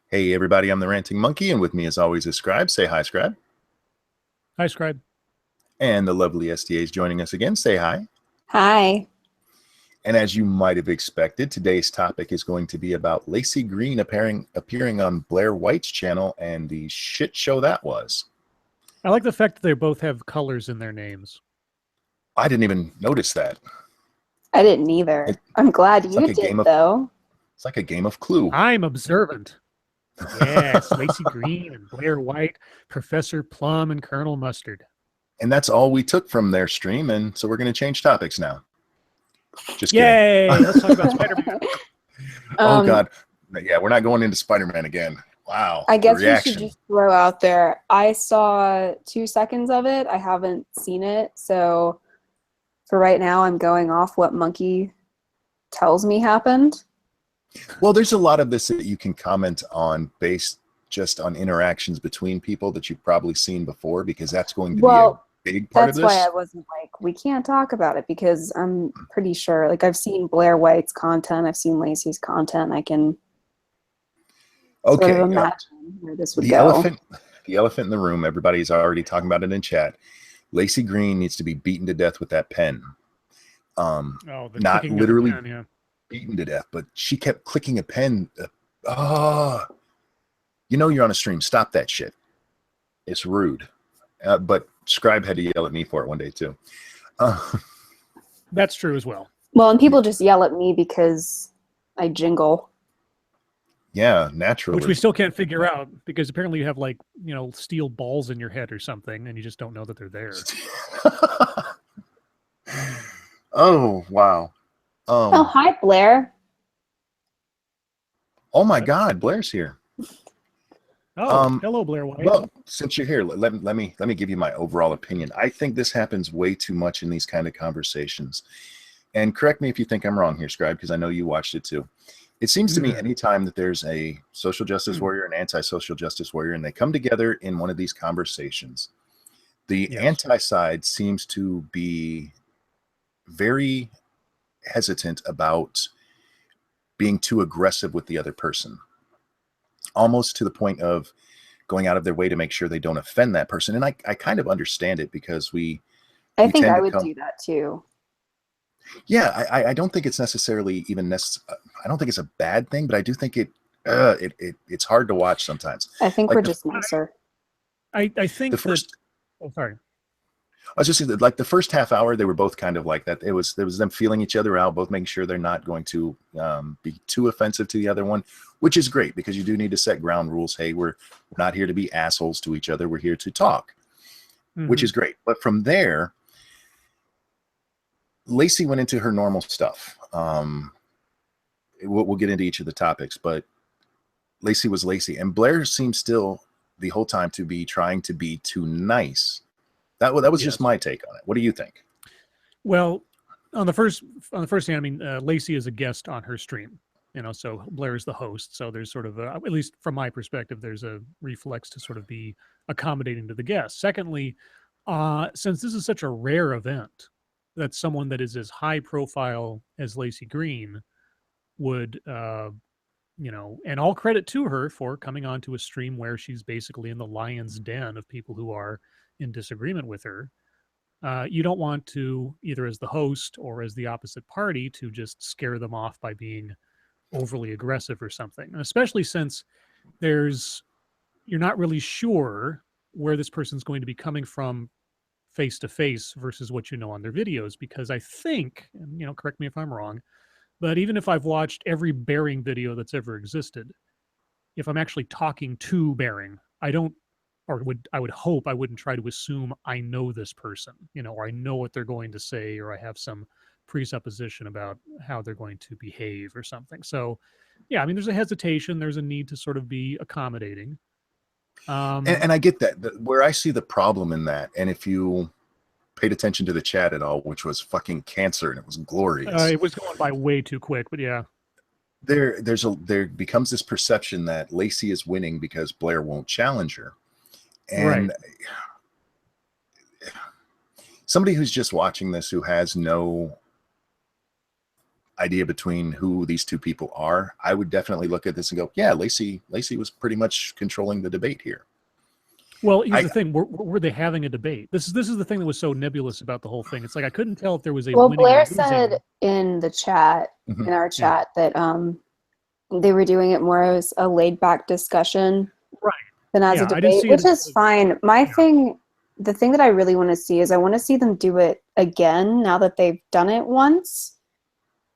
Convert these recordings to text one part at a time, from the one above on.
Hey everybody, I'm the Ranting Monkey, and with me as always is Scribe. Say hi, Scribe. Hi, Scribe. And the lovely SDA is joining us again. Say hi. Hi. And as you might have expected, today's topic is going to be about Laci Green appearing on Blaire White's channel and the shit show that was. I like the fact that they both have colors in their names. I didn't even notice that. I didn't either. I'm glad you like did, though. It's like a game of Clue. I'm observant. Yes, Laci Green and Blaire White, Professor Plum and Colonel Mustard. And that's all we took from their stream, and so we're going to change topics now. Just Yay! kidding. Let's talk about Spider-Man. Oh, God. Yeah, we're not going into Spider-Man again. Wow. I guess we should just throw out there. I saw 2 seconds of it. I haven't seen it. So for right now, I'm going off what Monkey tells me happened. Well, there's a lot of this that you can comment on based just on interactions between people that you've probably seen before, because that's going to be a big part of this. That's why I wasn't like, we can't talk about it, because I'm pretty sure, like, I've seen Blaire White's content, I've seen Laci's content, I can sort of imagine where this would go. The elephant in the room, everybody's already talking about it in chat. Laci Green needs to be beaten to death with that pen. Not literally pen, yeah. Beaten to death, but she kept clicking a pen. You know you're on a stream. Stop that shit. It's rude. But Scribe had to yell at me for it one day too. That's true as well. Well, and people just yell at me because I jingle. Yeah, naturally. Which we still can't figure out, because apparently you have, like, you know, steel balls in your head or something, and you just don't know that they're there. Oh, wow. Oh, hi, Blaire. Oh my God, Blaire's here. Oh, hello, Blaire White. Well, since you're here, let me give you my overall opinion. I think this happens way too much in these kind of conversations. And correct me if you think I'm wrong here, Scribe, because I know you watched it too. It seems to me anytime that there's a social justice warrior and anti-social justice warrior, and they come together in one of these conversations, the anti-side seems to be very hesitant about being too aggressive with the other person, almost to the point of going out of their way to make sure they don't offend that person. And I kind of understand it, because I think I would do that too. Yeah, I don't think it's necessarily even I don't think it's a bad thing, but I do think it's hard to watch sometimes. I think we're just nicer. I think the first. Oh, sorry. I was just saying that, like, the first half hour, they were both kind of like that. There was them feeling each other out, both making sure they're not going to be too offensive to the other one, which is great, because you do need to set ground rules. Hey, we're not here to be assholes to each other. We're here to talk, which is great. But from there, Laci went into her normal stuff. We'll get into each of the topics, but Laci was Laci, and Blaire seems still the whole time to be trying to be too nice. That was just my take on it. What do you think? Well, on the first hand, I mean, Laci is a guest on her stream, you know, so Blaire is the host. So there's sort of at least from my perspective, there's a reflex to sort of be accommodating to the guests. Secondly, since this is such a rare event, that someone that is as high profile as Laci Green would, you know, and all credit to her for coming onto a stream where she's basically in the lion's den of people who are in disagreement with her. You don't want to, either as the host or as the opposite party, to just scare them off by being overly aggressive or something. And especially since you're not really sure where this person's going to be coming from face to face versus what you know on their videos. Because I think, and, you know, correct me if I'm wrong, but even if I've watched every Bearing video that's ever existed, if I'm actually talking to Bearing, I would hope I wouldn't try to assume I know this person, you know, or I know what they're going to say, or I have some presupposition about how they're going to behave or something. So, yeah, I mean, there's a hesitation. There's a need to sort of be accommodating. And I get that. Where I see the problem in that, and if you paid attention to the chat at all, which was fucking cancer, and it was glorious. It was going by way too quick, but yeah. There becomes this perception that Laci is winning because Blaire won't challenge her. And somebody who's just watching this, who has no idea between who these two people are, I would definitely look at this and go, yeah, Laci was pretty much controlling the debate here. Well, here's the thing: were they having a debate? This is the thing that was so nebulous about the whole thing. It's like I couldn't tell if there was a Well, winning Blaire or losing. said in the chat, Mhm. in our chat, that they were doing it more as a laid back discussion, Right. than as a Yeah, I didn't debate, see it which as is fine. The thing that I really want to see is I want to see them do it again now that they've done it once,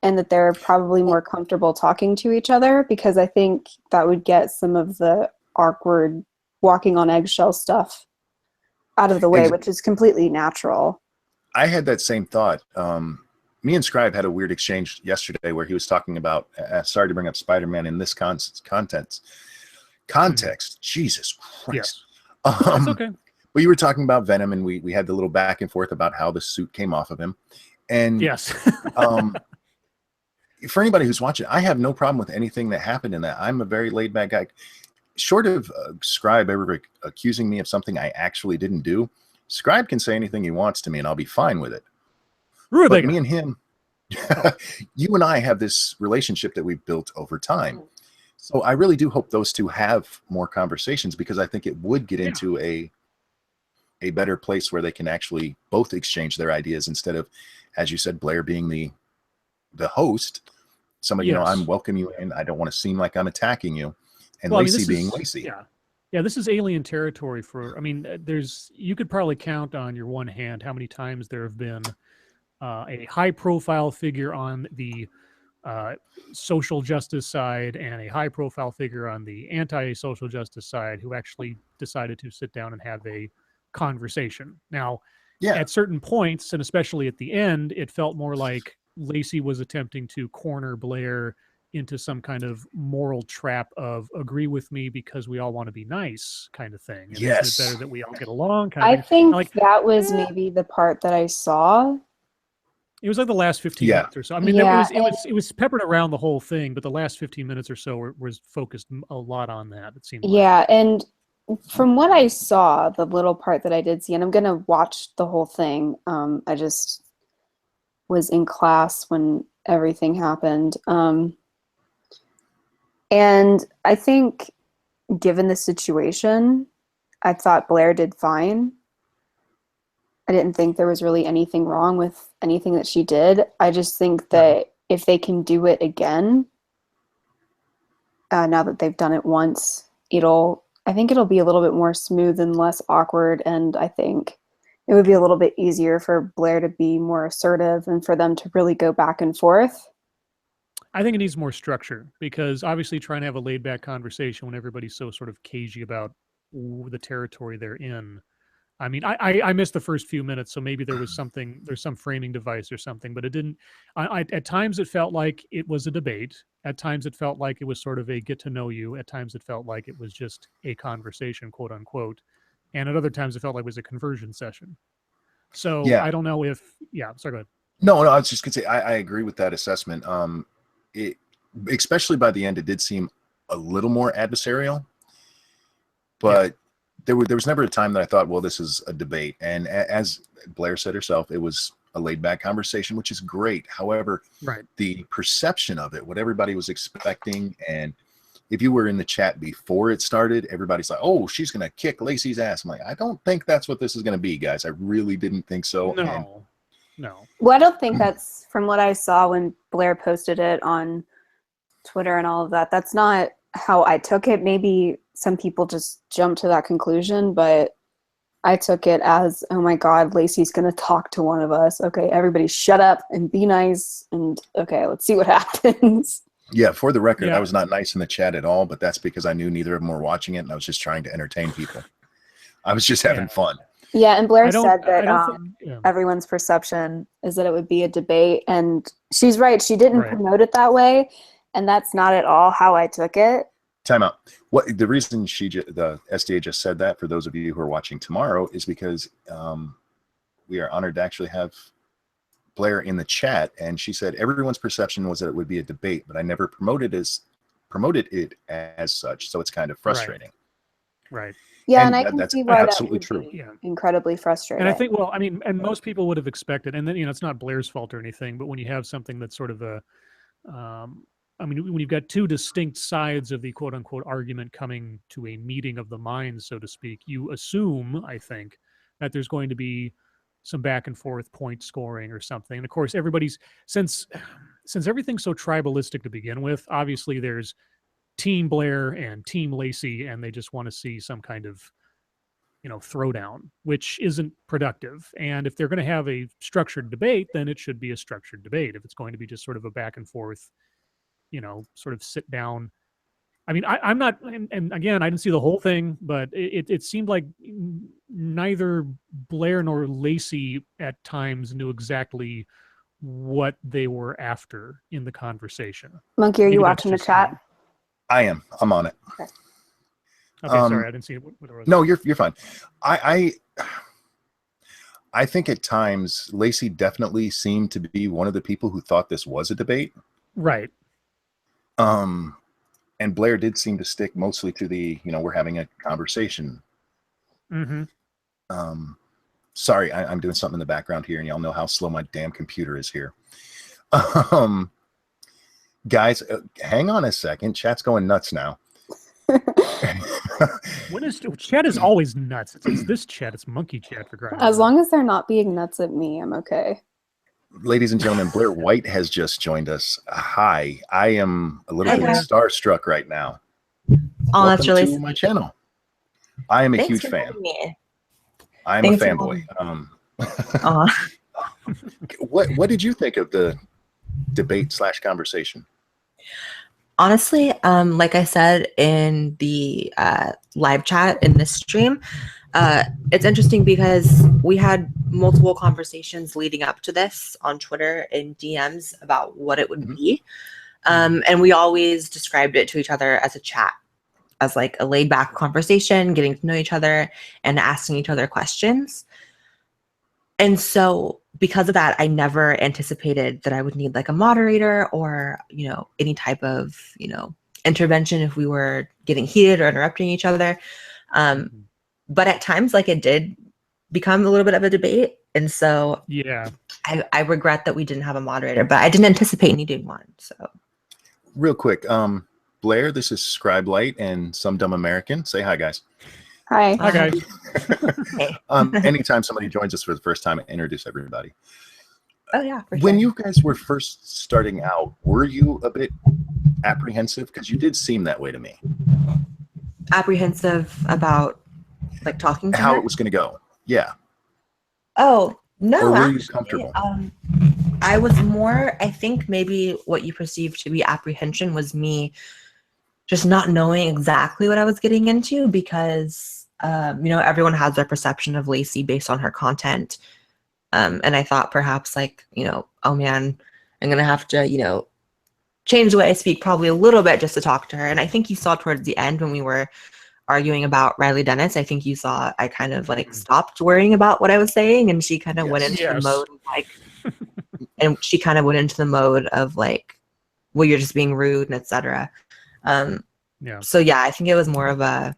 and that they're probably more comfortable talking to each other, because I think that would get some of the awkward walking on eggshell stuff out of the way, which is completely natural. I had that same thought. Me and Scribe had a weird exchange yesterday where he was talking about, sorry to bring up Spider-Man in this context. Jesus Christ. Yes. That's okay. Well, you were talking about Venom, and we had the little back and forth about how the suit came off of him. And yes. For anybody who's watching, I have no problem with anything that happened in that. I'm a very laid back guy. Short of Scribe ever accusing me of something I actually didn't do, Scribe can say anything he wants to me and I'll be fine with it. But me and him, you and I have this relationship that we've built over time. So I really do hope those two have more conversations, because I think it would get into a better place where they can actually both exchange their ideas, instead of, as you said, Blaire being the host. Somebody, I'm welcome you in. I don't want to seem like I'm attacking you. And Laci being Laci. Yeah, this is alien territory for, I mean, you could probably count on your one hand how many times there have been a high profile figure on the social justice side and a high profile figure on the anti-social justice side who actually decided to sit down and have a conversation. Now, at certain points, and especially at the end, it felt more like Laci was attempting to corner Blaire into some kind of moral trap of agree with me because we all want to be nice kind of thing. And isn't it better that we all get along kind of I thing? think that was maybe the part that I saw. It was like the last 15 minutes or so. I mean, it was peppered around the whole thing, but the last 15 minutes or so was focused a lot on that, it seemed like. Yeah, and from what I saw, the little part that I did see, and I'm going to watch the whole thing. I just was in class when everything happened. And I think, given the situation, I thought Blaire did fine. I didn't think there was really anything wrong with anything that she did. I just think that if they can do it again, now that they've done it once, I think it'll be a little bit more smooth and less awkward. And I think it would be a little bit easier for Blaire to be more assertive and for them to really go back and forth. I think it needs more structure, because obviously trying to have a laid back conversation when everybody's so sort of cagey about the territory they're in. I mean, I missed the first few minutes, so maybe there's some framing device or something, but it didn't. At times it felt like it was a debate. At times it felt like it was sort of a get to know you. At times it felt like it was just a conversation, quote unquote. And at other times it felt like it was a conversion session. So I don't know if, sorry, go ahead. No, I was just gonna say, I agree with that assessment. It, especially by the end, it did seem a little more adversarial, but there was never a time that I thought, well, this is a debate. And as Blaire said herself, it was a laid back conversation, which is great. However, the perception of it, what everybody was expecting, and if you were in the chat before it started, everybody's like, oh, she's going to kick Laci's ass. I'm like, I don't think that's what this is going to be, guys. I really didn't think so. No. Well, I don't think that's, from what I saw when Blaire posted it on Twitter and all of that, that's not how I took it. Maybe some people just jumped to that conclusion, but I took it as, oh my God, Laci's going to talk to one of us. Okay, everybody shut up and be nice. And okay, let's see what happens. Yeah, for the record, I was not nice in the chat at all, but that's because I knew neither of them were watching it, and I was just trying to entertain people. I was just having fun. Yeah, and Blaire said that everyone's perception is that it would be a debate, and she's right. She didn't promote it that way, and that's not at all how I took it. Time out. What the reason the SDA just said that, for those of you who are watching tomorrow, is because we are honored to actually have Blaire in the chat, and she said everyone's perception was that it would be a debate, but I never promoted it as such, so it's kind of frustrating. Right. Yeah, and I can see why absolutely that would be incredibly frustrating. And I think, and most people would have expected, and then, it's not Blaire's fault or anything, but when you have something that's sort of I mean, when you've got two distinct sides of the quote unquote argument coming to a meeting of the minds, so to speak, you assume, I think, that there's going to be some back and forth point scoring or something. And of course, since everything's so tribalistic to begin with, obviously there's Team Blaire and Team Laci, and they just want to see some kind of throwdown, which isn't productive. And if they're going to have a structured debate, then it should be a structured debate. If it's going to be just sort of a back and forth, sort of sit down. I mean, I'm not, and again, I didn't see the whole thing, but it seemed like neither Blaire nor Laci at times knew exactly what they were after in the conversation. Monkey, are Maybe you that's watching the just chat? me. I am. I'm on it. Okay. Okay, sorry, I didn't see it. No, you're fine. I think at times Laci definitely seemed to be one of the people who thought this was a debate. Right. And Blaire did seem to stick mostly to the, we're having a conversation. Mm-hmm. Sorry, I'm doing something in the background here, and y'all know how slow my damn computer is here. Guys, hang on a second. Chat's going nuts now. Chat is always nuts. It's this chat. It's monkey chat for crying out As loud. long as they're not being nuts at me, I'm okay. Ladies and gentlemen, Blaire White has just joined us. Hi, I am a little bit starstruck right now. Oh, that's Welcome really to my channel. I am a huge fan. I am a fanboy. What did you think of the debate / conversation? Honestly, like I said in the live chat in this stream, it's interesting because we had multiple conversations leading up to this on Twitter and DMs about what it would be. And we always described it to each other as a chat, as like a laid back conversation, getting to know each other and asking each other questions. And so because of that, I never anticipated that I would need like a moderator or, any type of, intervention if we were getting heated or interrupting each other. But at times, like, it did become a little bit of a debate. And so yeah, I regret that we didn't have a moderator, but I didn't anticipate needing one. So real quick, Blaire, this is Scribe Light and Some Dumb American. Say hi, guys. Hi. Hi, guys. hey. Anytime somebody joins us for the first time, introduce everybody. Oh yeah, for When sure. you guys were first starting out, were you a bit apprehensive? Because you did seem that way to me. Apprehensive about like talking to How her? it was going to go. Yeah. Oh, no, Or were you actually, comfortable? I was more, I think maybe what you perceived to be apprehension was me just not knowing exactly what I was getting into because, everyone has their perception of Laci based on her content. And I thought perhaps like, oh man, I'm going to have to, change the way I speak probably a little bit just to talk to her. And I think you saw towards the end when we were arguing about Riley Dennis, I think you saw I kind of like stopped worrying about what I was saying and she kind of went into the mode of like, and she kind of went into the mode of like, well, you're just being rude and etc. So yeah, I think it was more of a,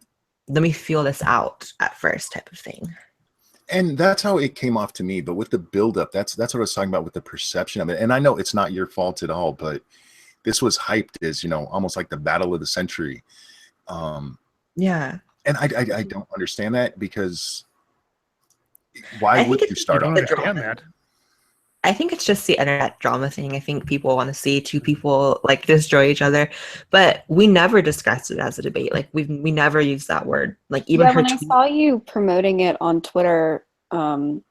let me feel this out at first type of thing. And that's how it came off to me. But with the buildup, that's what I was talking about with the perception of it. And I know it's not your fault at all, but this was hyped as, almost like the battle of the century. Yeah. And I don't understand that because why would you start off understand that? I think it's just the internet drama thing. I think people want to see two people like destroy each other, but we never discussed it as a debate. Like we never used that word. Like even her when I saw you promoting it on Twitter, the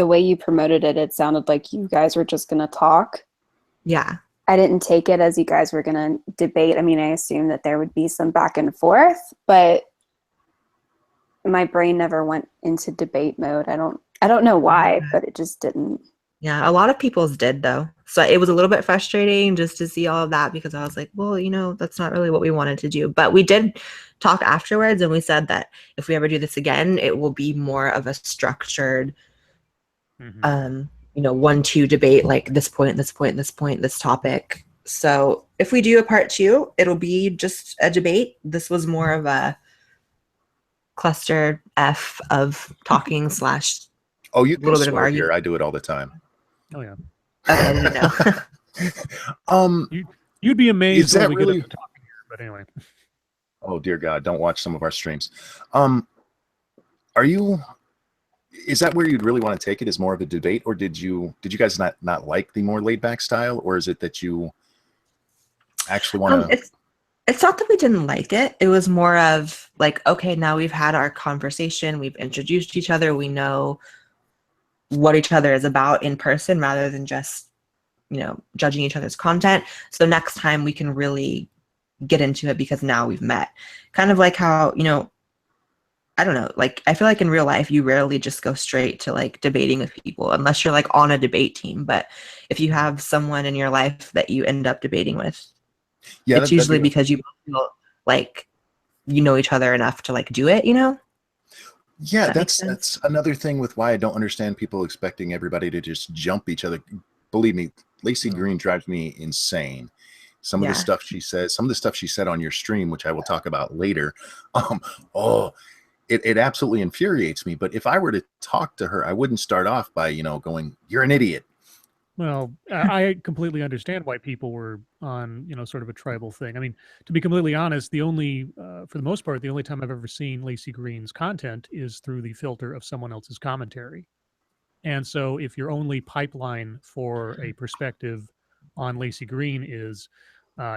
way you promoted it, it sounded like you guys were just going to talk. Yeah. I didn't take it as you guys were going to debate. I mean, I assumed that there would be some back and forth, but my brain never went into debate mode. I don't know why, but it just didn't. Yeah, a lot of people's did though. So it was a little bit frustrating just to see all of that because I was like, well, that's not really what we wanted to do. But we did talk afterwards and we said that if we ever do this again, it will be more of a structured, 1-2 debate, like this point, this point, this point, this topic. So if we do a part 2, it'll be just a debate. This was more of a cluster F of talking / Oh, you can little bit of swear here. I do it all the time. Oh yeah. Okay, I didn't know. You'd be amazed Is when that we really? get up to talking here. But anyway, Oh dear God! Don't watch some of our streams. Are you? Is that where you'd really want to take it? As more of a debate, or did you guys not like the more laid back style, or is it that you actually want to? It's not that we didn't like it. It was more of like, okay, now we've had our conversation, we've introduced each other, we know what each other is about in person rather than just, judging each other's content. So next time we can really get into it because now we've met. Kind of like how, I don't know, like I feel like in real life you rarely just go straight to like debating with people unless you're like on a debate team. But if you have someone in your life that you end up debating with, Yeah, it's usually because you feel like you know each other enough to like do it, Yeah, That makes sense? that's another thing with why I don't understand people expecting everybody to just jump each other. Believe me, Laci Green drives me insane. Some of the Yeah. stuff she says, some of the stuff she said on your stream, which I will talk about later. Oh, it absolutely infuriates me. But if I were to talk to her, I wouldn't start off by, going, "You're an idiot." well, I completely understand why people were on, sort of a tribal thing. I mean, to be completely honest, for the most part, the only time I've ever seen Laci Green's content is through the filter of someone else's commentary. And so if your only pipeline for a perspective on Laci Green is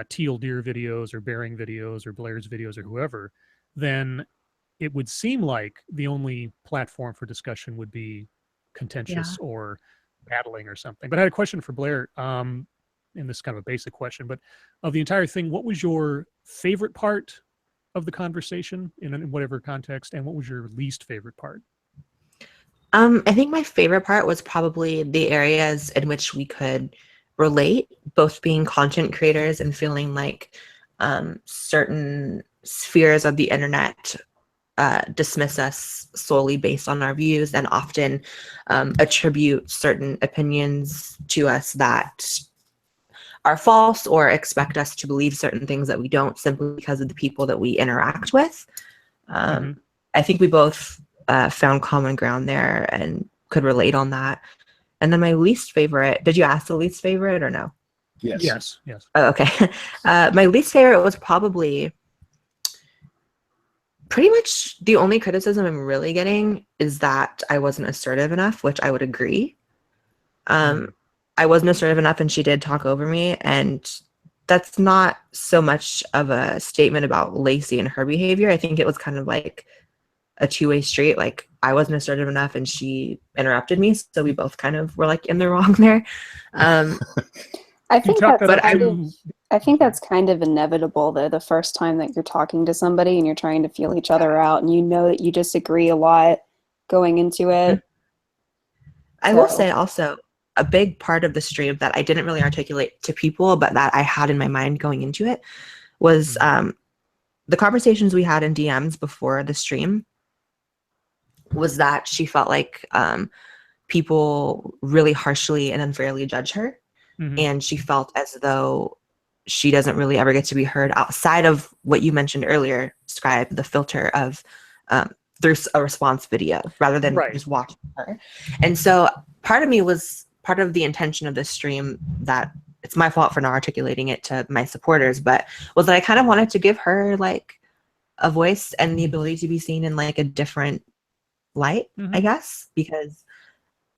Teal Deer videos or Bearing videos or Blaire's videos or whoever, then it would seem like the only platform for discussion would be Yeah. contentious or battling or something. But I had a question for Blaire, and this is kind of a basic question, but of the entire thing, what was your favorite part of the conversation in whatever context, and what was your least favorite part? I think my favorite part was probably the areas in which we could relate, both being content creators and feeling like certain spheres of the internet dismiss us solely based on our views and often attribute certain opinions to us that are false or expect us to believe certain things that we don't simply because of the people that we interact with. I think we both found common ground there and could relate on that. And then my least favorite, did you ask the least favorite or no? Yes. Oh, okay. My least favorite was probably pretty much the only criticism I'm really getting is that I wasn't assertive enough, which I would agree. I wasn't assertive enough and she did talk over me. And that's not so much of a statement about Laci and her behavior. I think it was kind of like a two-way street. Like I wasn't assertive enough and she interrupted me. So we both kind of were like in the wrong there. I think I think Sorry. that's kind of inevitable though, the first time that you're talking to somebody and you're trying to feel each other out and you know that you disagree a lot going into it. I will say also a big part of the stream that I didn't really articulate to people, but that I had in my mind going into it was the conversations we had in DMs before the stream was that she felt like people really harshly and unfairly judge her. And she felt as though she doesn't really ever get to be heard outside of what you mentioned earlier, Scribe, the filter of through a response video rather than just watching her. And so part of the intention of this stream, that it's my fault for not articulating it to my supporters, but was that I kind of wanted to give her like a voice and the ability to be seen in like a different light, I guess, because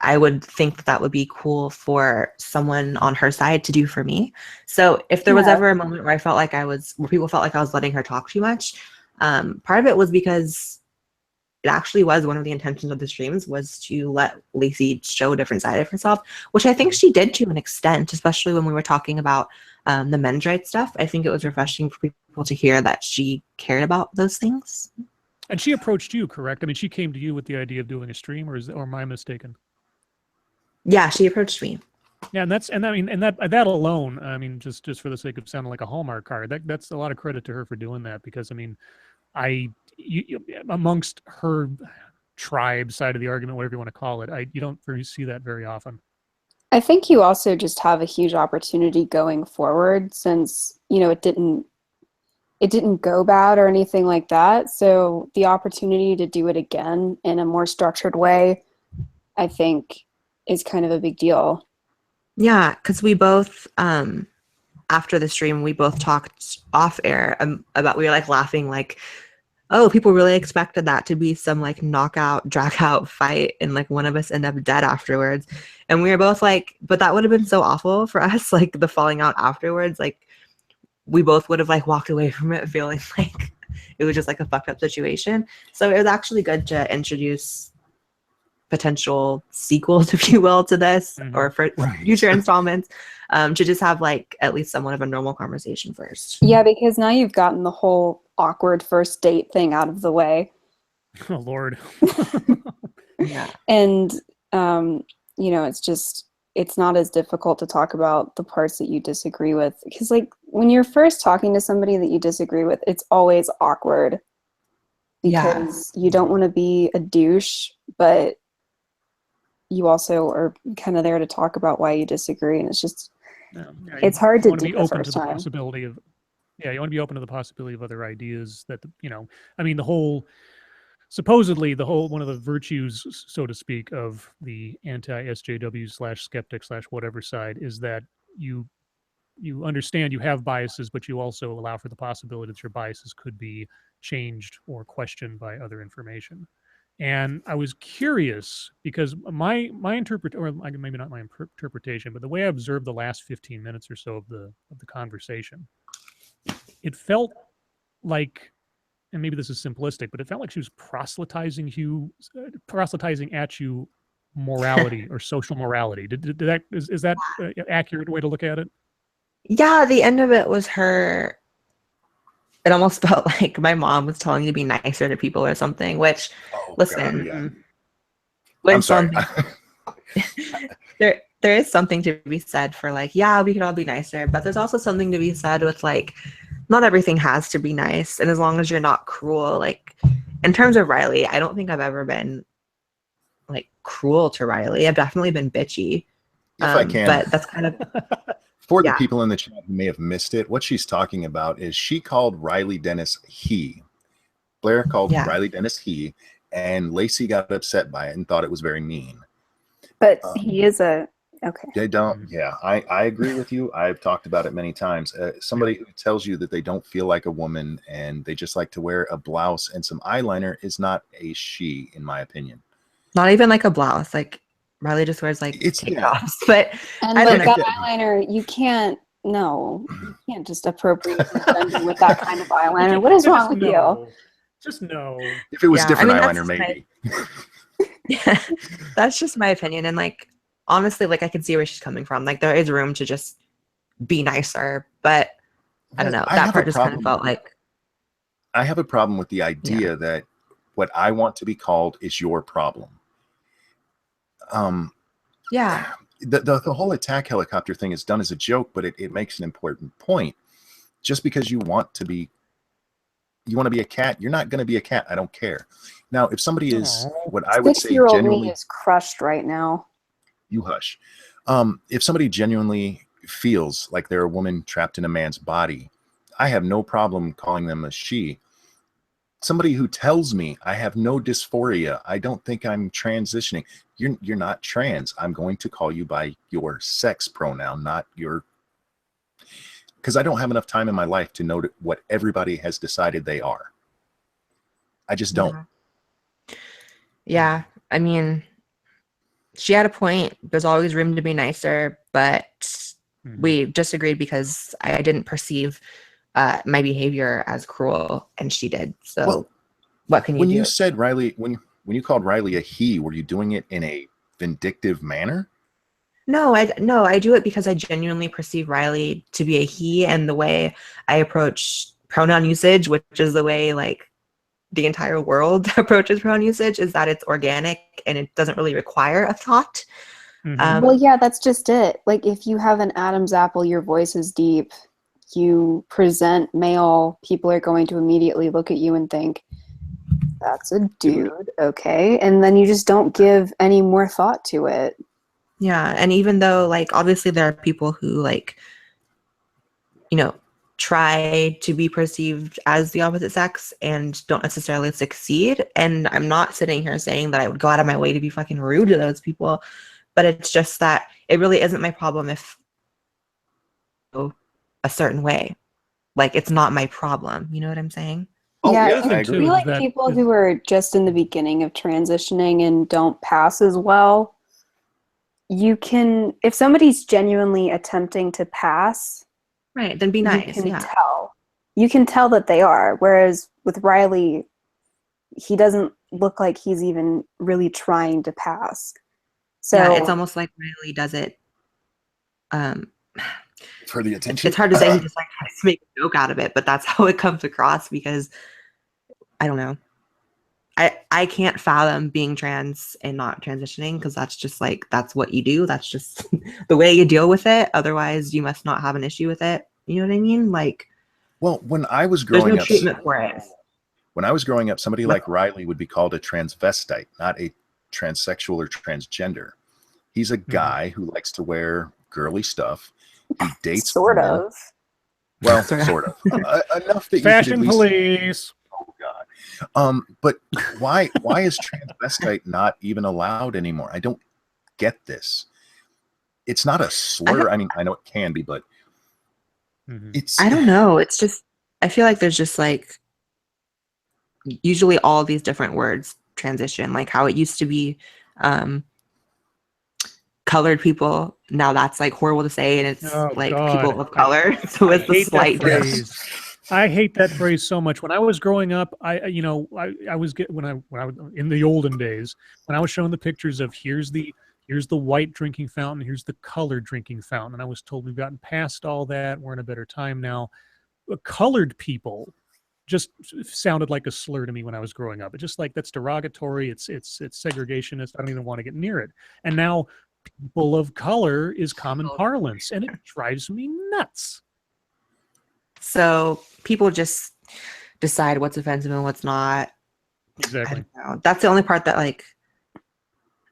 I would think that would be cool for someone on her side to do for me. So if there was ever a moment where where people felt like I was letting her talk too much, part of it was because it actually was one of the intentions of the streams was to let Laci show a different side of herself, which I think she did to an extent, especially when we were talking about the men's rights stuff. I think it was refreshing for people to hear that she cared about those things. And she approached you, correct? I mean, she came to you with the idea of doing a stream, or am I mistaken? Yeah, she approached me. Yeah, and that alone, I mean, just for the sake of sounding like a Hallmark card, that's a lot of credit to her for doing that, because I mean, amongst her tribe side of the argument, whatever you want to call it, you don't really see that very often. I think you also just have a huge opportunity going forward since, it didn't go bad or anything like that. So the opportunity to do it again in a more structured way, I think is kind of a big deal. Yeah, because we both, I after the stream, we both talked off air about, we were like laughing, like, oh, people really expected that to be some like knockout, drag out fight, and like one of us end up dead afterwards. And we were both like, but that would have been so awful for us, like the falling out afterwards. Like we both would have like walked away from it feeling like it was just like a fucked up situation. So it was actually good to introduce potential sequels, if you will, to this, or for future installments, to just have like at least somewhat of a normal conversation first. Yeah, because now you've gotten the whole awkward first date thing out of the way. Oh Lord. Yeah. And you know, it's not as difficult to talk about the parts that you disagree with, because like when you're first talking to somebody that you disagree with, it's always awkward because you don't want to be a douche, but you also are kind of there to talk about why you disagree, and it's just it's hard to do the first time. Possibility of, you want to be open to the possibility of other ideas that, you know, I mean, the whole, supposedly the whole, one of the virtues, so to speak, of the anti-SJW / skeptic / whatever side is that you understand you have biases, but you also allow for the possibility that your biases could be changed or questioned by other information. And I was curious because my interpretation, or maybe not my interpretation, but the way I observed the last 15 minutes or so of the conversation, it felt like, and maybe this is simplistic, but it felt like she was proselytizing at you morality or social morality. Is that an accurate way to look at it? Yeah, the end of it was her. It almost felt like my mom was telling you to be nicer to people or something, which, listen, God, yeah. I'm sorry. there is something to be said for like, yeah, we could all be nicer, but there's also something to be said with like, not everything has to be nice. And as long as you're not cruel, like in terms of Riley, I don't think I've ever been like cruel to Riley. I've definitely been bitchy. If I can. But that's kind of... For the people in the chat who may have missed it, what she's talking about is she called Riley Dennis he. Blaire called Riley Dennis he, and Laci got upset by it and thought it was very mean. But he is a... Okay. They don't. Yeah, I agree with you. I've talked about it many times. Somebody who tells you that they don't feel like a woman and they just like to wear a blouse and some eyeliner is not a she, in my opinion. Not even like a blouse. Like Riley just wears like takeoffs. But and I like don't know. that eyeliner, you can't just appropriate the gender with that kind of eyeliner. What is wrong with you? Just no. If it was different eyeliner, maybe. Yeah, that's just my opinion. And like, honestly, like I can see where she's coming from. Like there is room to just be nicer, but I don't know. That part just kind of felt like... I have a problem with the idea that what I want to be called is your problem. The whole attack helicopter thing is done as a joke, but it makes an important point. Just because you want to be a cat, you're not going to be a cat. I don't care. Now, if somebody is what I would say genuinely is crushed right now. You hush. If somebody genuinely feels like they're a woman trapped in a man's body, I have no problem calling them a she. Somebody who tells me I have no dysphoria, I don't think I'm transitioning. You're not trans. I'm going to call you by your sex pronoun, not your... Because I don't have enough time in my life to know what everybody has decided they are. I just don't. Yeah, I mean, she had a point. There's always room to be nicer, but we disagreed because I didn't perceive my behavior as cruel, and she did. So, what can you do? When you said Riley, when you called Riley a he, were you doing it in a vindictive manner? No, I do it because I genuinely perceive Riley to be a he, and the way I approach pronoun usage, which is the way like the entire world approaches pronoun usage, is that it's organic and it doesn't really require a thought. Well, yeah, that's just it. Like if you have an Adam's apple, your voice is deep, you present male, people are going to immediately look at you and think, that's a dude, okay? And then you just don't give any more thought to it. Yeah, and even though, like, obviously there are people who, like, you know, try to be perceived as the opposite sex and don't necessarily succeed. And I'm not sitting here saying that I would go out of my way to be fucking rude to those people, but it's just that it really isn't my problem if a certain way. Like, it's not my problem. You know what I'm saying? Oh, Yeah, yeah, I I think too, agree. feel like that people is- who are just in the beginning of transitioning and don't pass as well, you can, if somebody's genuinely attempting to pass, Right. Then be you nice. can Yeah. tell. You can tell that they are. Whereas with Riley, he doesn't look like he's even really trying to pass. So Yeah. It's almost like Riley does it. For the attention. It's hard to say he just like tries to make a joke out of it, but that's how it comes across because I don't know. I can't fathom being trans and not transitioning because that's just like, that's what you do. That's just the way you deal with it. Otherwise, you must not have an issue with it. You know what I mean? Like, Well, when I was there's growing no up, treatment for it. when I was growing up, somebody like Riley would be called a transvestite, not a transsexual or transgender. He's a guy who likes to wear girly stuff. He dates sort women. of. Well, Sort of. sort of. Enough that Fashion you could at least. police. Oh God. But why is transvestite not even allowed anymore? I don't get this. It's not a slur. I mean, I know it can be, but it's. I don't know. It's just, I feel like there's just like, usually all these different words transition, like how it used to be colored people. Now that's like horrible to say, and it's Oh, like God. people of color. So I it's the hate that slight phrase. I hate that phrase so much. When I was growing up, I was when I was in the olden days, when I was shown the pictures of here's the white drinking fountain, here's the colored drinking fountain, and I was told we've gotten past all that. We're in a better time now. Colored people just sounded like a slur to me when I was growing up. It's just like, that's derogatory. It's segregationist. I don't even want to get near it. And now people of color is common parlance, and it drives me nuts. So people just decide what's offensive and what's not. I Exactly. don't know. That's the only part that, like,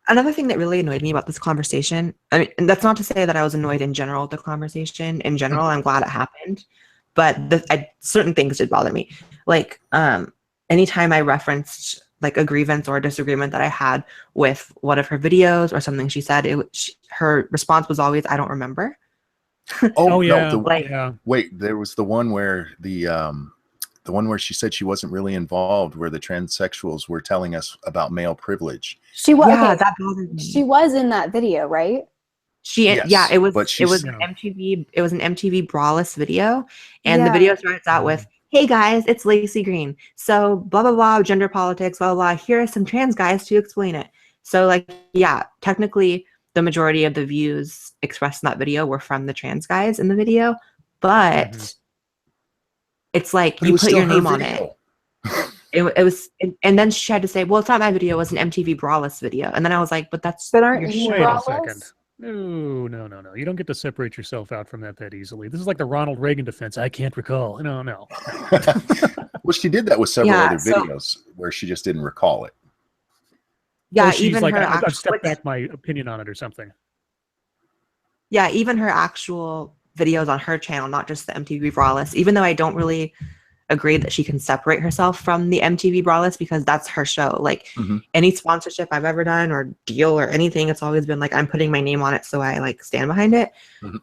another thing that really annoyed me about this conversation. I mean, and that's not to say that I was annoyed in general with the conversation. In general, I'm glad it happened, but certain things did bother me. Like, anytime I referenced like a grievance or a disagreement that I had with one of her videos or something she said, her response was always, "I don't remember." Oh, yeah. no, Yeah. wait, there was the one where the one where she said she wasn't really involved, where the transsexuals were telling us about male privilege. She was Yeah, okay, that bothered me. she was in that video, right? Yes, It was but it was she's- an MTV Brawless video, and the video starts out with, "Hey guys, it's Laci Green. So blah blah blah, gender politics, blah blah blah. Here are some trans guys to explain it." So like, yeah, technically the majority of the views expressed in that video were from the trans guys in the video, but it's like but it you was put still your her name on video. it. It was, and then she had to say, "Well, it's not my video; it was an MTV Brawless video." And then I was like, "But that's But aren't your you show." Wait a braless? second. No. You don't get to separate yourself out from that easily. This is like the Ronald Reagan defense. I can't recall. No. Well, she did that with several Yeah, other so- videos where she just didn't recall it. Yeah, Or she's even like, her I've actual, stepped back my opinion on it or something. yeah, even her actual videos on her channel, not just the MTV Brawless. Even though I don't really agree that she can separate herself from the MTV Brawless because that's her show. Like any sponsorship I've ever done or deal or anything, it's always been like I'm putting my name on it, so I like stand behind it.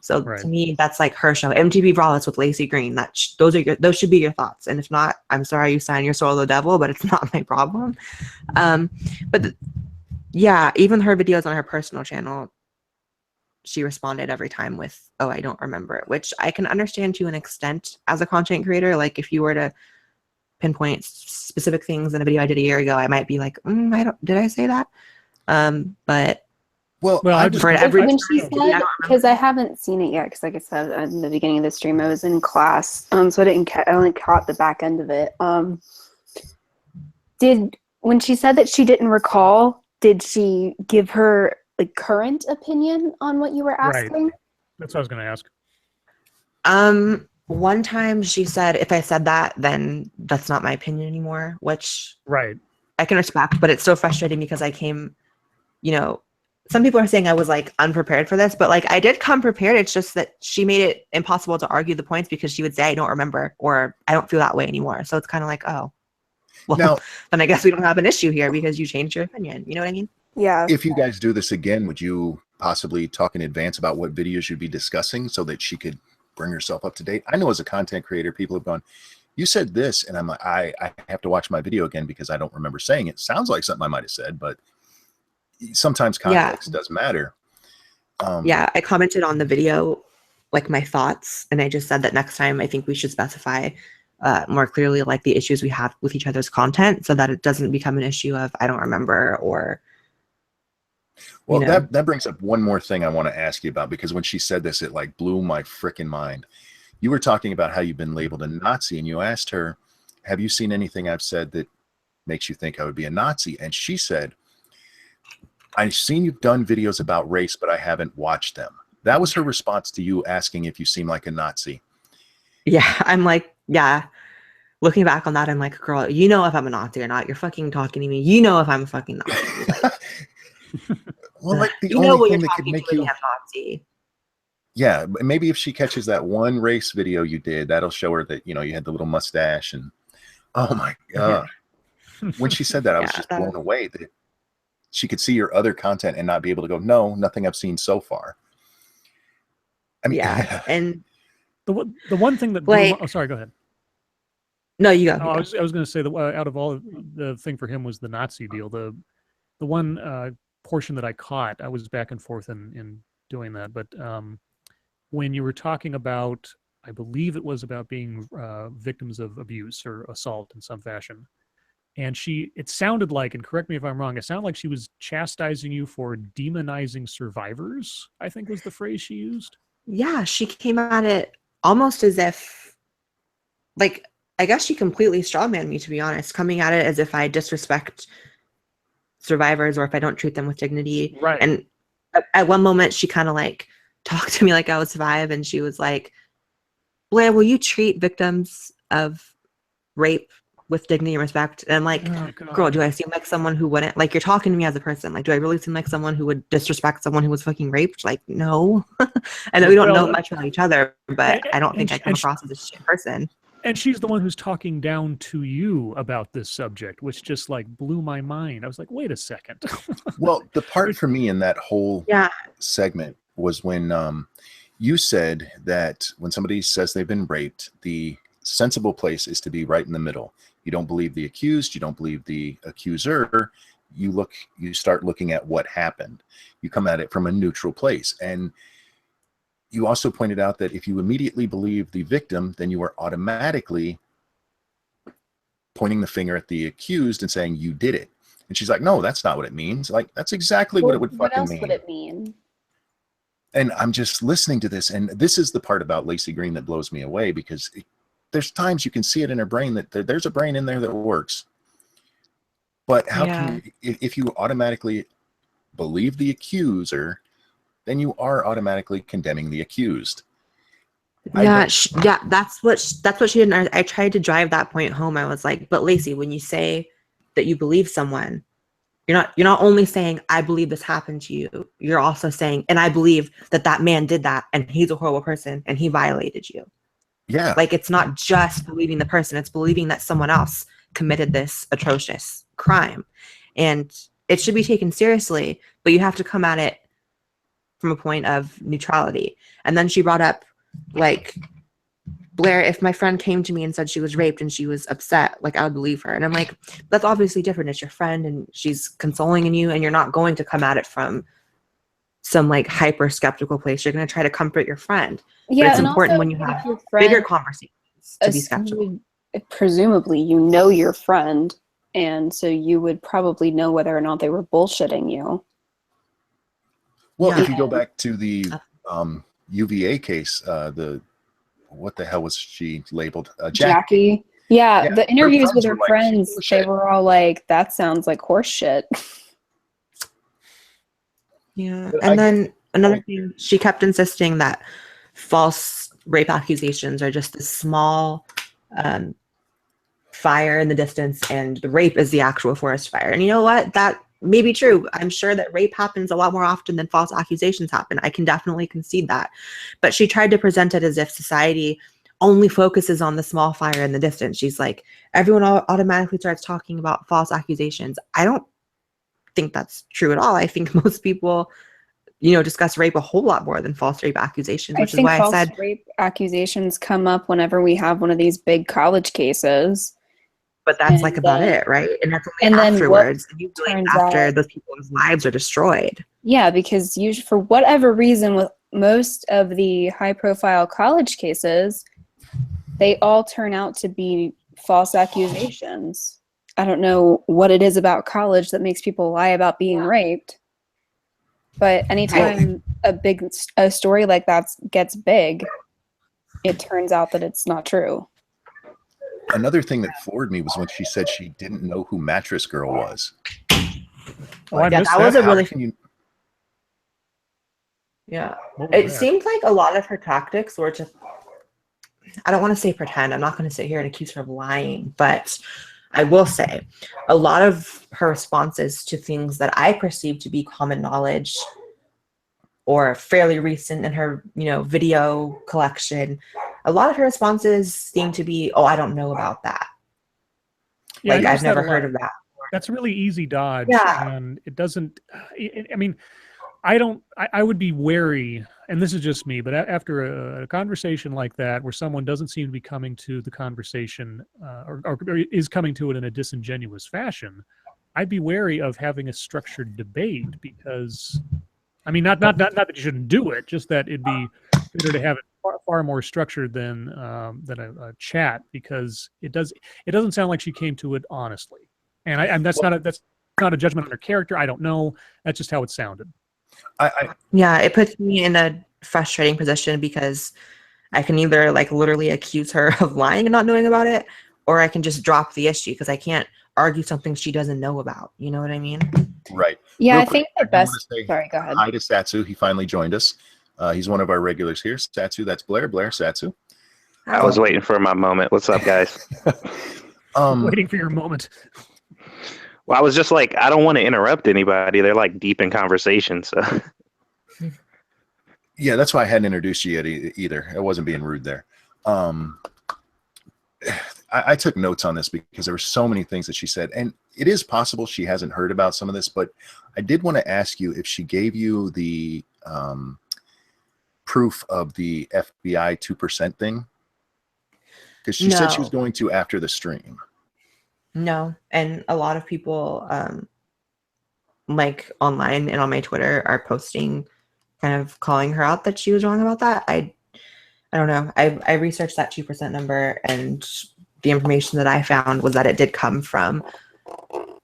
So Right. to me, that's like her show. MTV Brawless with Laci Green. Those should be your thoughts. And if not, I'm sorry you signed your soul to the devil, but it's not my problem. Yeah, even her videos on her personal channel, she responded every time with, "Oh, I don't remember it," which I can understand to an extent as a content creator. Like if you were to pinpoint specific things in a video I did a year ago, I might be like, did I say that? But Well, I just for every When she time, said, because I haven't seen it yet, because like I said in the beginning of the stream, I was in class, so I only caught the back end of it. When she said that she didn't recall, did she give her like current opinion on what you were Right. asking? That's what I was going to ask. one time she said, if I said that, then that's not my opinion anymore, which Right. I can respect, but it's so frustrating because I came, some people are saying I was like unprepared for this, but like I did come prepared. It's just that she made it impossible to argue the points because she would say, "I don't remember," or "I don't feel that way anymore." So it's kind of like, oh, well, now, then I guess we don't have an issue here because you changed your opinion. You know what I mean? Yeah. if you guys do this again, would you possibly talk in advance about what videos you'd be discussing so that she could bring herself up to date. I know as a content creator, people have gone, you said this, and I'm like, I have to watch my video again because I don't remember saying it. Sounds like something I might have said, but sometimes context does matter. Yeah, I commented on the video, like my thoughts, and I just said that next time I think we should specify more clearly like the issues we have with each other's content so that it doesn't become an issue of I don't remember or. Well, that brings up one more thing I want to ask you about, because when she said this, it like blew my freaking mind. You were talking about how you've been labeled a Nazi, and you asked her, have you seen anything I've said that makes you think I would be a Nazi? And she said, I've seen you've done videos about race, but I haven't watched them. That was her response to you asking if you seem like a Nazi. Yeah, I'm like, yeah. Looking back on that, I'm like, girl, you know if I'm a Nazi or not. You're fucking talking to me. You know if I'm a fucking Nazi. Like, well, like the you know only thing that could make you Nazi. Yeah, maybe if she catches that one race video you did, that'll show her that, you know, you had the little mustache and oh my God. When she said that, I was just blown away that she could see your other content and not be able to go, no, nothing I've seen so far. I mean, yeah. And the one thing that like, oh, sorry, go ahead. No, you go. Oh, I was going to say that out of all, the thing for him was the Nazi deal. The one portion that I caught, I was back and forth in doing that, but when you were talking about, I believe it was about being victims of abuse or assault in some fashion. And it sounded like, and correct me if I'm wrong, it sounded like she was chastising you for demonizing survivors, I think was the phrase she used. Yeah, she came at it almost as if, like, I guess she completely strawmanned me, to be honest, coming at it as if I disrespect survivors or if I don't treat them with dignity. Right. And at one moment, she kind of like talked to me like I was five, and she was like, Blaire, will you treat victims of rape with dignity and respect? And I'm like, girl, do I seem like someone who wouldn't? Like, you're talking to me as a person. Like, do I really seem like someone who would disrespect someone who was fucking raped? Like, no. I know we don't know much about each other, but I don't think I come across as a shit person. And she's the one who's talking down to you about this subject, which just like blew my mind. I was like, wait a second. Well, the part for me in that whole segment was when you said that when somebody says they've been raped, the sensible place is to be right in the middle. You don't believe the accused, you don't believe the accuser. You start looking at what happened. You come at it from a neutral place. And you also pointed out that if you immediately believe the victim, then you are automatically pointing the finger at the accused and saying you did it. And she's like, no, that's not what it means. Like, that's exactly what it would fucking mean. What else would it mean? And I'm just listening to this, and this is the part about Laci Green that blows me away, because there's times you can see it in her brain that there's a brain in there that works. But how can if you automatically believe the accuser, then you are automatically condemning the accused. That's what she didn't. I tried to drive that point home. I was like, but Laci, when you say that you believe someone, you're not only saying I believe this happened to you, you're also saying, and I believe that man did that and he's a horrible person and he violated you. Yeah. Like, it's not just believing the person, it's believing that someone else committed this atrocious crime. And it should be taken seriously, but you have to come at it from a point of neutrality. And then she brought up, like, Blaire, if my friend came to me and said she was raped and she was upset, like, I would believe her. And I'm like, that's obviously different. It's your friend and she's consoling in you, and you're not going to come at it from some like hyper skeptical place. You're going to try to comfort your friend. Yeah, but it's important when you have bigger conversations to be skeptical. Presumably, you know your friend, and so you would probably know whether or not they were bullshitting you. Well, if you go back to the UVA case, what the hell was she labeled? Jackie. Yeah, the interviews with her friends, they were all like, that sounds like horse shit. Yeah, and then another thing, she kept insisting that false rape accusations are just a small fire in the distance, and the rape is the actual forest fire. And you know what? That may be true. I'm sure that rape happens a lot more often than false accusations happen. I can definitely concede that. But she tried to present it as if society only focuses on the small fire in the distance. She's like, everyone automatically starts talking about false accusations. I don't think that's true at all. I think most people discuss rape a whole lot more than false rape accusations, I which is think why I false said, rape accusations come up whenever we have one of these big college cases. but that's like And about then- it, right? And that's only and then what afterwards, and usually turns after out- those people's lives are destroyed. Yeah, because usually, for whatever reason, with most of the high-profile college cases, they all turn out to be false accusations. I don't know what it is about college that makes people lie about being raped, but anytime a story like that gets big, it turns out that it's not true. Another thing that floored me was when she said she didn't know who Mattress Girl was. Oh, I Yeah, missed that was a How really can you- yeah. What was It that? seemed like a lot of her tactics were to, I don't want to say pretend. I'm not going to sit here and accuse her of lying, but I will say a lot of her responses to things that I perceive to be common knowledge or fairly recent in her, video collection, a lot of her responses seem to be, "Oh, I don't know about that. Yeah, I Like, I've noticed that a never heard lot. of that." That's a really easy dodge, Yeah. and it doesn't. I mean, I would be wary, and this is just me, but after a conversation like that, where someone doesn't seem to be coming to the conversation, or is coming to it in a disingenuous fashion, I'd be wary of having a structured debate because, I mean, not that you shouldn't do it, just that it'd be better to have it far more structured than a chat, because it doesn't sound like she came to it honestly, and that's not a judgment on her character. I don't know. That's just how it sounded. Yeah, it puts me in a frustrating position because I can either like literally accuse her of lying and not knowing about it, or I can just drop the issue because I can't argue something she doesn't know about. You know what I mean? Right. Yeah, Real I quick, think the do wanna best. say Sorry, go ahead. Hi to Satsu. He finally joined us. He's one of our regulars here. Satsu, that's Blaire. Blaire, Satsu. I was waiting for my moment. What's up, guys? Waiting for your moment. Well, I was just like, I don't want to interrupt anybody. They're like deep in conversation. So Yeah, that's why I hadn't introduced you yet either. I wasn't being rude there. I took notes on this because there were so many things that she said, and it is possible she hasn't heard about some of this, but I did want to ask you if she gave you the proof of the FBI 2% thing, because she said she was No. going to after the stream. No, and a lot of people, like online and on my Twitter, are posting, kind of calling her out that she was wrong about that. I don't know. I researched that 2% number, and the information that I found was that it did come from,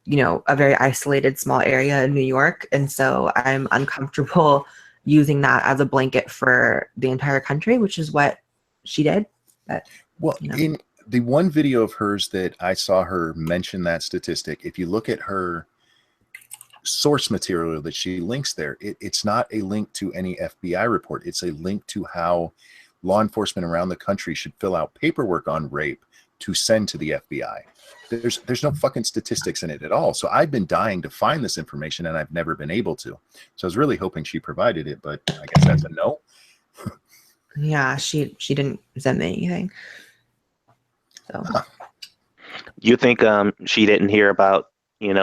a very isolated small area in New York, and so I'm uncomfortable using that as a blanket for the entire country, which is what she did. But Well, in the one video of hers that I saw her mention that statistic, if you look at her source material that she links there, it's not a link to any FBI report. It's a link to how law enforcement around the country should fill out paperwork on rape to send to the FBI. There's no fucking statistics in it at all. So I've been dying to find this information, and I've never been able to. So I was really hoping she provided it, but I guess that's a no. yeah, she didn't send me anything. So you think she didn't hear about,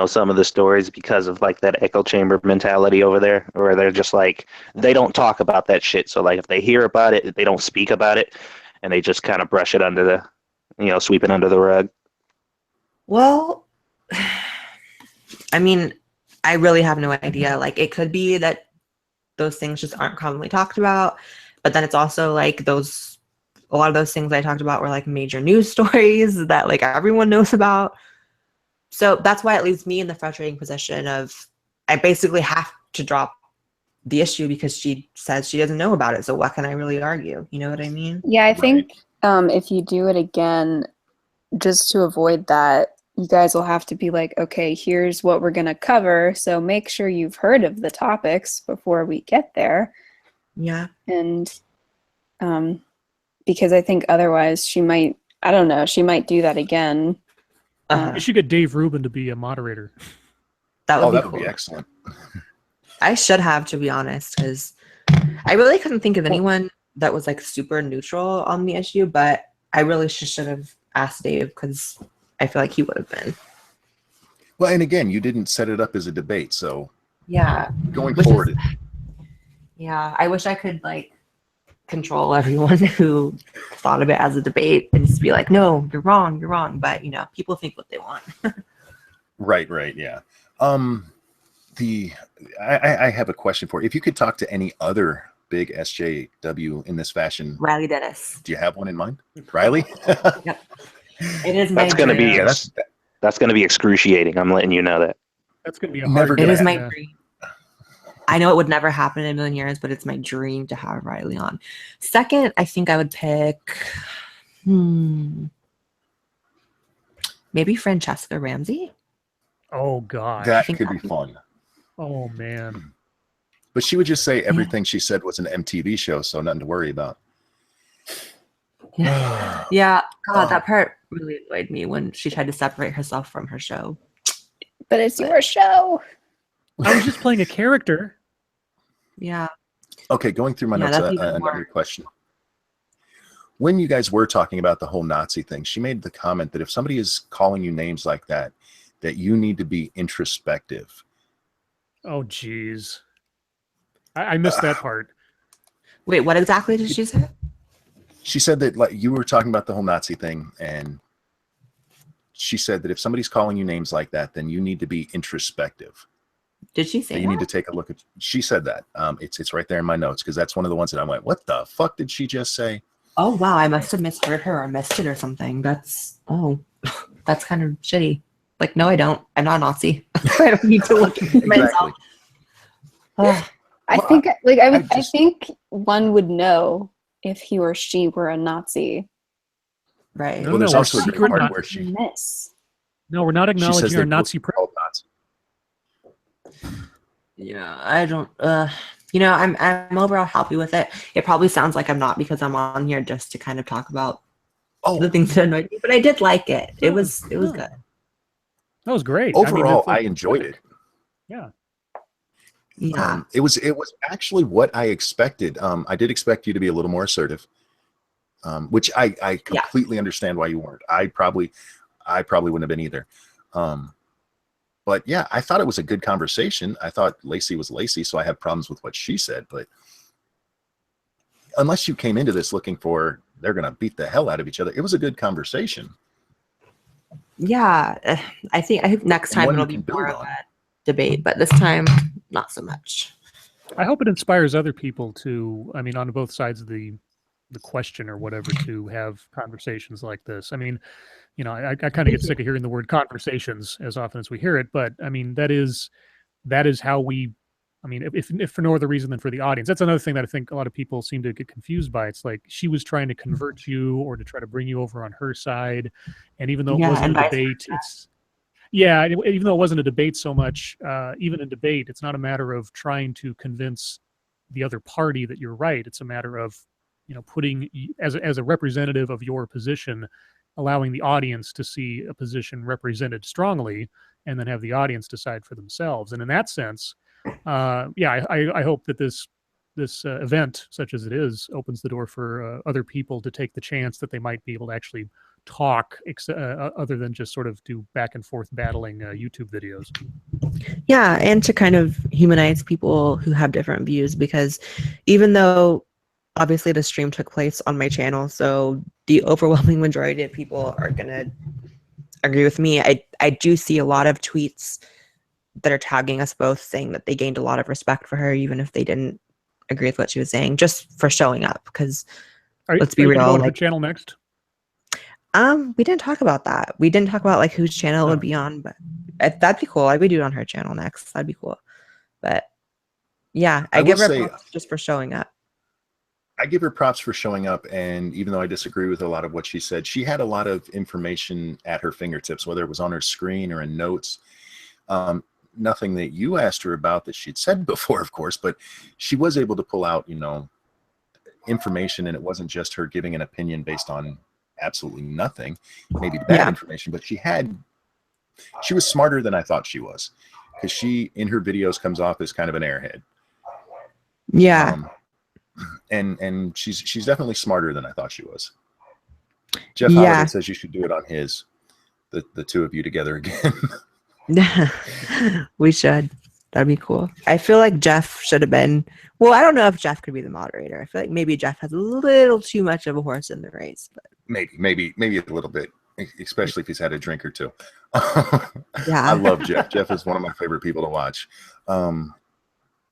some of the stories because of like that echo chamber mentality over there, or they're just like, they don't talk about that shit. So like if they hear about it, they don't speak about it, and they just kind of brush it under the, sweep it under the rug. well, I mean, I really have no idea. Like, it could be that those things just aren't commonly talked about, but then it's also like a lot of those things I talked about were like major news stories that like everyone knows about. So that's why it leaves me in the frustrating position of I basically have to drop the issue because she says she doesn't know about it. So what can I really argue? You know what I mean? Yeah, I think if you do it again, just to avoid that, you guys will have to be like, okay, here's what we're going to cover. So make sure you've heard of the topics before we get there. Yeah. And because I think otherwise she might do that again. You should get Dave Rubin to be a moderator. That would be that cool. would be excellent. I should have, to be honest, because I really couldn't think of anyone that was like super neutral on the issue, but I really should have asked Dave because I feel like he would have been. Well, and again, you didn't set it up as a debate, so Yeah. going Which forward, Yeah, I wish I could like control everyone who thought of it as a debate and just be like, no, you're wrong. But you know, people think what they want. Right, yeah. I have a question for you. If you could talk to any other big SJW in this fashion, Riley Dennis. do you have one in mind? Riley? Yep. It is my That's gonna be dream. that's gonna be excruciating. I'm letting you know that. That's going to be a Never hard It gonna is my yeah. dream. I know it would never happen in a million years, but it's my dream to have Riley on. Second, I think I would pick maybe Francesca Ramsey. Oh gosh. That think could be that'd be- fun. Oh man. But she would just say everything she said was an MTV show, so nothing to worry about. Yeah. Yeah. God, that part really annoyed me when she tried to separate herself from her show. But it's your show. I was just playing a character. Yeah. Okay, going through my Yeah, notes, that's even another more- question. When you guys were talking about the whole Nazi thing, she made the comment that if somebody is calling you names like that, that you need to be introspective. Oh geez. I missed that part. Wait, what exactly did she say? She said that, like, you were talking about the whole Nazi thing, and she said that if somebody's calling you names like that, then you need to be introspective. Did she say You need to take a look at. She said that. It's right there in my notes because that's one of the ones that I went, "What the fuck did she just say?" Oh wow, I must have misheard her or missed it or something. That's that's kind of shitty. Like, no, I don't. I'm not a Nazi. I don't need to look into myself. Ugh. I Well, think I just- think one would know if he or she were a Nazi. Right. No, Well, there's we're also a secret good part Nazi. where she Miss. No, we're not says acknowledging our they Nazi were called Nazi. Yeah, I don't. You know, I'm overall happy with it. It probably sounds like I'm not because I'm on here just to kind of talk about Oh, the things that annoyed me, but I did like it. It No, was no. good. That was great. overall, that's I enjoyed it. Yeah. Yeah. It was actually what I expected. I did expect you to be a little more assertive, which I completely understand why you weren't. I probably wouldn't have been either. But yeah, I thought it was a good conversation. I thought Laci was Laci, so I had problems with what she said. But unless you came into this looking for they're gonna beat the hell out of each other, it was a good conversation. Yeah. I think next And time one it'll you be can more build of on. a debate, but this time not so much. I hope it inspires other people to, I mean, on both sides of the question or whatever, to have conversations like this. I mean, you know, I kind of get sick of hearing the word conversations as often as we hear it, but I mean, that is how we, I mean, if for no other reason than for the audience. That's another thing that I think a lot of people seem to get confused by. It's like she was trying to convert you or to try to bring you over on her side. And even though it Yeah, wasn't and a vice debate, versa. it's, yeah, even though it wasn't a debate so much, even in debate, it's not a matter of trying to convince the other party that you're right. It's a matter of, you know, putting as a representative of your position, allowing the audience to see a position represented strongly, and then have the audience decide for themselves. And in that sense, yeah, I hope that this event, such as it is, opens the door for other people to take the chance that they might be able to actually talk, other than just sort of do back and forth battling YouTube videos. Yeah, and to kind of humanize people who have different views, because even though obviously the stream took place on my channel, so the overwhelming majority of people are gonna agree with me. I do see a lot of tweets that are tagging us both saying that they gained a lot of respect for her, even if they didn't agree with what she was saying, just for showing up. Because let's be Are you gonna real, go on her like, channel next? we didn't talk about that. We didn't talk about like whose channel it would Oh. be on, but that'd be cool. I would do it on her channel next. That'd be cool. But yeah, I I give will her say- props just for showing up. I give her props for showing up, and even though I disagree with a lot of what she said, she had a lot of information at her fingertips, whether it was on her screen or in notes. Nothing that you asked her about that she'd said before, of course, but she was able to pull out, you know, information, and it wasn't just her giving an opinion based on absolutely nothing, maybe bad Yeah. information, but she was smarter than I thought she was, because she, in her videos, comes off as kind of an airhead. Yeah. And she's definitely smarter than I thought she was. Jeff Yeah. Holiday says you should do it on his, the two of you together again. We should. That'd be cool. I feel like Jeff should have been. Well, I don't know if Jeff could be the moderator. I feel like maybe Jeff has a little too much of a horse in the race. But Maybe a little bit, especially if he's had a drink or two. yeah, I love Jeff. Jeff is one of my favorite people to watch.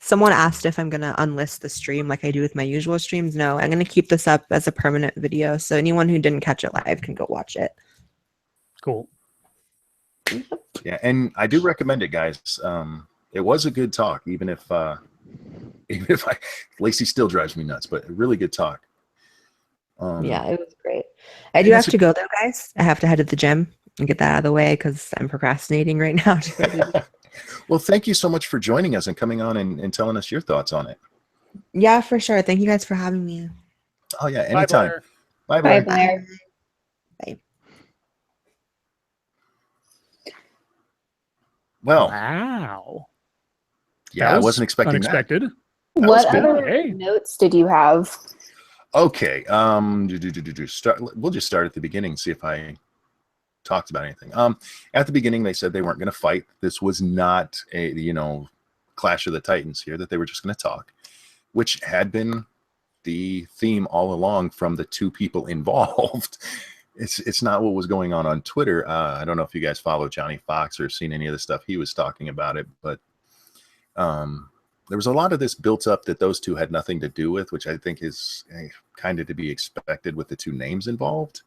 Someone asked if I'm gonna unlist the stream like I do with my usual streams. No, I'm gonna keep this up as a permanent video, so anyone who didn't catch it live can go watch it. Cool. Yeah, and I do recommend it, guys. It was a good talk, even if Laci still drives me nuts, but a really good talk. Yeah, it was great. I do have to go though, guys. I have to head to the gym and get that out of the way because I'm procrastinating right now. Well, thank you so much for joining us and coming on and telling us your thoughts on it. Yeah, for sure. Thank you guys for having me. Oh yeah, anytime. Bye, Bye, Blaire. Blaire. Bye. Well, Wow. yeah, That I was wasn't expecting unexpected. that. What was good. other Hey. notes did you have? Okay. We'll just start at the beginning, see if I talked about anything. At the beginning, they said they weren't going to fight. This was not a Clash of the Titans here, that they were just going to talk, which had been the theme all along from the two people involved. It's not what was going on Twitter. I don't know if you guys follow Johnny Fox or seen any of the stuff he was talking about it, but there was a lot of this built up that those two had nothing to do with, which I think is kind of to be expected with the two names involved.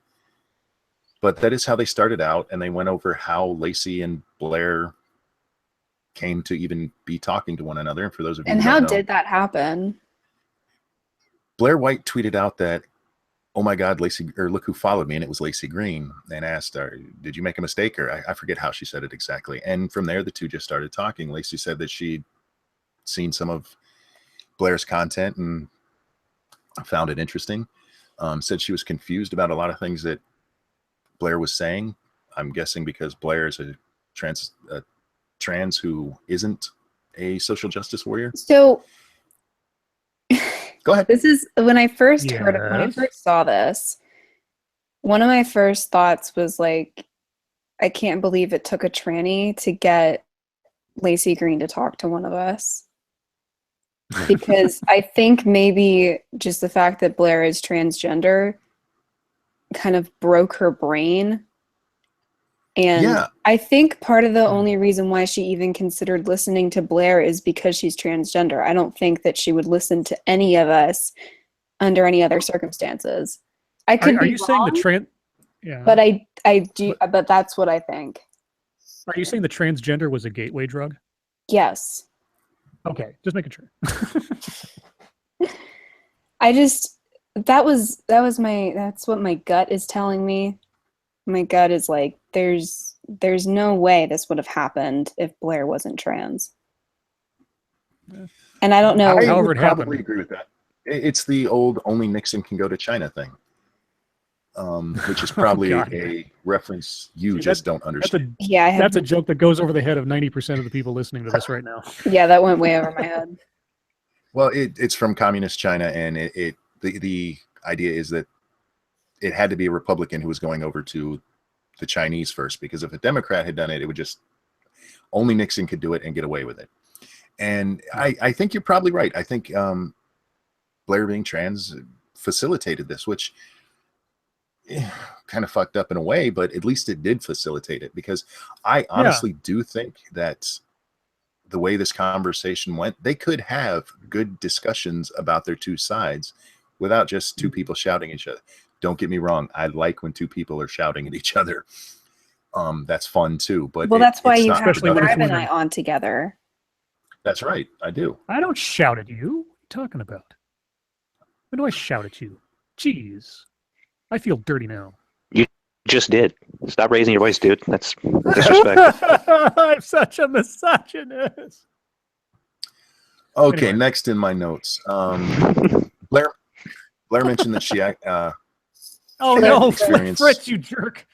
But that is how they started out, and they went over how Laci and Blaire came to even be talking to one another. And for those of you And who how don't know, did that happen? Blaire White tweeted out that, "Oh my God, Laci, or look who followed me," and it was Laci Green, and asked, "Did you make a mistake?" Or I forget how she said it exactly. And from there, the two just started talking. Laci said that she'd seen some of Blaire's content and found it interesting. Said she was confused about a lot of things that Blaire was saying. I'm guessing because Blaire is a trans who isn't a social justice warrior. So Go ahead. this is when I first heard it, when I Yes. first saw this, one of my first thoughts was like, I can't believe it took a tranny to get Laci Green to talk to one of us. Because I think maybe just the fact that Blaire is transgender kind of broke her brain. And Yeah. I think part of the only reason why she even considered listening to Blaire is because she's transgender. I don't think that she would listen to any of us under any other circumstances. I could Are be you saying the wrong, yeah? but I do, but that's what I think. Are you saying the transgender was a gateway drug? Yes. Okay, just making sure. I just that's what my gut is telling me. My gut is like there's no way this would have happened if Blaire wasn't trans. Yeah. And I don't know. I However would it probably happened. agree with that. It's the old "only Nixon can go to China" thing, which is probably God. a reference you See, just don't That's understand. a Yeah, I have that's a joke that goes over the head of 90% of the people listening to this right now. yeah, that went way over my head. Well, it's from communist China, and the idea is that it had to be a Republican who was going over to the Chinese first, because if a Democrat had done it, it would just only Nixon could do it and get away with it. And I think you're probably right. I think Blaire being trans facilitated this, which kind of fucked up in a way, but at least it did facilitate it, because I honestly do think that the way this conversation went, they could have good discussions about their two sides without just two people shouting at each other. Don't get me wrong, I like when two people are shouting at each other. That's fun too. But Well, that's why it's you not have Especially when it's Scribe and I women. on together. That's right, I do. I don't shout at you. What are you talking about? When do I shout at you? Jeez. I feel dirty now. Just did. Stop raising your voice, dude. That's disrespectful. I'm such a misogynist. Okay, Anyway. next in my notes, Blaire mentioned that she Oh That no, experience- Fritz, you jerk.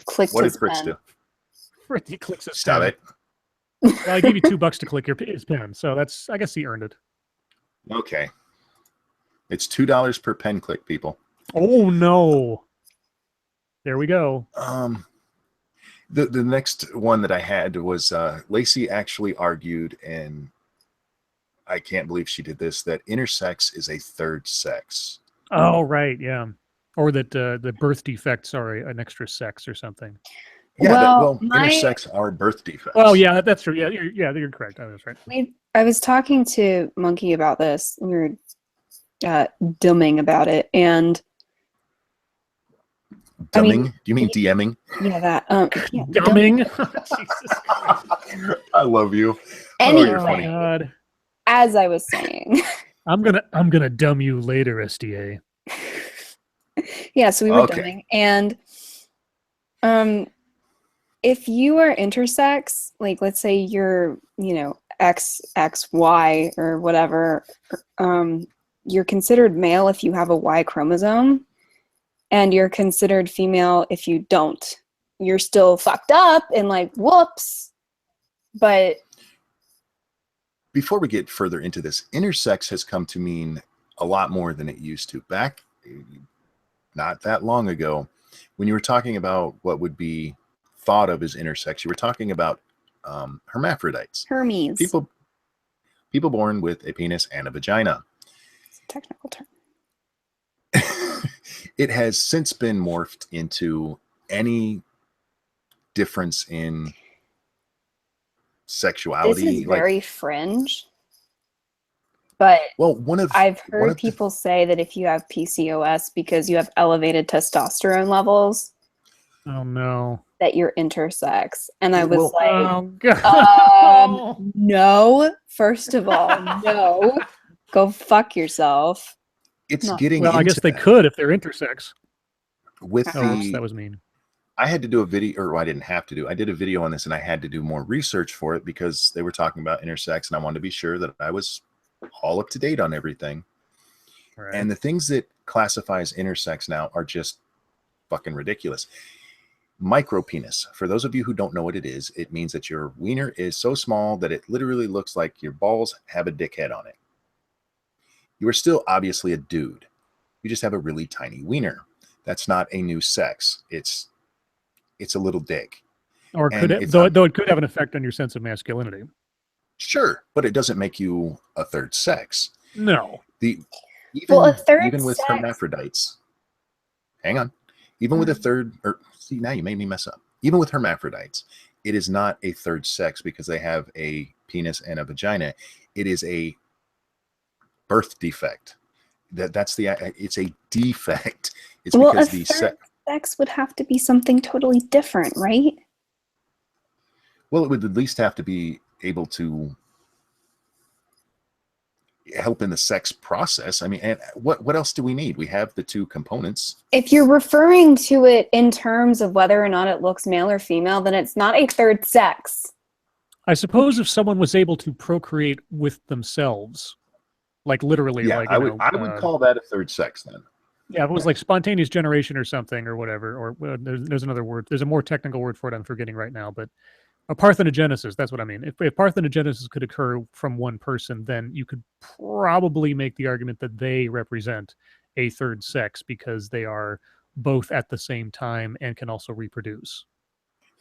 Clicked what did his Fritz pen. do? Fritz, he clicks his Stop pen. it. Well, I gave you $2 to click his pen, so that's, I guess he earned it. Okay, it's $2 per pen click, people. Oh no. There we go. The next one that I had was Laci actually argued, and I can't believe she did this, that intersex is a third sex. Oh, right, yeah. Or that the birth defects are an extra sex or something. Yeah, Well, intersex are birth defects. Oh, yeah, that's true. Yeah, you're correct. I was right. I was talking to Monkey about this. We were dumbing about it, and I Dumbing? mean, Do you mean DMing? yeah, that yeah, Dumbing. Jesus Christ. I love you. Anyway, you're Oh, funny. God. as I was saying, I'm gonna dumb you later, SDA. yeah. So we were Okay. dumbing, and if you are intersex, like let's say you're, XXY or whatever, you're considered male if you have a Y chromosome, and you're considered female if you don't. You're still fucked up and like, whoops. But Before we get further into this, intersex has come to mean a lot more than it used to. Back not that long ago, when you were talking about what would be thought of as intersex, you were talking about hermaphrodites. Hermes, People born with a penis and a vagina. it's a technical term. It has since been morphed into any difference in This sexuality. is very fringe, but I've heard people say that if you have PCOS because you have elevated testosterone levels, Oh no. that you're intersex. And I was Oh God. no, first of all, no, go fuck yourself. It's No. getting Well, I guess into they that. could if they're intersex. With Oh, oops, the that was mean. I had to do a video, or I didn't have to do. I did a video on this, and I had to do more research for it because they were talking about intersex, and I wanted to be sure that I was all up to date on everything. Right. And the things that classify as intersex now are just fucking ridiculous. Micropenis. For those of you who don't know what it is, it means that your wiener is so small that it literally looks like your balls have a dickhead on it. You are still obviously a dude. You just have a really tiny wiener. That's not a new sex. It's a little dick. Or and could it, it's though it could have an effect on your sense of masculinity. Sure, but it doesn't make you a third sex. No. Well, a third even with sex- hermaphrodites. Hang on. Even with a third, or see, now you made me mess up. Even with hermaphrodites, it is not a third sex because they have a penis and a vagina. It is a birth defect. It's a defect. It's Well, because a the third sex would have to be something totally different, right? well, it would at least have to be able to help in the sex process. I mean, and what else do we need? We have the two components. If you're referring to it in terms of whether or not it looks male or female, then it's not a third sex. I suppose if someone was able to procreate with themselves, like literally, Yeah, like I would call that a third sex then. yeah, if it was like spontaneous generation or something or whatever, or there's another word. There's a more technical word for it. I'm forgetting right now, but a parthenogenesis. That's what I mean. If parthenogenesis could occur from one person, then you could probably make the argument that they represent a third sex because they are both at the same time and can also reproduce.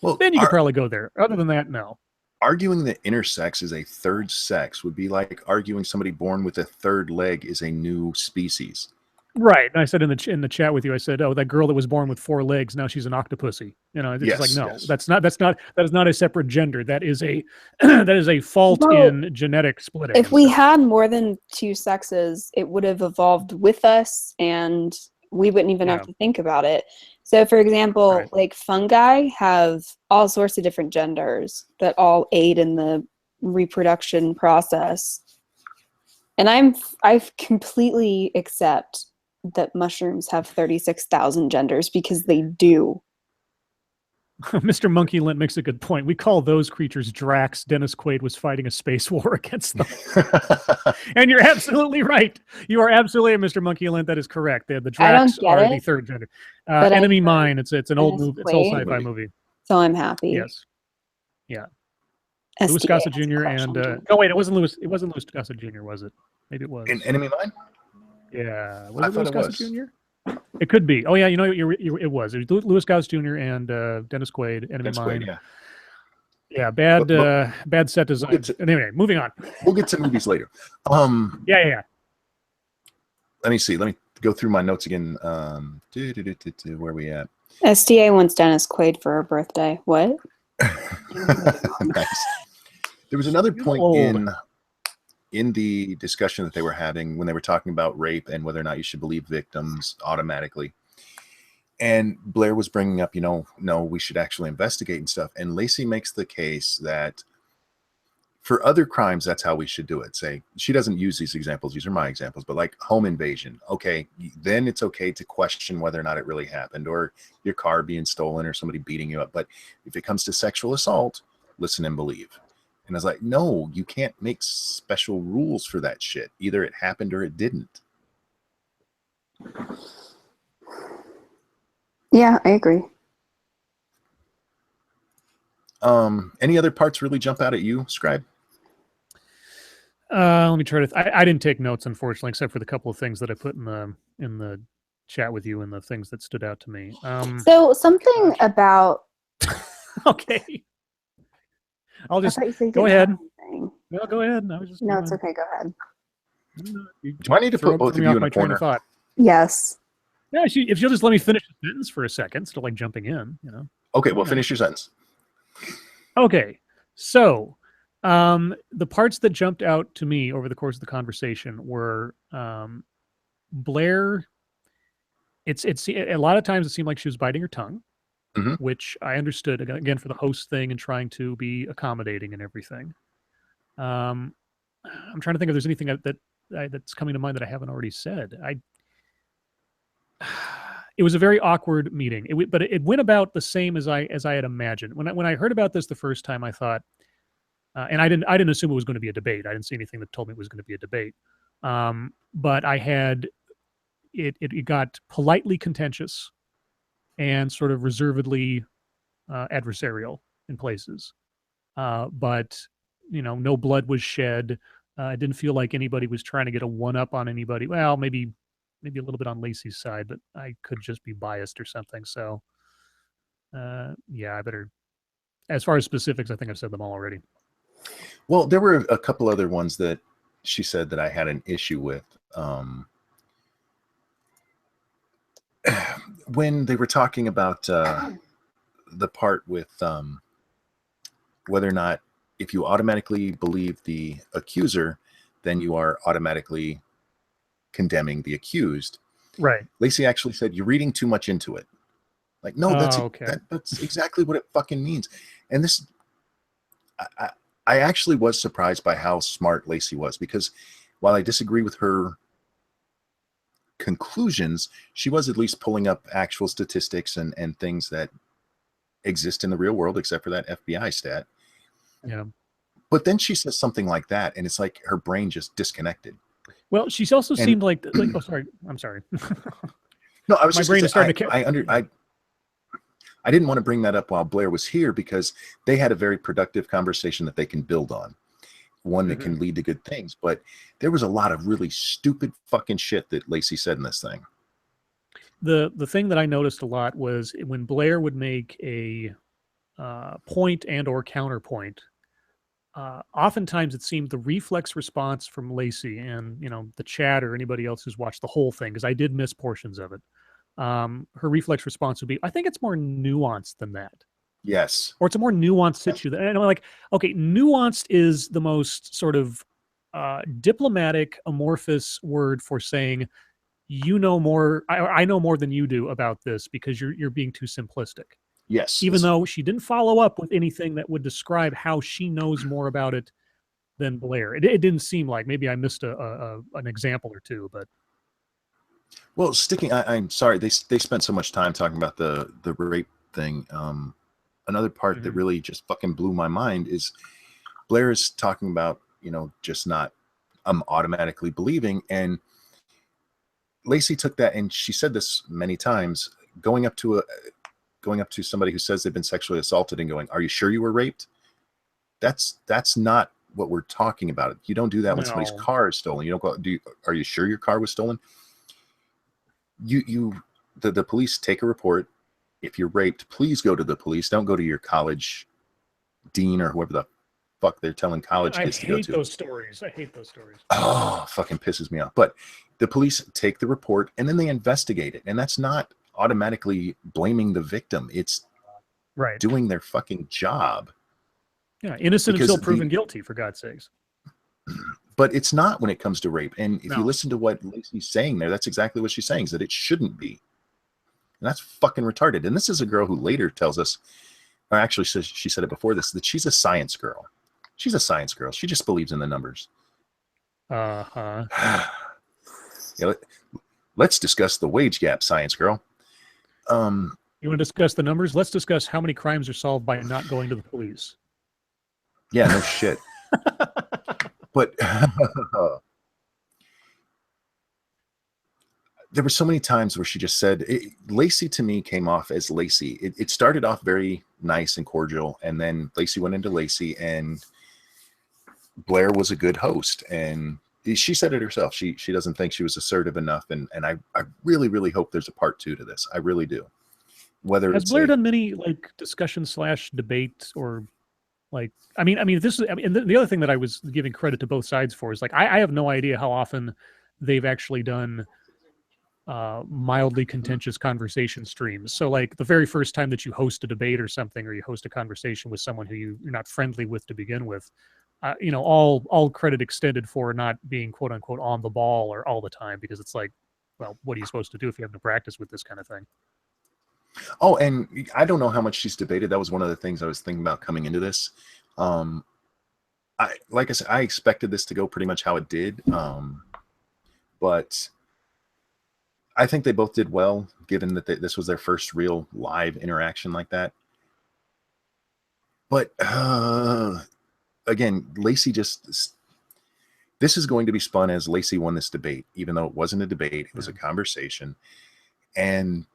Well, Then you could probably go there. Other than that, no. arguing that intersex is a third sex would be like arguing somebody born with a third leg is a new species. Right. And I said in the chat with you, I said, "Oh, that girl that was born with 4 legs, now she's an octopussy." You know, it's Yes, like, no, yes. that is not a separate gender. That is a that is a fault Well, in genetic splitting. If and we stuff. had more than two sexes, it would have evolved with us and we wouldn't even have Yeah. to think about it. So, for example, Right. like fungi have all sorts of different genders that all aid in the reproduction process. And I completely accept that mushrooms have 36,000 genders because they do. Mr. Monkey Lint makes a good point. We call those creatures Drax. Dennis Quaid was fighting a space war against them. And you're absolutely right. You are absolutely, Mr. Monkey Lint. That is correct. The I don't Drax get are it, the third gender. but I Enemy heard Mine. It's an old Dennis movie. It's an old Quaid. sci-fi movie. So I'm happy. Yes. Louis SDA Gossett has a Jr. crush and on him. no, wait, it wasn't Louis. It wasn't Louis Gossett Jr. Was it? Maybe it was. An enemy mine? Yeah, I was it thought Louis it Gossett was. Jr.? It could be. Oh yeah, you know, it was Louis Gauss Jr. and Dennis Quaid, Enemy Dennis Mine. Quaid, yeah. Yeah, bad But bad set design. Anyway, moving on. we'll get to movies later. Yeah. Let me see. Let me go through my notes again. Where are we at? SDA wants Dennis Quaid for her birthday. What? Nice. There was another point old. in the discussion that they were having when they were talking about rape and whether or not you should believe victims automatically. And Blaire was bringing up, no, we should actually investigate and stuff. And Laci makes the case that for other crimes, that's how we should do it. Say, she doesn't use these examples. These are my examples, but like home invasion. Okay, then it's okay to question whether or not it really happened, or your car being stolen, or somebody beating you up. But if it comes to sexual assault, listen and believe. And I was like, no, you can't make special rules for that shit. Either it happened or it didn't. Yeah, I agree. Any other parts really jump out at you, Scribe? Let me try to. I didn't take notes, unfortunately, except for the couple of things that I put in the chat with you and the things that stood out to me. So something about. Okay. I'll just go ahead. No, go ahead. I was just no, it's okay. Go ahead. Do I need to put both of you in a corner? Thought. Yes. Yeah, if you'll just let me finish the sentence for a second, instead of like jumping in, Okay, well, finish your sentence. Okay, so the parts that jumped out to me over the course of the conversation were Blaire. It's a lot of times it seemed like she was biting her tongue, which I understood again for the host thing and trying to be accommodating and everything. I'm trying to think if there's anything that's coming to mind that I haven't already said. It was a very awkward meeting, but it went about the same as I had imagined. When I heard about this the first time, I thought, and I didn't assume it was going to be a debate. I didn't see anything that told me it was going to be a debate. But I had it got politely contentious and sort of reservedly adversarial in places. But no blood was shed. I didn't feel like anybody was trying to get a one-up on anybody. Well, maybe a little bit on Laci's side, but I could just be biased or something. So, yeah, I better. As far as specifics, I think I've said them all already. Well, there were a couple other ones that she said that I had an issue with. When they were talking about the part with whether or not if you automatically believe the accuser, then you are automatically condemning the accused. Right. Laci actually said, you're reading too much into it. Like, no, that's exactly what it fucking means. And this, I actually was surprised by how smart Laci was, because while I disagree with her conclusions, she was at least pulling up actual statistics and things that exist in the real world, except for that FBI stat. Yeah. But then she says something like that, and it's like her brain just disconnected. Well, she's also seemed like oh, sorry. I'm sorry. No, I was my just brain is starting to. I didn't want to bring that up while Blaire was here, because they had a very productive conversation that they can build on, one that can lead to good things. But there was a lot of really stupid fucking shit that Laci said in this thing. The thing that I noticed a lot was when Blaire would make a point and or counterpoint. Oftentimes it seemed the reflex response from Laci and the chat or anybody else who's watched the whole thing, because I did miss portions of it. Her reflex response would be, I think it's more nuanced than that. Yes. Or it's a more nuanced situation. And I'm like, okay, nuanced is the most sort of diplomatic, amorphous word for saying, you know more, I know more than you do about this because you're being too simplistic. Yes. Even though she didn't follow up with anything that would describe how she knows more about it than Blaire. It didn't seem like, maybe I missed an example or two, but. Well, I'm sorry, they spent so much time talking about the rape thing. Another part that really just fucking blew my mind is Blaire is talking about, just not automatically believing. And Laci took that, and she said this many times, going up to somebody who says they've been sexually assaulted and going, are you sure you were raped? That's not what we're talking about. You don't do that when somebody's car is stolen. You don't go, are you sure your car was stolen? the police take a report. If you're raped, please go to the police. Don't go to your college dean or whoever the fuck they're telling college kids to go to. I hate those stories. I hate those stories. Oh, fucking pisses me off. But the police take the report and then they investigate it. And that's not automatically blaming the victim. It's right doing their fucking job. Yeah, innocent Because until proven guilty, for God's sakes. But it's not when it comes to rape. And if No. you listen to what Laci's saying there, that's exactly what she's saying, is that it shouldn't be. And that's fucking retarded. And this is a girl who later tells us, or actually says, she said it before this, that she's a science girl. She's a science girl. She just believes in the numbers. Uh-huh. Yeah, let's discuss the wage gap, science girl. You want to discuss the numbers? Let's discuss how many crimes are solved by not going to the police. Yeah, no shit. But there were so many times where she just said, Laci to me came off as Laci. It started off very nice and cordial, and then Laci went into Laci, and Blaire was a good host. And she said it herself. She doesn't think she was assertive enough, and I really, really hope there's a part 2 to this. I really do. Whether Has it's Blaire done many like discussion / debate or like this is and the other thing that I was giving credit to both sides for is like I have no idea how often they've actually done mildly contentious conversation streams. So like the very first time that you host a debate or something, or you host a conversation with someone who you're not friendly with to begin with, all credit extended for not being quote unquote on the ball or all the time, because it's like, well, what are you supposed to do if you have no practice with this kind of thing? Oh, and I don't know how much she's debated. That was one of the things I was thinking about coming into this. Like I said, I expected this to go pretty much how it did. But I think they both did well, given that this was their first real live interaction like that. But again, Laci this is going to be spun as Laci won this debate, even though it wasn't a debate. It was a conversation. And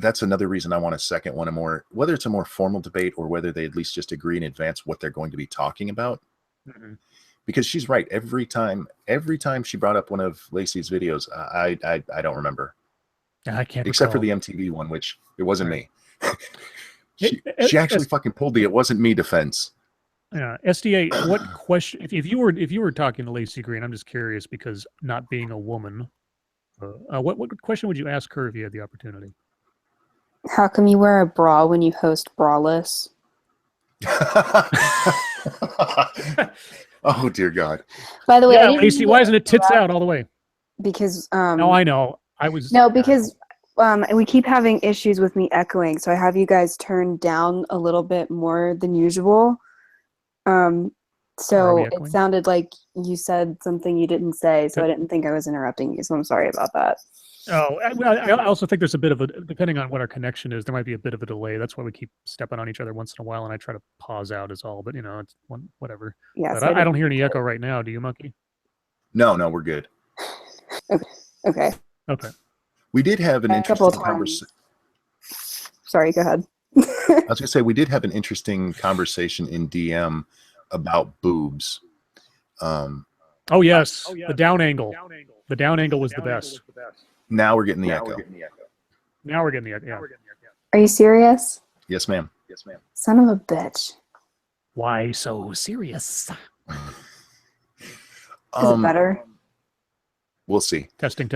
that's another reason I want a second one, whether it's a more formal debate or whether they at least just agree in advance what they're going to be talking about. Mm-hmm. Because she's right. Every time she brought up one of Laci's videos, I don't remember. I can't except recall. for the MTV one, which it wasn't me. she actually fucking pulled the "it wasn't me" defense. Yeah, SDA. What question? If you were talking to Laci Green, I'm just curious, because not being a woman, what question would you ask her if you had the opportunity? How come you wear a bra when you host braless? Oh dear God! By the way, yeah, Laci, why isn't it tits out all the way? Because no, I know. I was because we keep having issues with me echoing, so I have you guys turned down a little bit more than usual. So it sounded like you said something you didn't say, so I didn't think I was interrupting you. So I'm sorry about that. Oh, I also think there's a bit of a, depending on what our connection is, there might be a bit of a delay. That's why we keep stepping on each other once in a while, and I try to pause out is all. But it's whatever. Yeah, but so I don't hear any echo right now. Do you, Monkey? No, we're good. Okay. We did have an interesting conversation. Sorry, go ahead. I was gonna say we did have an interesting conversation in DM about boobs. Oh yes, the down angle. The down angle was the best. Now we're getting the echo. Now we're getting the echo. Yeah. Are you serious? Yes, ma'am. Son of a bitch. Why so serious? Is it better? We'll see. Testing.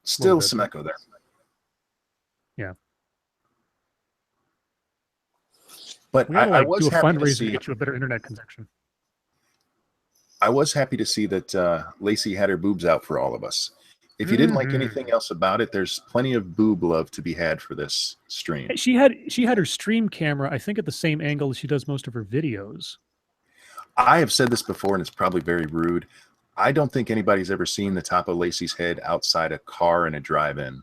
Still some echo there. Yeah. But I was do a happy fundraiser to see, to get you a better internet connection. I was happy to see that Laci had her boobs out for all of us. If you didn't like anything else about it, there's plenty of boob love to be had for this stream. She had her stream camera, I think, at the same angle as she does most of her videos. I have said this before, and it's probably very rude. I don't think anybody's ever seen the top of Laci's head outside a car in a drive-in.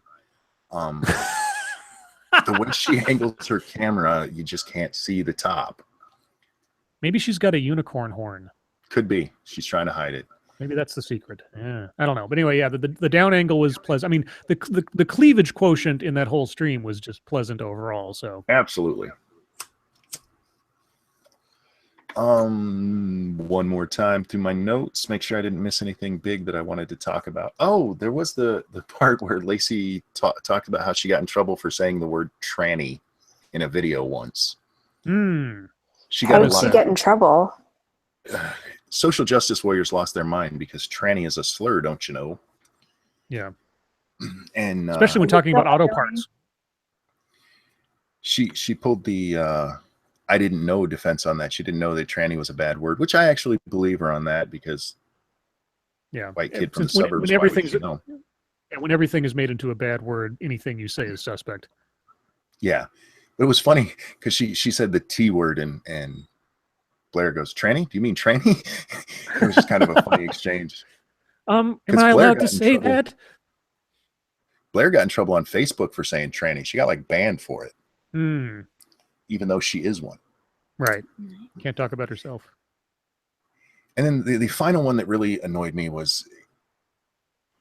The way she angles her camera, you just can't see the top. Maybe she's got a unicorn horn. Could be. She's trying to hide it. Maybe that's the secret. Yeah, I don't know. But anyway, yeah, the down angle was pleasant. I mean, the cleavage quotient in that whole stream was just pleasant overall. So absolutely. One more time through my notes, make sure I didn't miss anything big that I wanted to talk about. Oh, there was the part where Laci talked about how she got in trouble for saying the word tranny in a video once. She How got a did she lot get in trouble? social justice warriors lost their mind because tranny is a slur, don't you know? Yeah. And Especially when talking about auto parts. she pulled the I didn't know defense on that. She didn't know that tranny was a bad word, which I actually believe her on that because Yeah. white kid from the Since when suburbs. Why would everything's you know? and when everything is made into a bad word, anything you say is suspect. Yeah, but it was funny because she said the T word and Blaire goes, "Tranny? Do you mean tranny?" It was just kind of a funny exchange. Am 'Cause I Blaire allowed to got in say trouble. that? Blaire got in trouble on Facebook for saying tranny. She got like banned for it, even though she is one. Right. Can't talk about herself. And then the final one that really annoyed me was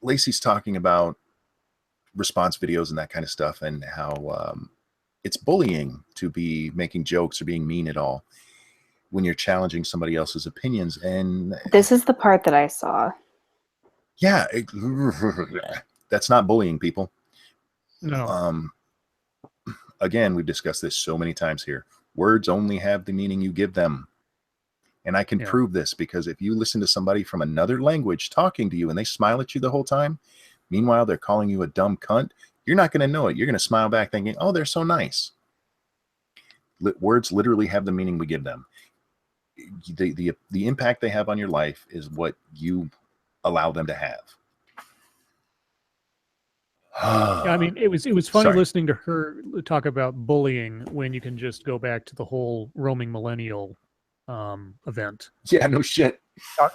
Laci's talking about response videos and that kind of stuff and how it's bullying to be making jokes or being mean at all when you're challenging somebody else's opinions. And This is the part that I saw. yeah, that's not bullying, people. No. Again, we've discussed this so many times here. Words only have the meaning you give them. And I can prove this because if you listen to somebody from another language talking to you and they smile at you the whole time, meanwhile, they're calling you a dumb cunt, you're not going to know it. You're going to smile back thinking, oh, they're so nice. Words literally have the meaning we give them. The impact they have on your life is what you allow them to have. Yeah, I mean, it was funny listening to her talk about bullying when you can just go back to the whole roaming millennial event. Yeah, no shit.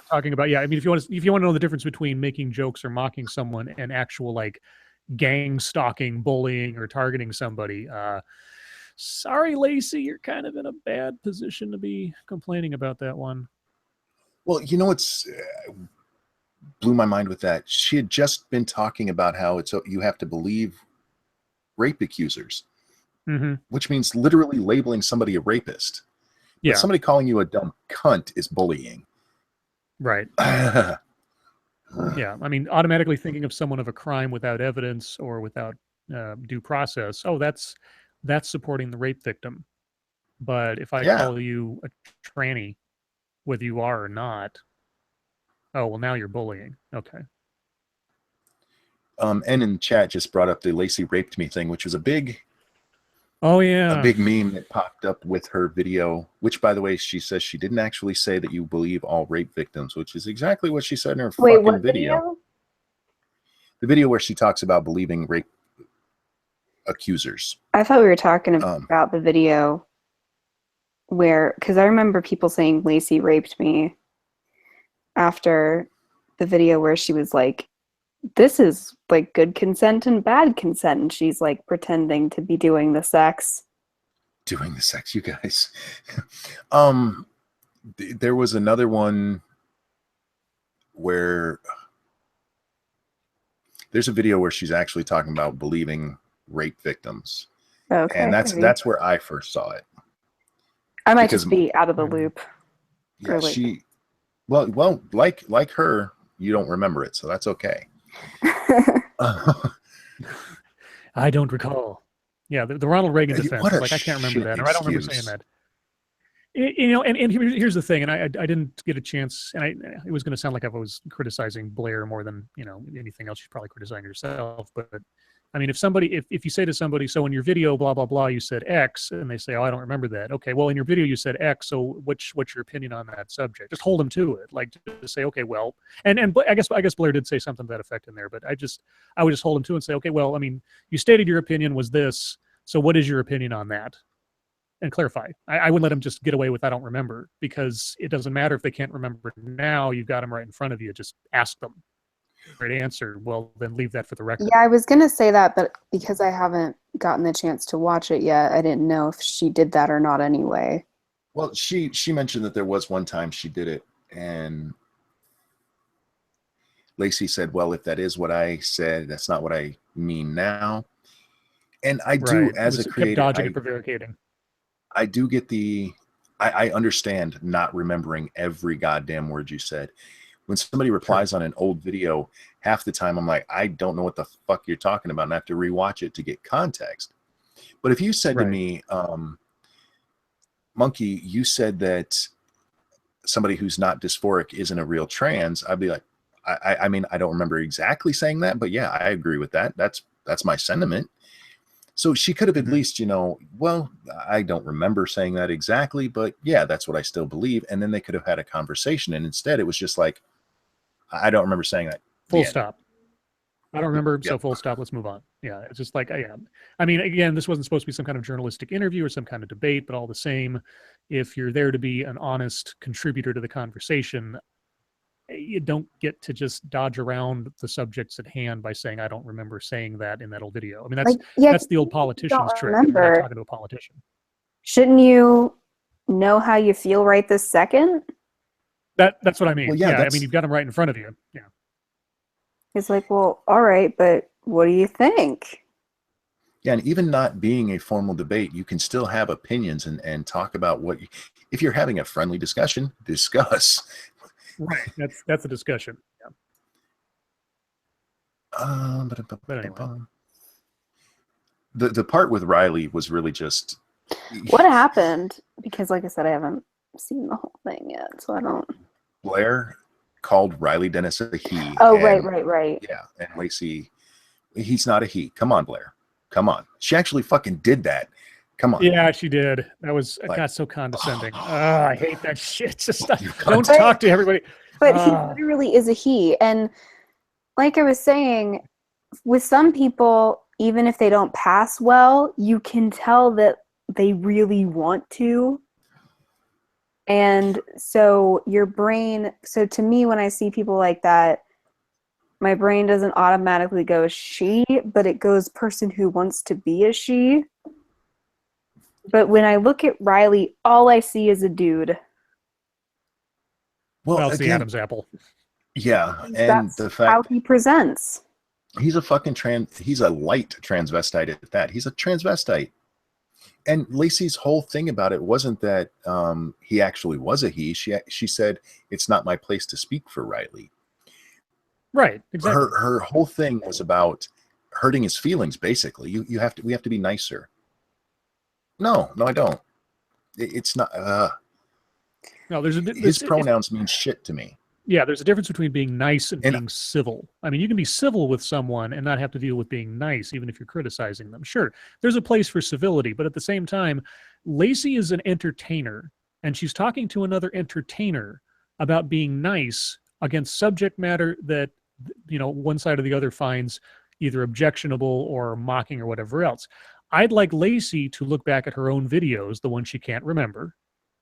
Talking about, yeah, I mean, if you want to know the difference between making jokes or mocking someone and actual like gang stalking, bullying, or targeting somebody, sorry, Laci, you're kind of in a bad position to be complaining about that one. Well, you know what's blew my mind with that? She had just been talking about how you have to believe rape accusers, which means literally labeling somebody a rapist. Yeah. But somebody calling you a dumb cunt is bullying. Right. Yeah. I mean, automatically thinking of someone of a crime without evidence or without due process. Oh, that's supporting the rape victim. But if I call you a tranny, whether you are or not, oh, well, now you're bullying. Okay. And in chat just brought up the Laci raped me thing, which was a big meme that popped up with her video, which, by the way, she says she didn't actually say that you believe all rape victims, which is exactly what she said in her fucking video. The video where she talks about believing rape accusers. I thought we were talking about the video where, because I remember people saying Laci raped me after the video where she was like, this is like good consent and bad consent, and she's like pretending to be doing the sex, you guys. There was another one where there's a video where she's actually talking about believing rape victims. Okay, and that's where I first saw it. I might just be out of the loop. Yeah, she well like her, you don't remember it, so that's okay. I don't recall. Yeah, the Ronald Reagan defense. Like, I can't remember that, or I don't remember saying that. You know, and here's the thing, and I didn't get a chance, and it was going to sound like I was criticizing Blaire more than, you know, anything else. She's probably criticizing herself, but I mean, if you say to somebody, so in your video, blah blah blah, you said X, and they say, oh, I don't remember that. Okay, well, in your video you said X, so what's your opinion on that subject? Just hold them to it, like just say, okay, well, and I guess Blaire did say something to that effect in there, but I would just hold them to it and say, okay, well, I mean, you stated your opinion was this, so what is your opinion on that? And clarify. I wouldn't let them just get away with I don't remember, because it doesn't matter if they can't remember now. You've got them right in front of you. Just ask them. Great answer. Well, then leave that for the record. Yeah, I was gonna say that, but because I haven't gotten the chance to watch it yet, I didn't know if she did that or not anyway. Well, she mentioned that there was one time she did it, and Laci said, well, if that is what I said, that's not what I mean now. And I do, as a creator, dodging and prevaricating. I do get the I understand not remembering every goddamn word you said. When somebody replies on an old video, half the time I'm like, I don't know what the fuck you're talking about, and I have to rewatch it to get context. But if you said to me, Monkey, you said that somebody who's not dysphoric isn't a real trans, I'd be like, I mean, I don't remember exactly saying that, but yeah, I agree with that. That's my sentiment. So she could have at least, you know, well, I don't remember saying that exactly, but yeah, that's what I still believe. And then they could have had a conversation. And instead it was just like, I don't remember saying that. Full stop. I don't remember, so full stop, let's move on. Yeah, it's just like, yeah. I mean, again, this wasn't supposed to be some kind of journalistic interview or some kind of debate, but all the same, if you're there to be an honest contributor to the conversation, you don't get to just dodge around the subjects at hand by saying, I don't remember saying that in that old video. I mean, that's the old politician's trick. You're not talking to a politician. Shouldn't you know how you feel right this second? That's what I mean. Well, yeah, I mean, you've got them right in front of you. Yeah. It's like, well, all right, but what do you think? Yeah, and even not being a formal debate, you can still have opinions and talk about what if you're having a friendly discussion, discuss. Right. That's a discussion. Yeah. But anyway. The part with Riley was really just what happened, because like I said, I haven't seen the whole thing yet, so I don't. Blaire called Riley Dennis a he. Oh, right. Yeah, and Laci, he's not a he. Come on, Blaire. Come on. She actually fucking did that. Come on. Yeah, she did. That was got so condescending. I hate that shit. Just don't talk to everybody. But he literally is a he. And like I was saying, with some people, even if they don't pass well, you can tell that they really want to. And so your brain, so to me, when I see people like that, my brain doesn't automatically go she, but it goes person who wants to be a she. But when I look at Riley, all I see is a dude. Well, it's the Adam's apple. Yeah, and that's the fact how he presents. He's a fucking he's a light transvestite at that. He's a transvestite. And Laci's whole thing about it wasn't that he actually was a he. She said, it's not my place to speak for Riley. Right, exactly. Her whole thing was about hurting his feelings, basically. We have to be nicer. No, I don't. It's not. No, his pronouns mean shit to me. Yeah, there's a difference between being nice and being civil. I mean, you can be civil with someone and not have to deal with being nice, even if you're criticizing them. Sure, there's a place for civility, but at the same time, Laci is an entertainer, and she's talking to another entertainer about being nice against subject matter that, you know, one side or the other finds either objectionable or mocking or whatever else. I'd like Laci to look back at her own videos, the ones she can't remember,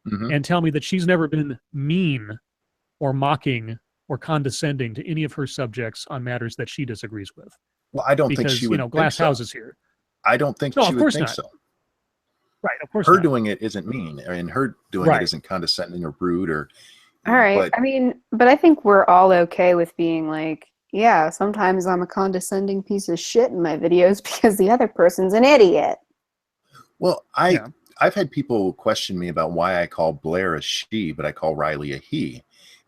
and tell me that she's never been mean or mocking or condescending to any of her subjects on matters that she disagrees with. Well, I don't think she would. You know, glass houses here. I don't think she would think so. Right, of course. Her doing it isn't mean, and her doing it isn't condescending or rude or. All right. I mean, but I think we're all okay with being like, yeah, sometimes I'm a condescending piece of shit in my videos because the other person's an idiot. Well, I've had people question me about why I call Blaire a she, but I call Riley a he.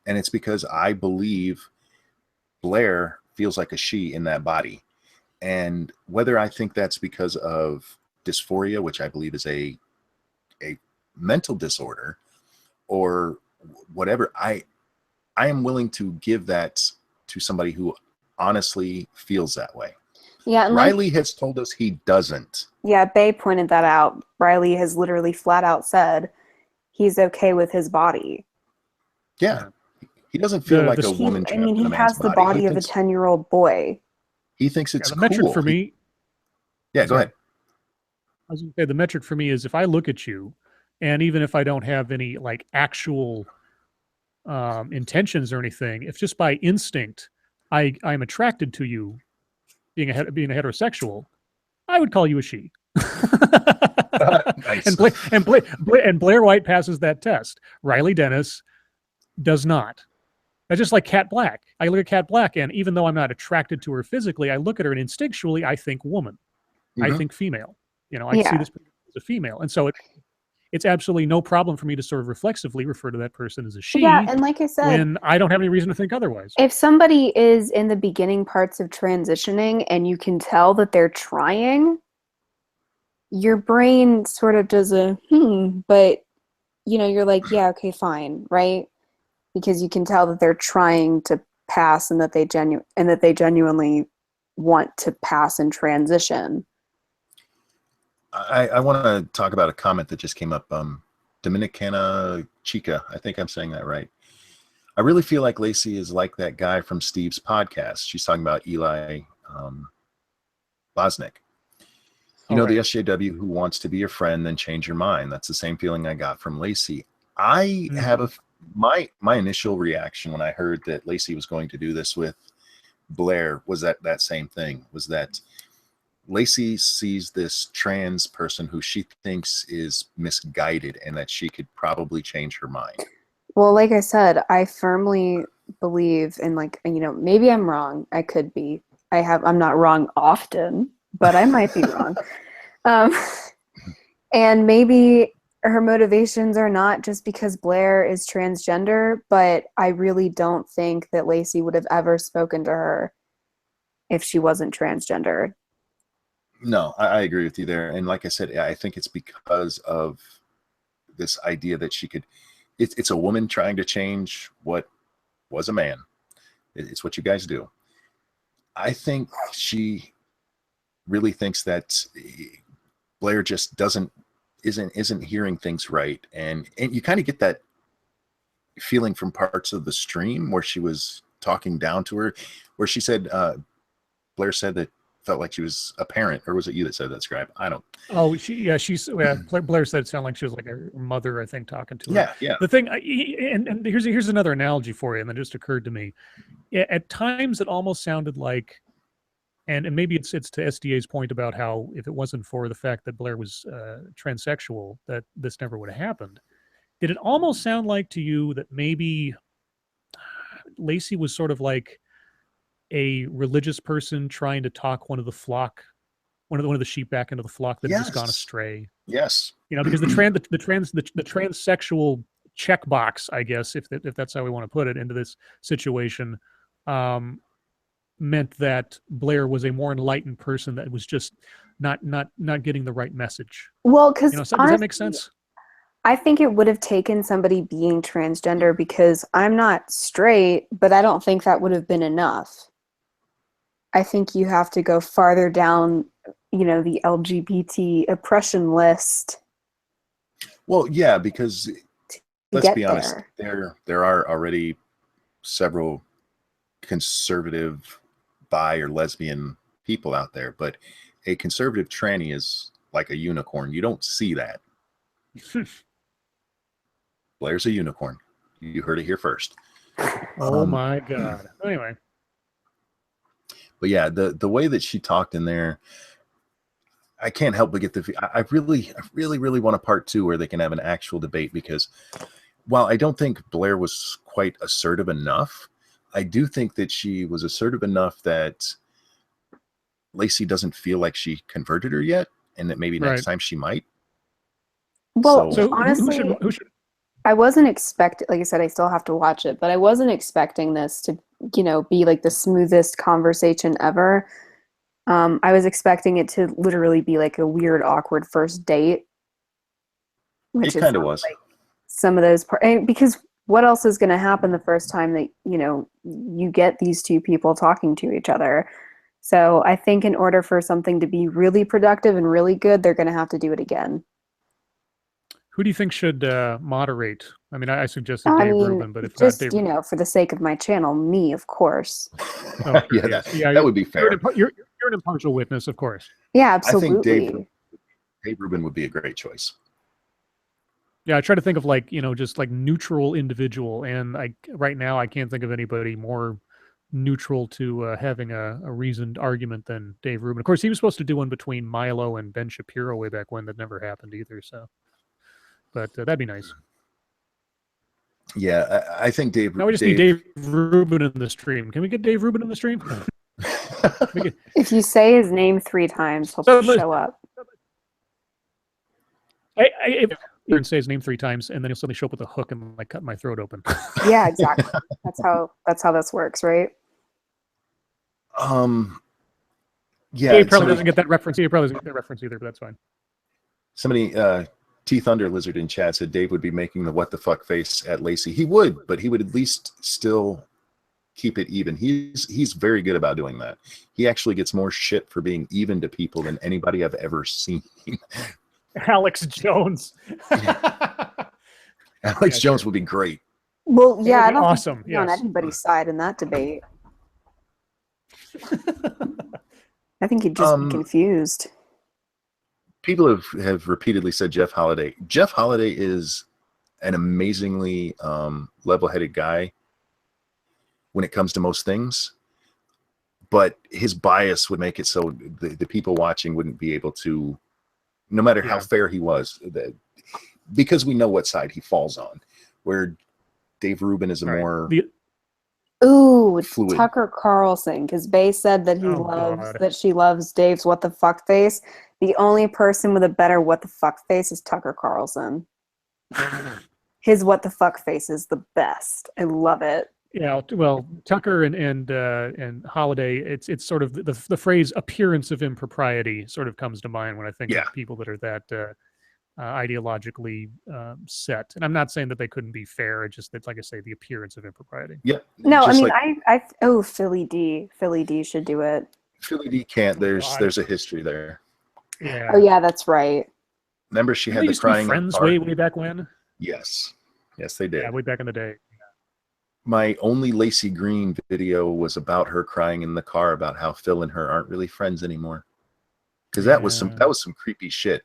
And it's because I believe Blaire feels like a she in that body. And whether I think that's because of dysphoria, which I believe is a mental disorder, or whatever, I am willing to give that to somebody who honestly feels that way. Yeah, and Riley has told us he doesn't. Yeah, Bay pointed that out. Riley has literally flat out said he's okay with his body. Yeah. He doesn't feel like a woman. I mean, he has the body of a 10-year-old boy. He thinks it's cool. Metric for me. Yeah, go ahead. I was going to say the metric for me is if I look at you, and even if I don't have any like actual intentions or anything, if just by instinct I'm attracted to you, being a heterosexual, I would call you a she. Nice. And Blaire White passes that test. Riley Dennis does not. That's just like Cat Black. I look at Cat Black, and even though I'm not attracted to her physically, I look at her and instinctually I think woman. I think female. You know, I see this as a female. And so it's absolutely no problem for me to sort of reflexively refer to that person as a she. Yeah, and like I said, when I don't have any reason to think otherwise. if somebody is in the beginning parts of transitioning and you can tell that they're trying, your brain sort of does a but you're like, yeah, okay, fine, right? Because you can tell that they're trying to pass and that they genuinely want to pass and transition. I want to talk about a comment that just came up. Dominicana Chica, I think I'm saying that right. I really feel like Laci is like that guy from Steve's podcast. She's talking about Eli Bosnick. The SJW who wants to be your friend, then change your mind. That's the same feeling I got from Laci. I have my initial reaction when I heard that Laci was going to do this with Blaire was that same thing, was that Laci sees this trans person who she thinks is misguided and that she could probably change her mind. Well, like I said, I firmly believe in, maybe I'm wrong. I could be. I'm not wrong often, but I might be wrong. And maybe her motivations are not just because Blaire is transgender, but I really don't think that Laci would have ever spoken to her if she wasn't transgender. No, I agree with you there. And like I said, I think it's because of this idea that she could, it's a woman trying to change what was a man. It's what you guys do. I think she really thinks that Blaire just isn't hearing things right. And you kind of get that feeling from parts of the stream where she was talking down to her, where she said, Blaire said that felt like she was a parent, or was it you that said that, Scribe? I don't. Oh, Blaire said it sounded like she was like her mother, I think, talking to her. Yeah. The thing, and here's another analogy for you, and that just occurred to me. At times, it almost sounded like, and maybe it's to SDA's point about how if it wasn't for the fact that Blaire was transsexual, that this never would have happened. Did it almost sound like to you that maybe Laci was sort of like a religious person trying to talk one of the flock, one of the sheep back into the flock that had just gone astray? Yes. Because the transsexual checkbox, I guess, if that's how we want to put it, into this situation, meant that Blaire was a more enlightened person that was just not getting the right message. Well, because does that make sense? I think it would have taken somebody being transgender, because I'm not straight, but I don't think that would have been enough. I think you have to go farther down, the LGBT oppression list. Well, yeah, because let's be honest, there are already several conservative bi or lesbian people out there, but a conservative tranny is like a unicorn. You don't see that. Blaire's a unicorn. You heard it here first. Oh my God. Anyway. But yeah, the way that she talked in there, I can't help but get I really want a part 2 where they can have an actual debate, because while I don't think Blaire was quite assertive enough, I do think that she was assertive enough that Laci doesn't feel like she converted her yet, and that maybe next time she might. Well, so honestly, who should I wasn't expecting, like I said, I still have to watch it, but I wasn't expecting this to, be like the smoothest conversation ever. I was expecting it to literally be like a weird, awkward first date. It kind of was. Like some of those because what else is going to happen the first time that, you get these two people talking to each other? So I think in order for something to be really productive and really good, they're going to have to do it again. Who do you think should moderate? I mean, I suggested Dave Rubin, but if just, not Dave, for the sake of my channel, me, of course. Oh, that would be fair. You're an impartial witness, of course. Yeah, absolutely. I think Dave Rubin would be a great choice. Yeah, I try to think of just like neutral individual, and right now I can't think of anybody more neutral to having a reasoned argument than Dave Rubin. Of course, he was supposed to do one between Milo and Ben Shapiro way back when. That never happened either. So, but that'd be nice. Yeah, I think Dave. Now we just need Dave Rubin in the stream. Can we get Dave Rubin in the stream? If you say his name 3 times, he'll show up. and say his name 3 times, and then he'll suddenly show up with a hook and like cut my throat open. Yeah, exactly. That's how this works, right? Yeah, He probably doesn't get that reference. He probably doesn't get that reference either, but that's fine. somebody, T Thunder Lizard in chat said Dave would be making the what the fuck face at Laci. He would, but he would at least still keep it even. He's very good about doing that. He actually gets more shit for being even to people than anybody I've ever seen. Alex Jones. Alex Jones would be great. Well, yeah, I don't awesome. think he's on anybody's side in that debate. I think he'd just be confused. People have repeatedly said Jeff Holiday. Jeff Holiday is an amazingly level-headed guy when it comes to most things, but his bias would make it so the people watching wouldn't be able to, no matter how fair he was, because we know what side he falls on, where Dave Rubin is a more fluid. Tucker Carlson, because Bay said that that she loves Dave's what the fuck face. The only person with a better what the fuck face is Tucker Carlson. His what the fuck face is the best. I love it. Yeah, well, Tucker and Holiday, it's sort of the phrase "appearance of impropriety" sort of comes to mind when I think of people that are that ideologically set. And I'm not saying that they couldn't be fair. It's just that, like I say, the appearance of impropriety. Yeah. No, I mean, Philly D should do it. Philly D can't. There's a history there. Yeah. Oh yeah, that's right. Remember, she had the crying. Friends way back when. Yes, they did. Yeah, way back in the day. My only Laci Green video was about her crying in the car about how Phil and her aren't really friends anymore. Because that was some creepy shit.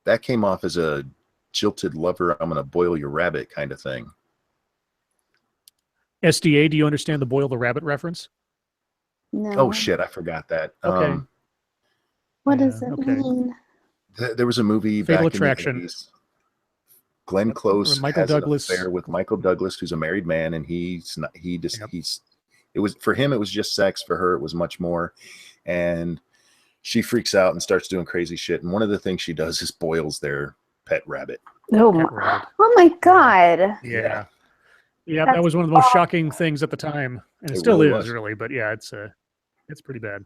That came off as a jilted lover, I'm gonna boil your rabbit kind of thing. SDA, do you understand the boil the rabbit reference? No. Oh shit, I forgot that. Okay. What does it mean? There was a movie Fatal back Attraction. in the 80s. Glenn Close Michael has Douglas. an affair with Michael Douglas, who's a married man, and it was for him, it was just sex. For her, it was much more. And she freaks out and starts doing crazy shit. And one of the things she does is boils their pet rabbit. Oh my god. Yeah. Yeah, that was one of the most shocking things at the time. And it still really is, was. really, but yeah, it's pretty bad.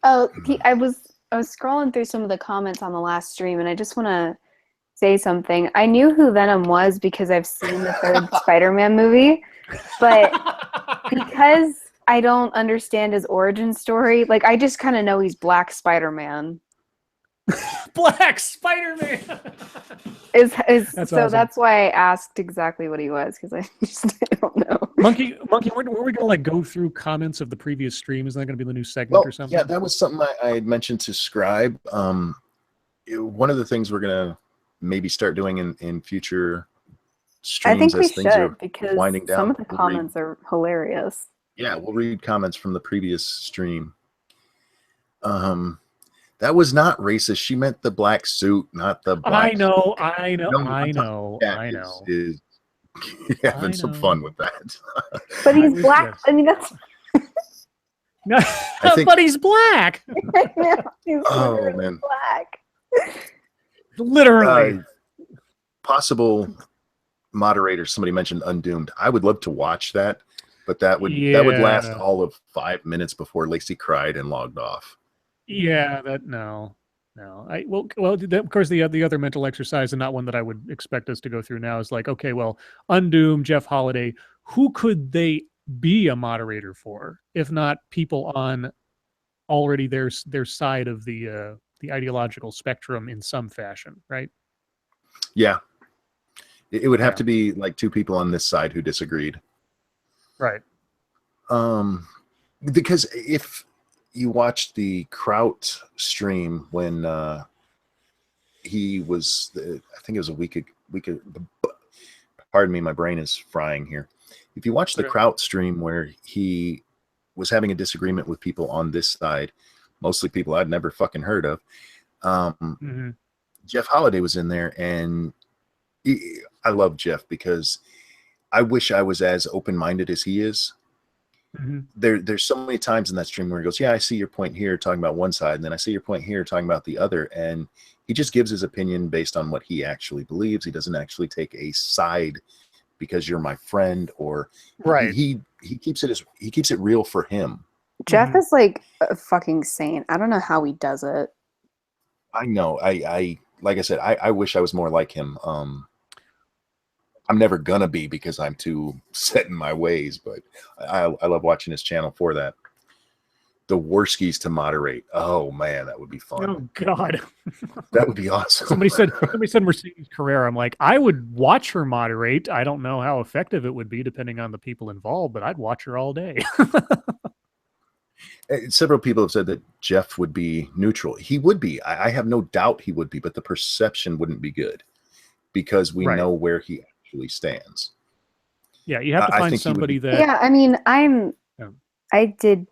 Oh, I was scrolling through some of the comments on the last stream, and I just want to say something. I knew who Venom was because I've seen the third Spider-Man movie, but because I don't understand his origin story, like I just kind of know he's Black Spider-Man. Black Spider-Man. That's awesome. That's why I asked exactly what he was, because I don't know. Monkey, were we gonna like go through comments of the previous stream? Isn't that gonna be the new segment or something? Yeah, that was something I had mentioned to Scribe. One of the things we're gonna maybe start doing in future streams, I think we as things are should, because winding down. some of the comments are hilarious. Yeah, we'll read comments from the previous stream. That was not racist. She meant the black suit, not the black. I know. Is having some fun with that. But he's black. I mean, that's. No, but he's black. He's man, black. Literally. Possible moderator. Somebody mentioned Undoomed. I would love to watch that, but that would last all of 5 minutes before Laci cried and logged off. Yeah, no. Of course, the other mental exercise, and not one that I would expect us to go through now, is like, okay, well, Undoomed, Jeff Holiday, who could they be a moderator for, if not people on already their side of the ideological spectrum in some fashion, right? Yeah, it would have to be like 2 people on this side who disagreed, right? Because if you watched the Kraut stream when he was, I think it was a week. Pardon me, my brain is frying here. If you watch the Kraut stream where he was having a disagreement with people on this side, mostly people I'd never fucking heard of, Jeff Holiday was in there, and I love Jeff because I wish I was as open-minded as he is. There's so many times in that stream where he goes, yeah, I see your point here talking about one side, and then I see your point here talking about the other, and He just gives his opinion based on what he actually believes. He doesn't actually take a side because you're my friend, or Right. he keeps it real for him. Jeff Mhm. is like a fucking saint. I don't know how he does it. I know. I like I said, I wish I was more like him. I'm never gonna be because I'm too set in my ways, but I love watching his channel for that. The Worskies to moderate. Oh man, that would be fun. Oh God. That would be awesome. Somebody said Mercedes Carrera. I'm like, I would watch her moderate. I don't know how effective it would be depending on the people involved, but I'd watch her all day. Several people have said that Jeff would be neutral. He would be. I have no doubt he would be, but the perception wouldn't be good because we Right. know where he actually stands. Yeah, you have to I find think he would somebody be- that. Yeah, I mean, Yeah. I did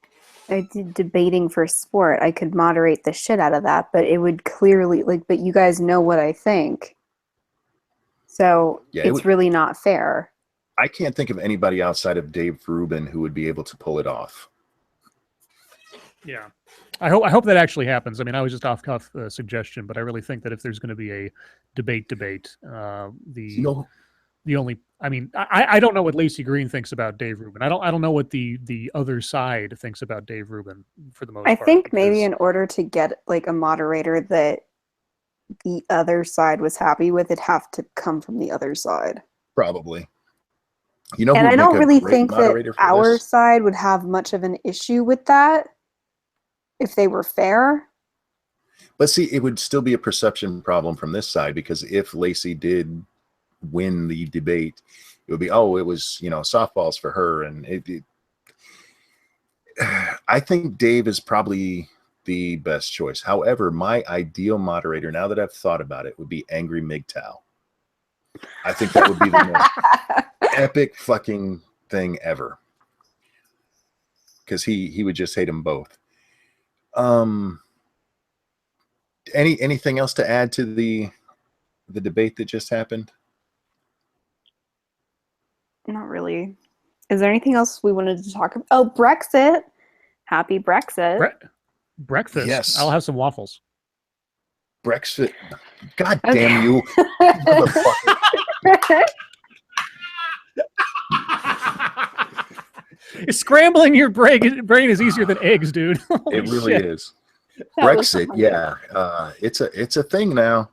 debating for sport. I could moderate the shit out of that, but it would clearly but you guys know what I think. So Yeah, it it's would- really not fair. I can't think of anybody outside of Dave Rubin who would be able to pull it off. Yeah, I hope that actually happens. I mean, I was just off cuff suggestion, but I really think that if there's going to be a debate, the only, I mean, I don't know what Laci Green thinks about Dave Rubin. I don't know what the other side thinks about Dave Rubin for the most I part. think maybe because- in order to get like a moderator that the other side was happy with, it'd have to come from the other side. Probably. You know, And who I would don't make a really great think that moderator for our this? side would have much of an issue with that if they were fair. But see, it would still be a perception problem from this side, because if Laci did win the debate, it would be, oh, it was, softballs for her. And I think Dave is probably the best choice. However, my ideal moderator, now that I've thought about it, would be Angry MGTOW. I think that would be the most epic fucking thing ever, because he would just hate them both. Anything else to add to the debate that just happened? Not really. Is there anything else we wanted to talk about? Oh, Brexit. Happy Brexit. Breakfast. Yes. I'll have some waffles. Brexit. God Okay. damn you. Motherfucker. Scrambling your brain is easier than eggs, dude. Holy It really shit. is. That was Brexit, funny. yeah. It's a thing now.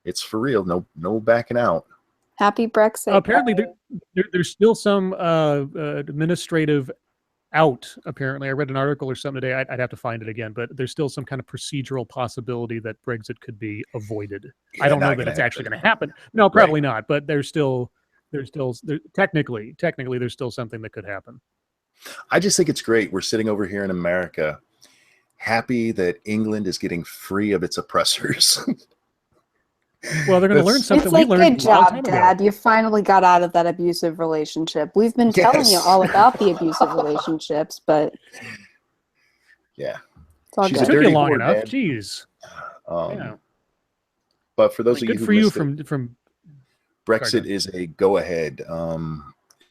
It's for real. No backing out. Happy Brexit. Apparently, there's still some administrative out. Apparently, I read an article or something today. I'd have to find it again, but there's still some kind of procedural possibility that Brexit could be avoided. Yeah, I don't know not that gonna it's actually happen. going to happen. No, probably not. But there's technically there's still something that could happen. I just think it's great. We're sitting over here in America, happy that England is getting free of its oppressors. Well, they're going to learn That's- something It's we like, learned good a long job, time ago. Dad. You finally got out of that abusive relationship. We've been telling you Yes. all about the abusive relationships, but Yeah. it's all She's It a good. took you dirty long whore, enough. Dad. Jeez. Yeah. But for those Like, of you good who for you missed it, from Brexit Sorry, is a go-ahead.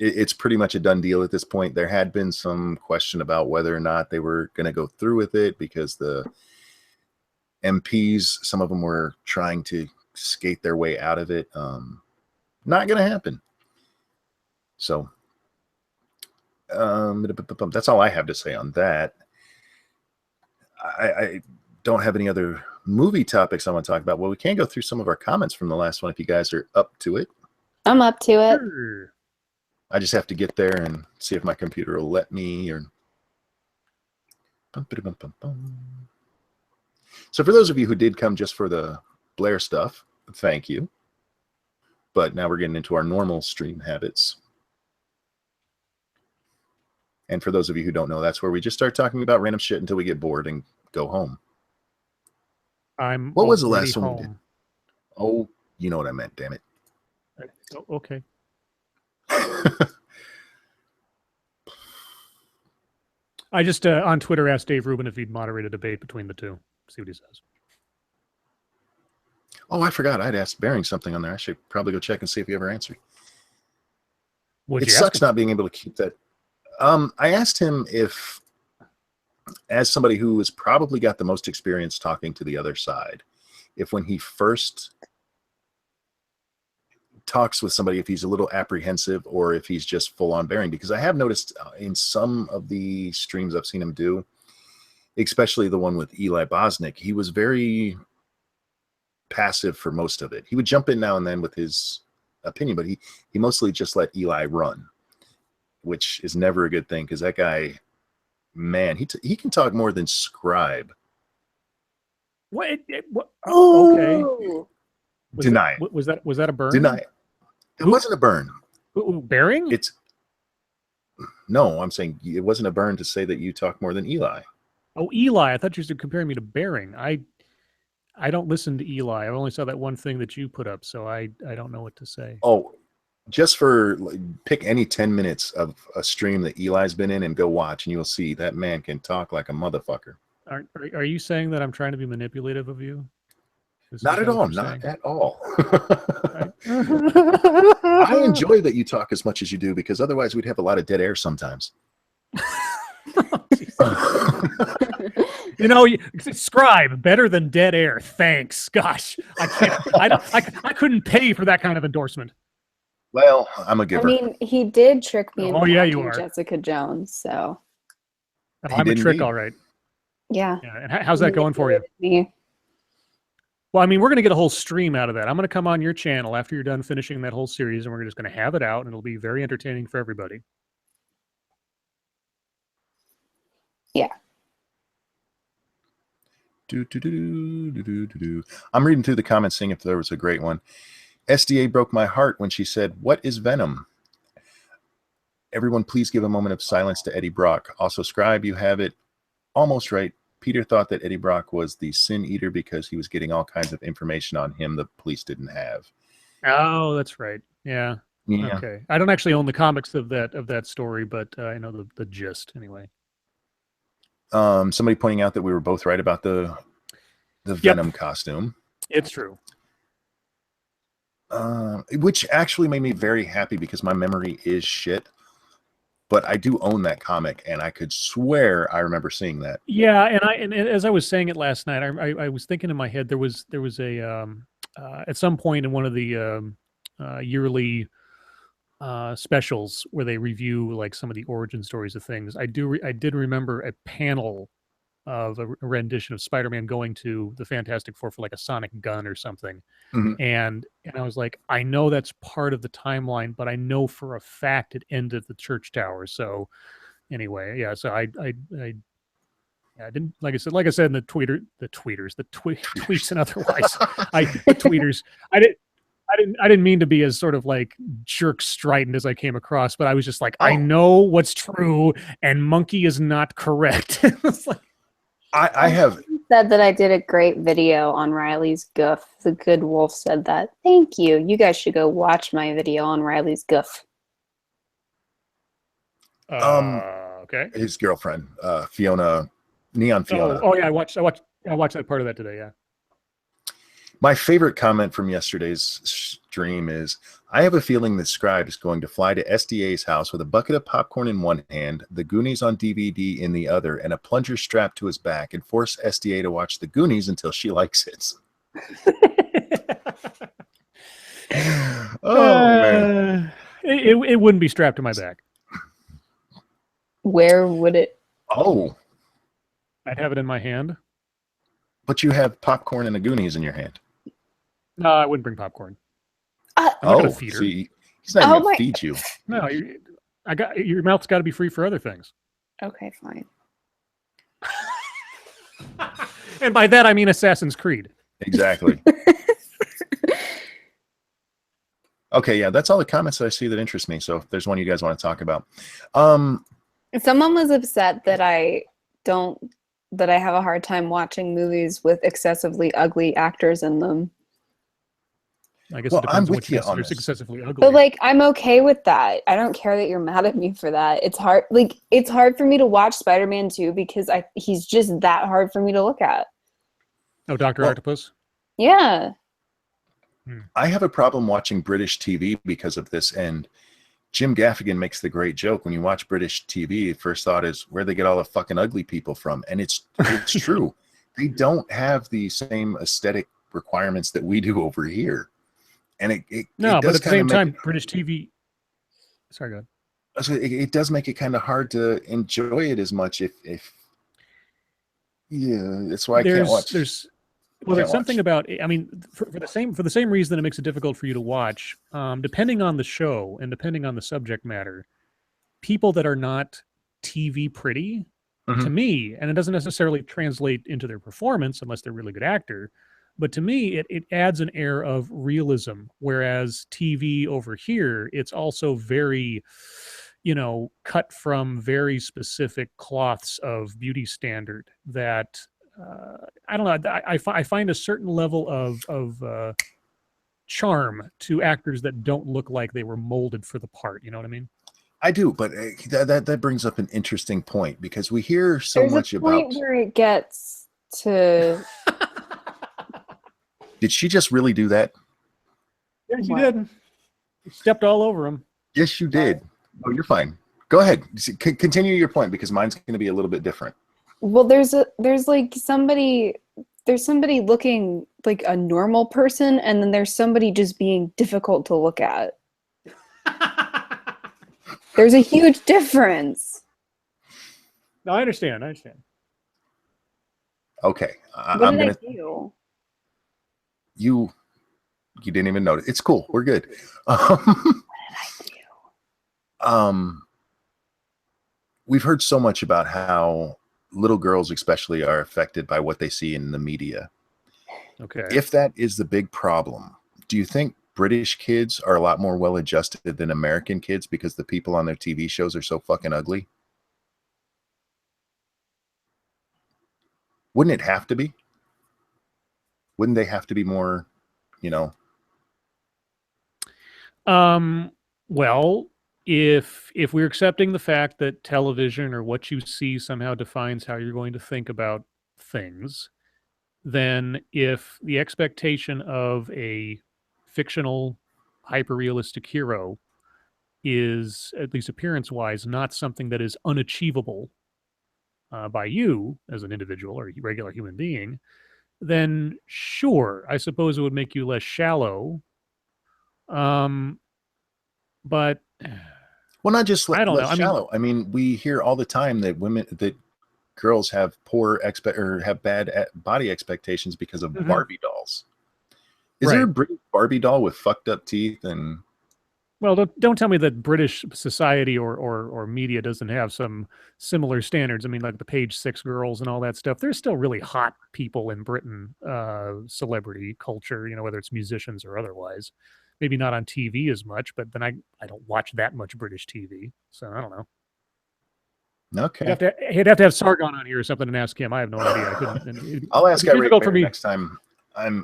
It's pretty much a done deal at this point. There had been some question about whether or not they were going to go through with it, because the MPs, some of them were trying to skate their way out of it. Not going to happen. So that's all I have to say on that. I don't have any other movie topics I want to talk about. Well, we can go through some of our comments from the last one if you guys are up to it. I'm up to it. Sure. I just have to get there and see if my computer will let me. Or so for those of you who did come just for the Blaire stuff, thank you. But now we're getting into our normal stream habits. And for those of you who don't know, that's where we just start talking about random shit until we get bored and go home. What was the last one we did? Oh, you know what I meant, damn it. Oh, okay. I just on Twitter asked Dave Rubin if he'd moderate a debate between the two. See what he says. Oh, I forgot. I'd asked Bearing something on there. I should probably go check and see if he ever answered. Would It you ask sucks him? not being able to keep that. I asked him if, as somebody who has probably got the most experience talking to the other side, if when he first talks with somebody, if he's a little apprehensive or if he's just full on bearing, because I have noticed in some of the streams I've seen him do, especially the one with Eli Bosnick, he was very passive for most of it. He would jump in now and then with his opinion, but he mostly just let Eli run, which is never a good thing, because that guy, man, he can talk more than Scribe. What? Okay. Deny it. Was that a burn? Deny it. It wasn't a burn. Bearing? No, I'm saying it wasn't a burn to say that you talk more than Eli. Oh, Eli. I thought you were comparing me to Bearing. I don't listen to Eli. I only saw that one thing that you put up, so I don't know what to say. Oh, just pick any 10 minutes of a stream that Eli's been in and go watch, and you'll see that man can talk like a motherfucker. Are you saying that I'm trying to be manipulative of you? Not at all. Not at all. I enjoy that you talk as much as you do, because otherwise we'd have a lot of dead air sometimes. Scribe, better than dead air. Thanks. Gosh, I couldn't pay for that kind of endorsement. Well, I'm a giver. I mean, he did trick me into you watching are. Jessica Jones, so. I'm a trick, all right. Yeah. And how's that going for you? Me. Well, I mean, we're going to get a whole stream out of that. I'm going to come on your channel after you're done finishing that whole series, and we're just going to have it out, and it'll be very entertaining for everybody. Yeah. I'm reading through the comments, seeing if there was a great one. SDA broke my heart when she said, "What is Venom?" Everyone, please give a moment of silence to Eddie Brock. Also, Scribe, you have it almost right. Peter thought that Eddie Brock was the Sin Eater because he was getting all kinds of information on him the police didn't have. Oh, that's right. Yeah. Yeah. Okay. I don't actually own the comics of that story, but I know the gist anyway. Somebody pointing out that we were both right about the Venom costume. It's true. Which actually made me very happy, because my memory is shit. But I do own that comic, and I could swear I remember seeing that. Yeah, and as I was saying it last night, I was thinking in my head there was a at some point in one of the yearly specials where they review like some of the origin stories of things. I did remember a panel of a rendition of Spider-Man going to the Fantastic Four for like a sonic gun or something. Mm-hmm. And I was like, I know that's part of the timeline, but I know for a fact it ended at the church tower. So anyway, yeah. So I didn't, like I said in the tweets and otherwise, the tweeters. I didn't mean to be as sort of like jerk strident as I came across, but I was just like, I know what's true, and Monkey is not correct. It's like, I have said that I did a great video on Riley's goof. The Good Wolf said that. Thank you. You guys should go watch my video on Riley's goof. okay. His girlfriend, Fiona, Neon Fiona. Oh yeah, I watched that part of that today. Yeah. My favorite comment from yesterday's stream is, I have a feeling that Scribe is going to fly to SDA's house with a bucket of popcorn in one hand, the Goonies on DVD in the other, and a plunger strapped to his back, and force SDA to watch the Goonies until she likes it. Man. It wouldn't be strapped to my back. Where would it? Oh. I'd have it in my hand. But you have popcorn and the Goonies in your hand. No, I wouldn't bring popcorn. I'm not gonna feed her. See, he's not even gonna feed you. No, your mouth's got to be free for other things. Okay, fine. And by that I mean Assassin's Creed. Exactly. Okay, yeah, that's all the comments that I see that interest me. So if there's one you guys want to talk about. Someone was upset that I have a hard time watching movies with excessively ugly actors in them. I guess it depends on what you consider excessively ugly. But like, I'm okay with that. I don't care that you're mad at me for that. It's hard. Like, it's hard for me to watch Spider-Man 2 because he's just that hard for me to look at. Oh, Dr. Octopus? Yeah. I have a problem watching British TV because of this, and Jim Gaffigan makes the great joke. When you watch British TV, first thought is, where they get all the fucking ugly people from? And it's true. They don't have the same aesthetic requirements that we do over here. And it No, it but does at the kinda same make time, it, British TV. Sorry, go ahead. so it does make it kind of hard to enjoy it as much if yeah, that's why I can't watch. Well, there's Can't something watch. about, I mean, for the same reason that it makes it difficult for you to watch, depending on the show and depending on the subject matter, people that are not TV pretty, to Mhm. me, and it doesn't necessarily translate into their performance unless they're a really good actor, but to me, it adds an air of realism. Whereas TV over here, it's also very, cut from very specific cloths of beauty standard that I don't know. I find a certain level of charm to actors that don't look like they were molded for the part. You know what I mean? I do, but that brings up an interesting point because we hear so There's much a point about. where it gets to Did she just really do that? Yeah, she What? did. She stepped all over him. Yes, you did. Oh, you're fine. Go ahead. Continue your point because mine's going to be a little bit different. well, there's somebody looking like a normal person, and then there's somebody just being difficult to look at. There's a huge difference. No, I understand. Okay, What I'm did gonna. I do? You didn't even notice. It's cool. We're good. What did I do? We've heard so much about how little girls, especially, are affected by what they see in the media. Okay. If that is the big problem, do you think British kids are a lot more well-adjusted than American kids because the people on their TV shows are so fucking ugly? Wouldn't it have to be? Wouldn't they have to be more, Well, if we're accepting the fact that television or what you see somehow defines how you're going to think about things, then if the expectation of a fictional hyper-realistic hero is, at least appearance-wise, not something that is unachievable by you as an individual or a regular human being, then sure, I suppose it would make you less shallow. But well, not just I don't know. less I mean, shallow. I mean, we hear all the time that girls have have bad body expectations because of Mhm. Barbie dolls. Is there a Right. British Barbie doll with fucked up teeth and? Well, don't tell me that British society or media doesn't have some similar standards. I mean, like the Page Six girls and all that stuff. There's still really hot people in Britain, celebrity culture. Whether it's musicians or otherwise. Maybe not on TV as much, but then I don't watch that much British TV, so I don't know. Okay, He'd have to have Sargon on here or something and ask him. I have no idea. I couldn't. I'll ask It'd be Irate difficult for Bear me. next time.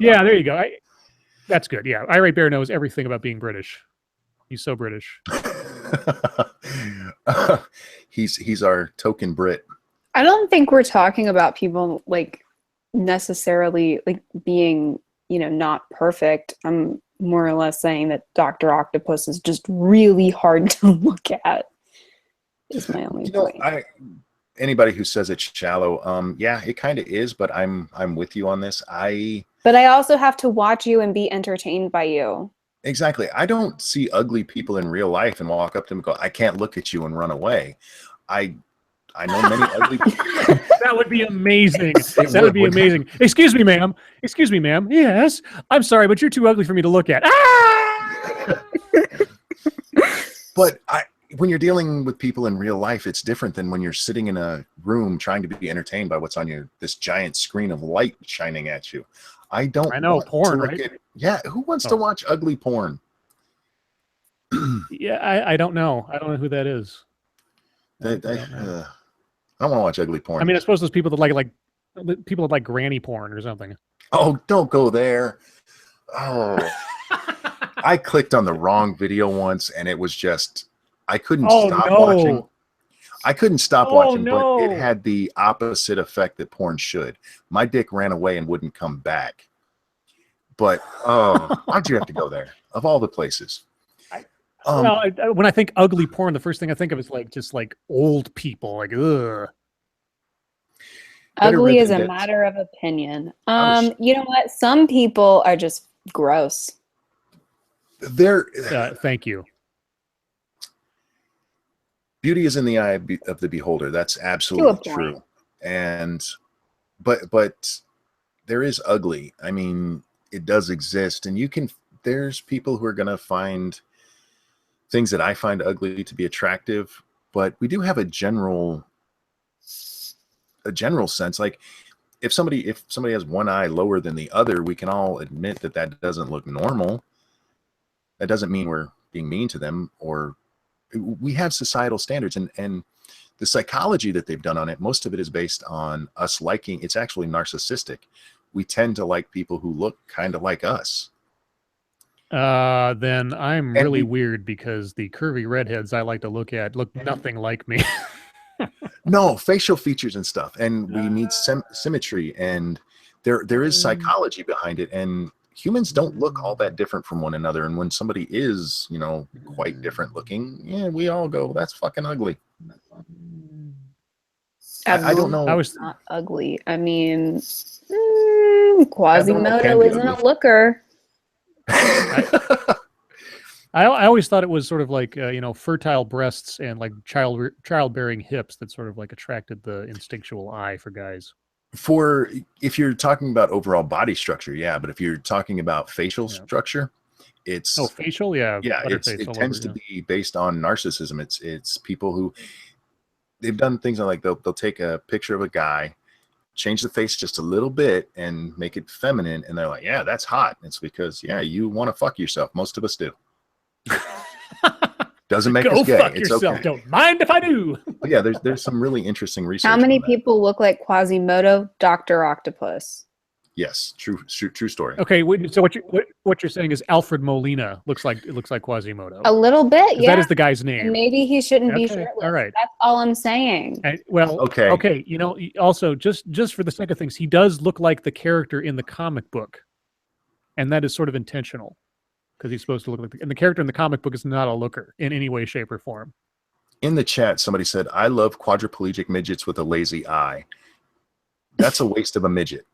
Yeah, there you go. That's good. Yeah, Irate Bear knows everything about being British. He's so British. He's our token Brit. I don't think we're talking about people like necessarily like being, not perfect. I'm more or less saying that Dr. Octopus is just really hard to look at. Is my only point. Anybody who says it's shallow, yeah, it kind of is, but I'm with you on this. But I also have to watch you and be entertained by you. Exactly. I don't see ugly people in real life and walk up to them and go, I can't look at you and run away. I know many ugly people. That would be amazing. That would be amazing. Excuse me, ma'am. Excuse me, ma'am. Yes. I'm sorry, but you're too ugly for me to look at. Ah! But when you're dealing with people in real life, it's different than when you're sitting in a room trying to be entertained by what's on this giant screen of light shining at you. I know porn, right? Yeah, who wants to watch ugly porn? Yeah, I don't know. I don't know who that is. I don't want to watch ugly porn. I mean, I suppose those people that like people that like granny porn or something. Oh, don't go there. Oh, I clicked on the wrong video once, and it was just I couldn't stop watching. I couldn't stop watching, but it had the opposite effect that porn should. My dick ran away and wouldn't come back. But why'd you have to go there? Of all the places. When I think ugly porn, the first thing I think of is just like old people. Like, ugh. Better Ugly red is than a dead. matter of opinion. was- You know what? Some people are just gross. There, Thank you. beauty is in the eye of the beholder. That's To absolutely a point. true. And but there is ugly. I mean, it does exist, and there's people who are going to find things that I find ugly to be attractive, but we do have a general sense. Like if somebody has one eye lower than the other, we can all admit that doesn't look normal. That doesn't mean we're being mean to them, or we have societal standards, and the psychology that they've done on it, most of it is based on us liking. It's actually narcissistic. We tend to like people who look kind of like us. Then I'm And really we- weird because the curvy redheads I like to look at look nothing like me. No, facial features and stuff, and we need symmetry, and there is psychology behind it, and humans don't look all that different from one another. And when somebody is, quite different looking, yeah, we all go, that's fucking ugly. I don't know. I was Not ugly. I mean, Abnormal can Quasimodo be isn't a ugly. looker. I always thought it was sort of like fertile breasts and like childbearing hips that sort of like attracted the instinctual eye for guys. If you're talking about overall body structure, yeah, but if you're talking about facial structure, it's Facial, yeah, it tends to be based on narcissism. It's people who they've done things like they'll take a picture of a guy, change the face just a little bit and make it feminine, and they're like, yeah, that's hot. It's because you want to fuck yourself. Most of us do. Doesn't make us gay. Go fuck It's yourself. okay. Don't mind if I do. But yeah, there's some really interesting research. How many on that. people look like Quasimodo? Dr. Octopus. Yes, true story. Okay, so what you're saying is Alfred Molina looks like Quasimodo. A little bit, 'Cause yeah. that is the guy's And name. maybe he shouldn't be Okay, shirtless. all right. That's all I'm saying. Okay. Okay. Also, just for the sake of things, he does look like the character in the comic book, and that is sort of intentional because he's supposed to look like. And the character in the comic book is not a looker in any way, shape, or form. In the chat, somebody said, I love quadriplegic midgets with a lazy eye. That's a waste of a midget.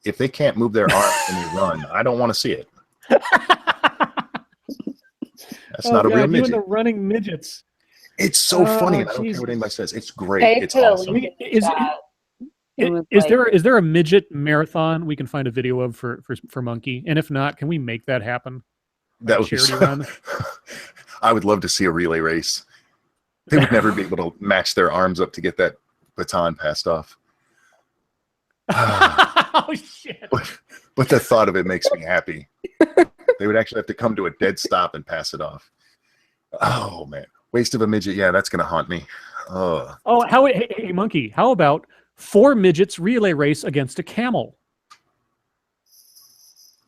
If they can't move their arms when they run, I don't want to see it. That's not a real You and midget. the running midgets. It's so funny. And I don't Jesus. care what anybody says. It's great. They It's put a awesome. link in the chat. It was Is like- there a midget marathon we can find a video of for Monkey? And if not, can we make that happen? That a would be charity so- run? I would love to see a relay race. They would never be able to match their arms up to get that baton passed off. Oh shit! But the thought of it makes me happy. They would actually have to come to a dead stop and pass it off. Oh man, waste of a midget. Yeah, that's gonna haunt me. Oh, Hey, Monkey, how about 4 midgets relay race against a camel?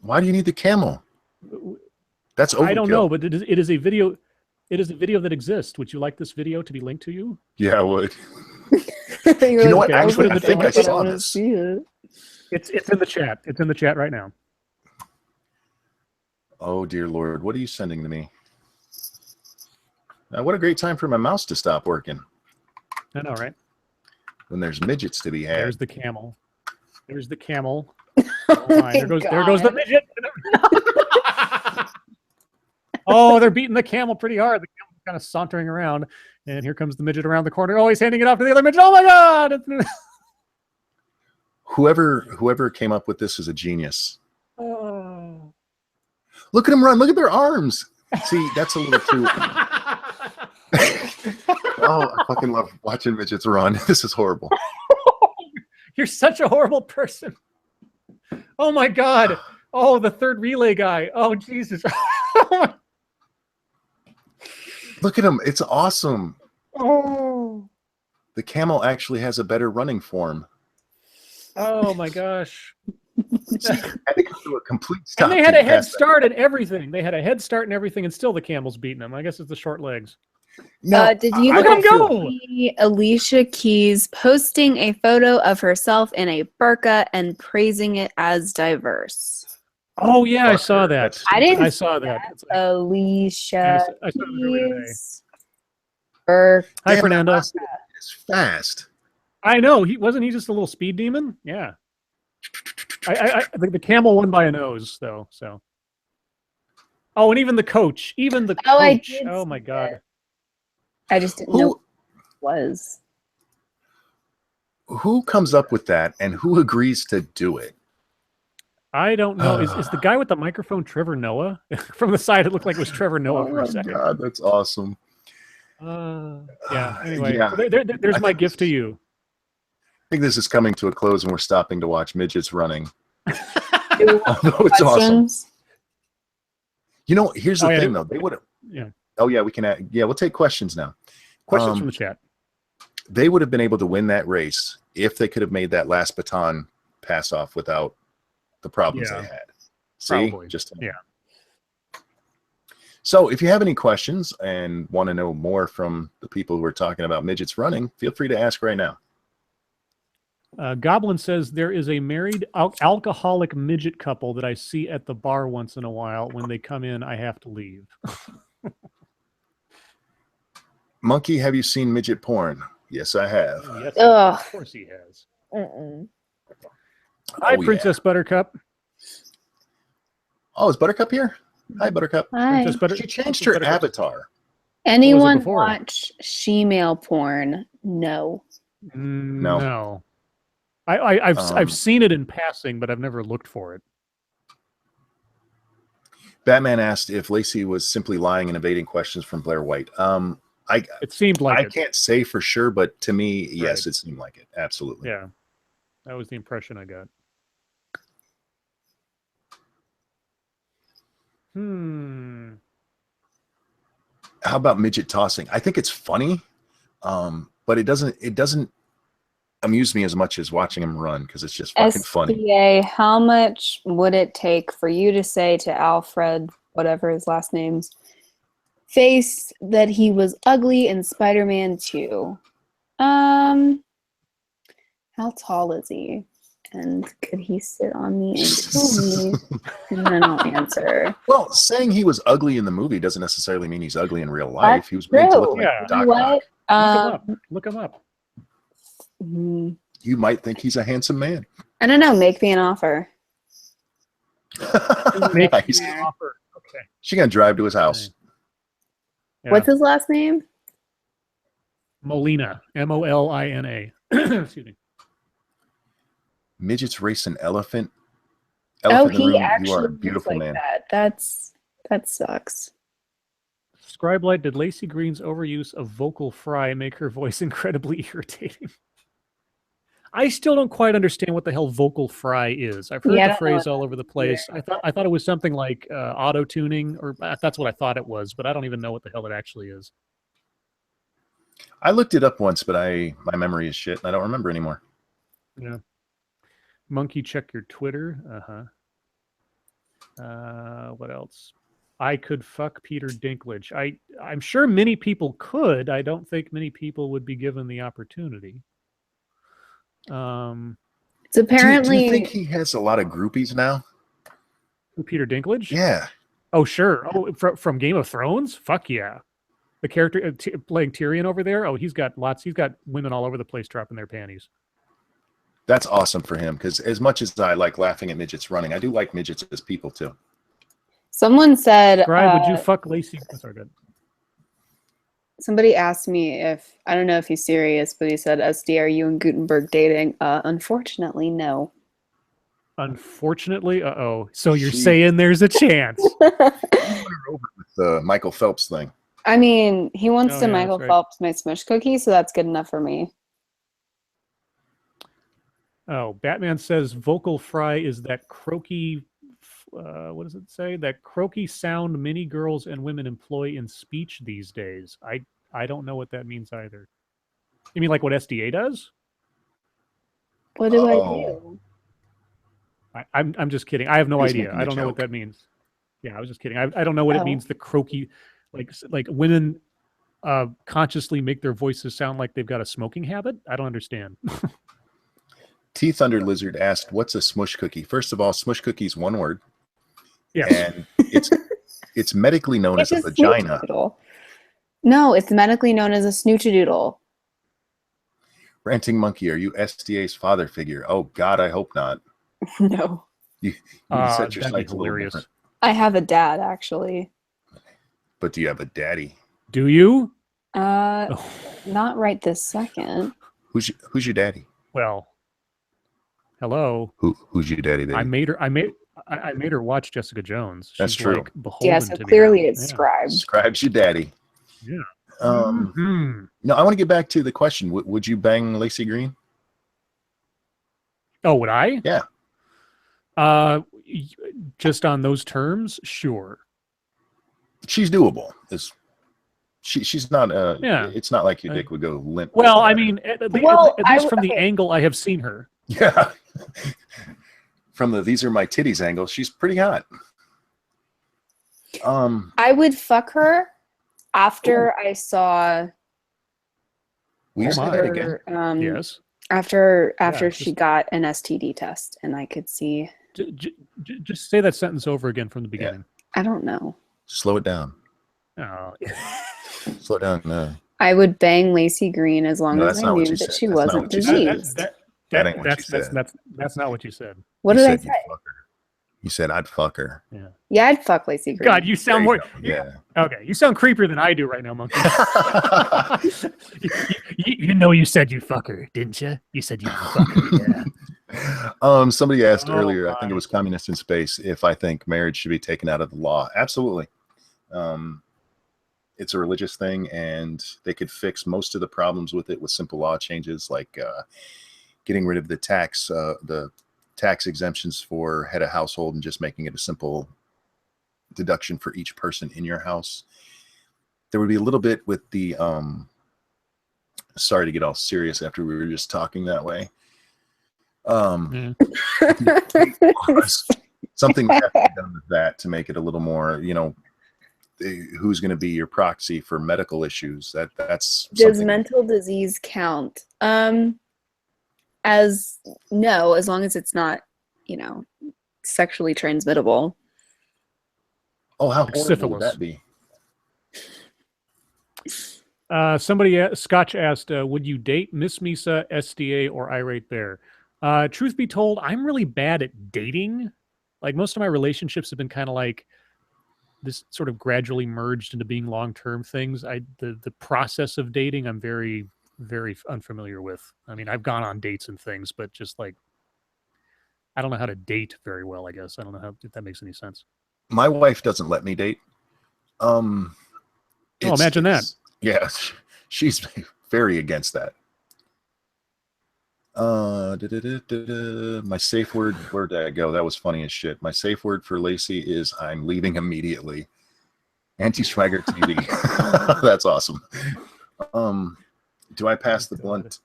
why do you need the camel? That's overkill. I don't know, but it is a video. It is a video that exists. Would you like this video to be linked to you? Yeah, I would. You know what? Okay, I'm Actually, gonna I put it think in I the- saw wanna this. see it. It's in the chat. It's in the chat right now. Oh dear Lord, what are you sending to me? What a great time for my mouse to stop working I know, right? when there's midgets to be had. There's the camel. There's the camel. Oh Oh, my there goes the God. midget. Oh, they're beating the camel pretty hard. The camel's kind of sauntering around, and here comes the midget around the corner. Oh, he's handing it off to the other midget. Oh my God! Whoever came up with this is a genius. Oh. Look at them run. Look at their arms. See, that's a little too. Oh, I fucking love watching midgets run. This is horrible. You're such a horrible person. Oh my God. Oh, the third relay guy. Oh, Jesus. Look at him. It's awesome. Oh. The camel actually has a better running form. Oh my gosh. Had to come to a complete stop. And they had to a head pass that. start and everything. They had a head start and everything, and still the camel's beating them. I guess it's the short legs. No, Did you I Look don't at him feel- go. see Alicia Keys posting a photo of herself in a burqa and praising it as diverse? Oh yeah, I Fuck saw her. that. That's I didn't I saw that. It's like, Alicia I saw it earlier today. Keys. Burqa. Hi, Damn, Fernando. It's fast. I know he wasn't. He just a little speed demon. Yeah. The camel won by a nose though. So. Oh, and even the coach. Even the Oh, I coach. did Oh see my god. it. I just didn't know what it was. Who comes up with that and who agrees to do it? I don't know. Is the guy with the microphone Trevor Noah? From the side, it looked like it was Trevor Noah for a second. God, that's awesome. Yeah. Anyway, Yeah. so there's my gift to you. I think this is coming to a close, and we're stopping to watch midgets running. Although it's awesome. You know, here's the Oh, yeah. thing, though. They would have. Yeah. Oh yeah, we can. Yeah, we'll take questions now. Questions from the chat. They would have been able to win that race if they could have made that last baton pass off without the problems Yeah. they had. See, Probably. just Yeah. So if you have any questions and want to know more from the people who are talking about midgets running, feel free to ask right now. Goblin says there is a married alcoholic midget couple that I see at the bar once in a while. When they come in, I have to leave. Monkey, have you seen midget porn? Yes, I have. Yes, Ugh. of course he has. Mm-mm. Hi, Oh, Princess Buttercup. Oh, is Buttercup here? Hi, Buttercup. Hi. She changed her avatar. Anyone before? watch she-male porn? No. No. I've seen it in passing, but I've never looked for it. Batman asked if Laci was simply lying and evading questions from Blaire White. It seemed like I it. can't say for sure, but to me, yes, it seemed like it. Absolutely. Yeah. That was the impression I got. How about midget tossing? I think it's funny, but it doesn't amuse me as much as watching him run because it's just fucking funny. SBA, how much would it take for you to say to Alfred, whatever his last name's, face that he was ugly in Spider-Man 2? How tall is he? And could he sit on me and kill me? And then I'll answer. Well, saying he was ugly in the movie doesn't necessarily mean he's ugly in real life. That's He was made to look true. like Yeah. Doc What? Ock. Look him up. You might think he's a handsome man. I don't know. Make me an offer. Make Nice. me an offer. Okay. She's gonna drive to his house. Yeah. What's his last name? Molina? Molina. Excuse me. Midgets race an elephant. Oh, In the he room. actually You are a looks beautiful like man. that. That sucks. Scribe Light, did Laci Green's overuse of vocal fry make her voice incredibly irritating? I still don't quite understand what the hell vocal fry is. I've heard Yeah, I the don't know phrase what all over the place. I thought it was something like auto tuning, or that's what I thought it was, but I don't even know what the hell it actually is. I looked it up once, but my memory is shit and I don't remember anymore. Yeah. Monkey, check your Twitter. What else? I could fuck Peter Dinklage. I'm sure many people could. I don't think many people would be given the opportunity. It's apparently. Do you think he has a lot of groupies now? Peter Dinklage? Yeah. Oh, sure. Oh, from Game of Thrones? Fuck yeah. The character playing Tyrion over there? Oh, he's got lots. He's got women all over the place dropping their panties. That's awesome for him because as much as I like laughing at midgets running, I do like midgets as people too. Someone said. Scribe, would you fuck Laci? Oh, sorry, good. Somebody asked me if, I don't know if he's serious, but he said, SD, are you and Gutenberg dating? Unfortunately, no. Unfortunately, so you're saying there's a chance. Over with the Michael Phelps thing. I mean, he wants Oh, to yeah, Michael that's right. Phelps my smush cookie, so that's good enough for me. Oh, Batman says vocal fry is that croaky, what does it say? That croaky sound many girls and women employ in speech these days. I don't know what that means either. You mean like what SDA does? What do I do? I'm just kidding. I have no He's idea. making I a don't know what joke. that means. Yeah, I was just kidding. I don't know what it Oh. means. The croaky, like women consciously make their voices sound like they've got a smoking habit. I don't understand. T Thunder Lizard asked, "What's a smush cookie?" First of all, smush cookie is one word, Yes. and it's medically known It's as a a vagina. snoochadoodle. No, it's medically known as a snoochadoodle. Ranting Monkey, are you SDA's father figure? Oh God, I hope not. No. You set your That'd be sights a little hilarious. different. I have a dad, actually. But do you have a daddy? Do you? Not right this second. Who's your daddy? Well, hello. Who's your daddy? I made her watch Jessica Jones. That's She's true. like beholden Yeah, so to me. clearly now. it's Yeah. Scribe. Scribe's your daddy. Yeah. No, I want to get back to the question. Would you bang Laci Green? Oh, would I? Yeah. Just on those terms, sure. She's doable. She's not. Yeah. It's not like your dick would go limp. Well, like I that. mean, at Well, least from the angle I have seen her. Yeah. From the "these are my titties" angle, she's pretty hot. I would fuck her after I saw Will you say that again? Yes. after Yeah, she got an STD test and I could see. Just say that sentence over again from the beginning. I don't know. Slow it down. Oh. Slow it down. I would bang Laci Green as long No, as that's I not what knew you that said. she That's not wasn't what you said. diseased. That ain't what you said. That's not what you said. What You did I said say? you'd fuck her. You said I'd fuck her. Yeah. Yeah, I'd fuck Laci Green. God, you sound more. Yeah. Okay, you sound creepier than I do right now, Monkey. you know you said you'd fuck her, didn't you? You said you'd fuck her, yeah. Somebody asked Oh, earlier, I think it my. was Communist in Space, if I think marriage should be taken out of the law. Absolutely. It's a religious thing, and they could fix most of the problems with it with simple law changes, like getting rid of the tax exemptions for head of household and just making it a simple deduction for each person in your house. There would be a little bit with the sorry to get all serious after we were just talking that way. Something would have to be done with that to make it a little more, who's going to be your proxy for medical issues. That's Does something. mental disease count? As no, as long as it's not, sexually transmittable. Oh, how Like horrible syphilis. would that be? Somebody, Scotch asked, would you date Miss Misa, SDA, or Irate Bear? Truth be told, I'm really bad at dating. Like, most of my relationships have been kind of like this sort of gradually merged into being long-term things. The process of dating, I'm very, very unfamiliar with. I mean, I've gone on dates and things, but just like, I don't know how to date very well, I guess. I don't know if that makes any sense. My wife doesn't let me date. Imagine that. Yeah, she's very against that. My safe word, where did I go? That was funny as shit. My safe word for Laci is I'm leaving immediately. Anti-Schwager TV. That's awesome. Do I pass the blunt,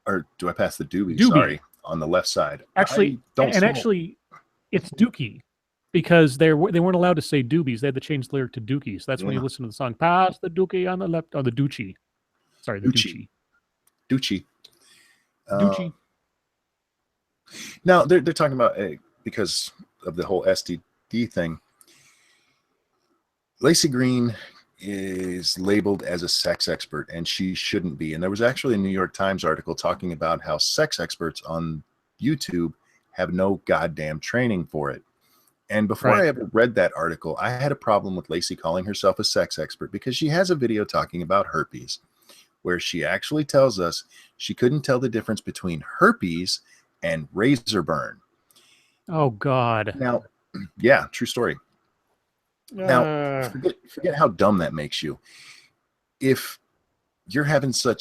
or do I pass the doobie? Doobie. Sorry, on the left side. Actually, actually, it's Dookie, because they weren't allowed to say doobies. They had to change the lyric to Dookie. So that's when you listen to the song, pass the Dookie on the left, or the Doochie. Sorry, the Doochie. Doochie. Doochie. Now they're talking about because of the whole STD thing. Laci Green is labeled as a sex expert, and she shouldn't be. And there was actually a New York Times article talking about how sex experts on YouTube have no goddamn training for it. And before I ever read that article, I had a problem with Laci calling herself a sex expert, because she has a video talking about herpes, where she actually tells us she couldn't tell the difference between herpes and razor burn. Oh, God. Now, yeah, true story. Now, forget how dumb that makes you. If you're having so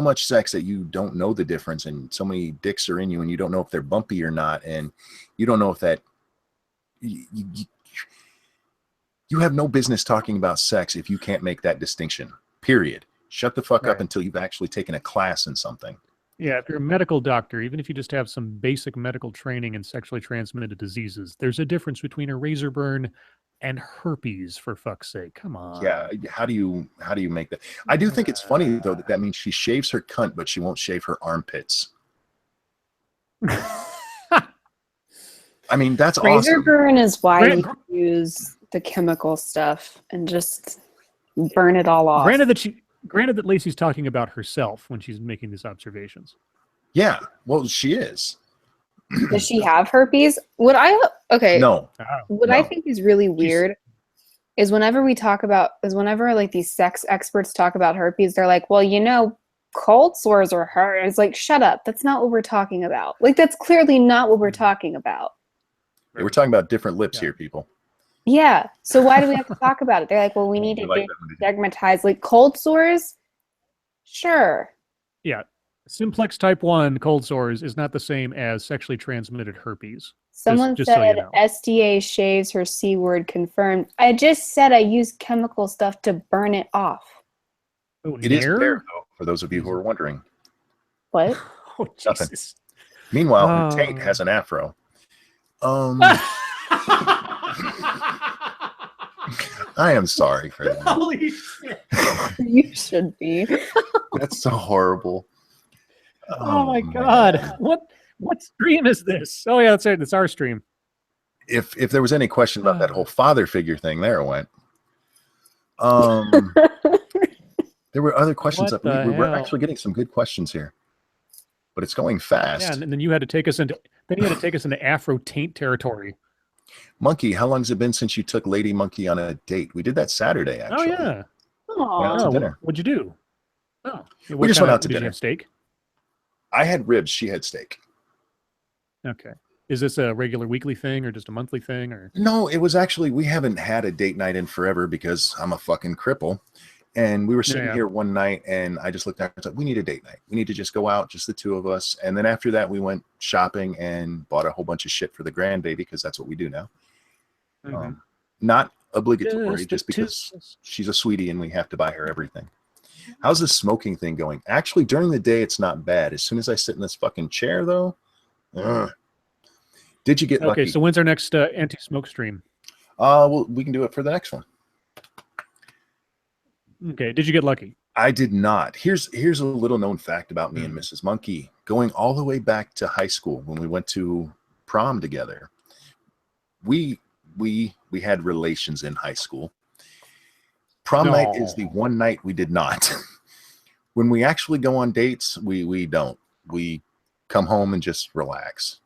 much sex that you don't know the difference, and so many dicks are in you, and you don't know if they're bumpy or not, and you don't know if that you have no business talking about sex if you can't make that distinction. Period. Shut the fuck up until you've actually taken a class in something. Yeah, if you're a medical doctor, even if you just have some basic medical training in sexually transmitted diseases, there's a difference between a razor burn and herpes, for fuck's sake. Come on. Yeah, how do you make that? I do think it's funny though that means she shaves her cunt, but she won't shave her armpits. I mean, that's Razor awesome. burn is why you use the chemical stuff and just burn it all off. Granted that granted that Laci's talking about herself when she's making these observations. Yeah, well, she is. Does she have herpes? What I No. What no. I think is really weird is whenever like these sex experts talk about herpes, they're like, well, you know, cold sores are hurt. It's like, shut up. That's not what we're talking about. Like, that's clearly not what we're talking about. Yeah, we're talking about different lips here, people. Yeah. So why do we have to talk about it? They're like, well, we need to destigmatize like cold sores. Sure. Yeah. Simplex type 1 cold sores is not the same as sexually transmitted herpes. Someone just said so you know. SDA shaves her C word confirmed. I just said I use chemical stuff to burn it off. Oh, It is Nair, though, for those of you who are wondering. What? Oh, Nothing. Jesus. Meanwhile, Tate has an afro. I am sorry for that. Holy shit. You should be. That's so horrible. Oh my God. What stream is this? Oh yeah, that's right. That's our stream. If there was any question about that whole father figure thing, there it went. There were other questions up. We're actually getting some good questions here, but it's going fast. Yeah, and then you had to take us into Afro taint territory. Monkey, how long has it been since you took Lady Monkey on a date? We did that Saturday, actually. Oh yeah. Went out to dinner. What'd you do? Oh, we just went out to did dinner. You have steak? I had ribs. She had steak. Okay. Is this a regular weekly thing or just a monthly thing? Or no, it was actually, we haven't had a date night in forever because I'm a fucking cripple. And we were sitting here one night and I just looked at her and said, we need a date night. We need to just go out, just the two of us. And then after that, we went shopping and bought a whole bunch of shit for the grandbaby because that's what we do now. Mm-hmm. Not obligatory, just because she's a sweetie and we have to buy her everything. How's the smoking thing going? Actually, during the day, it's not bad. As soon as I sit in this fucking chair, though, did you get lucky? Okay, so when's our next anti-smoke stream? Well, we can do it for the next one. Okay, did you get lucky? I did not. Here's a little known fact about me and Mrs. Monkey. Going all the way back to high school when we went to prom together, we had relations in high school. Prom night is the one night we did not. When we actually go on dates, we don't. We come home and just relax.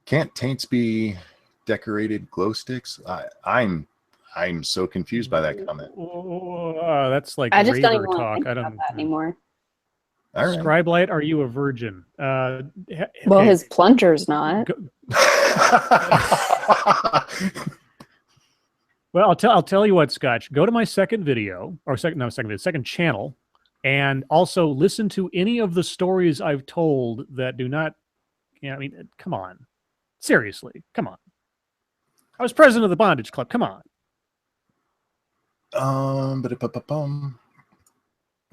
Can't taints be decorated glow sticks? I'm so confused by that comment. That's like I just don't even talk. Think about that anymore. All right. Scribe Light, are you a virgin? Well, his plunger's not. Well, I'll tell you what, Scotch. Go to my second channel, and also listen to any of the stories I've told that do not. I mean, come on, seriously, come on. I was president of the Bondage Club. Come on.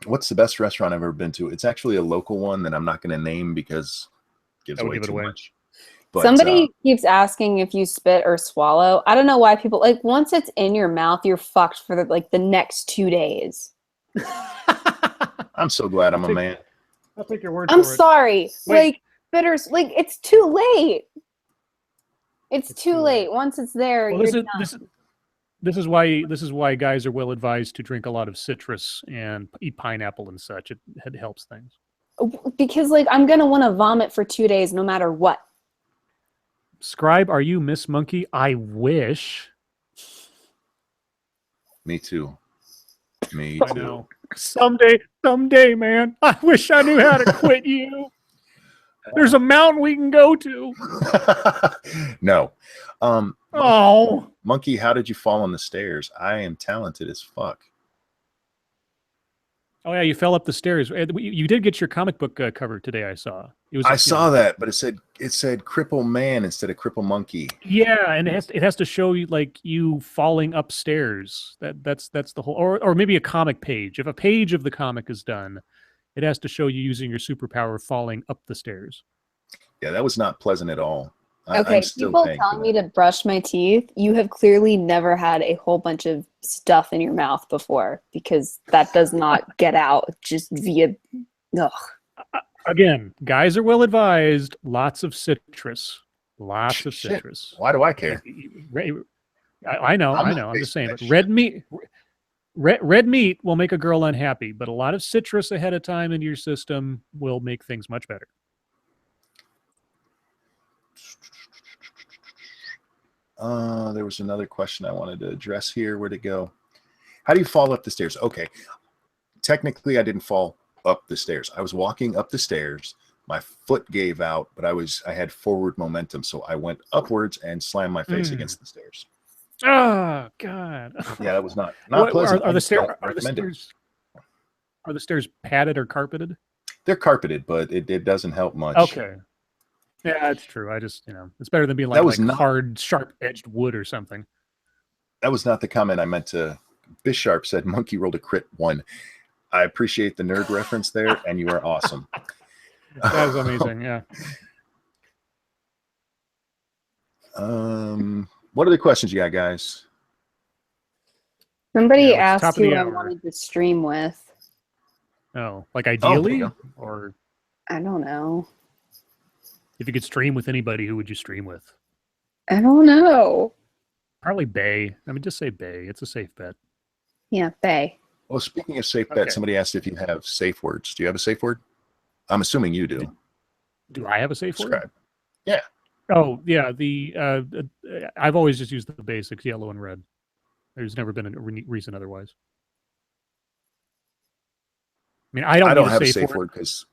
What's the best restaurant I've ever been to? It's actually a local one that I'm not going to name because it gives away too much. But, somebody keeps asking if you spit or swallow. I don't know why people like once it's in your mouth, you're fucked for the next 2 days. I'm so glad I'm a man. I'll take your word. I'm sorry. Like bitters, like it's too late. It's too late. Once it's there, well, this is why guys are well advised to drink a lot of citrus and eat pineapple and such. It helps things. Because like I'm gonna want to vomit for 2 days no matter what. Scribe, are you Miss Monkey? I wish. Me too. Me I know. Someday, man. I wish I knew how to quit you. There's a mountain we can go to. No. Oh. Monkey, how did you fall on the stairs? I am talented as fuck. Oh yeah, you fell up the stairs. You did get your comic book cover today. I saw. I saw that, but it said "Cripple Man" instead of "Cripple Monkey." Yeah, and it has to show you like you falling upstairs. That's the whole, or maybe a comic page. If a page of the comic is done, it has to show you using your superpower falling up the stairs. Yeah, that was not pleasant at all. Okay, people telling me to brush my teeth. You have clearly never had a whole bunch of stuff in your mouth before because that does not get out just via. Ugh. Again, guys are well advised. Lots of citrus. Lots of citrus. Why do I care? I know. I'm I not know. I'm just facing saying. that But shit. red meat will make a girl unhappy, but a lot of citrus ahead of time into your system will make things much better. There was another question I wanted to address here. Where'd it go? How do you fall up the stairs? Okay. Technically, I didn't fall up the stairs. I was walking up the stairs. My foot gave out, but I had forward momentum. So I went upwards and slammed my face against the stairs. Oh God! Yeah, that was not What, pleasant. are I the just don't stairs? recommend it. Are the stairs padded or carpeted? They're carpeted, but it doesn't help much. Okay. Yeah, that's true. I just, it's better than being That like was not- hard, sharp-edged wood or something. That was not the comment I meant to. Bisharp said monkey rolled a crit 1. I appreciate the nerd reference there, and you are awesome. That was amazing. Yeah. What other questions you got, guys? Somebody Yeah, it's top asked of the who I hour. wanted to stream with. Oh, like there you ideally, go. or I don't know. if you could stream with anybody, who would you stream with? I don't know. Probably Bay. I mean, just say Bay. It's a safe bet. Yeah, Faye. Well, speaking of safe bet, Okay. somebody asked if you have safe words. Do you have a safe word? I'm assuming you do. Do I have a safe word? Scribe. Oh, yeah. I've always just used the basics, yellow and red. There's never been a reason otherwise. I mean, I don't don't need have a a safe safe word. word because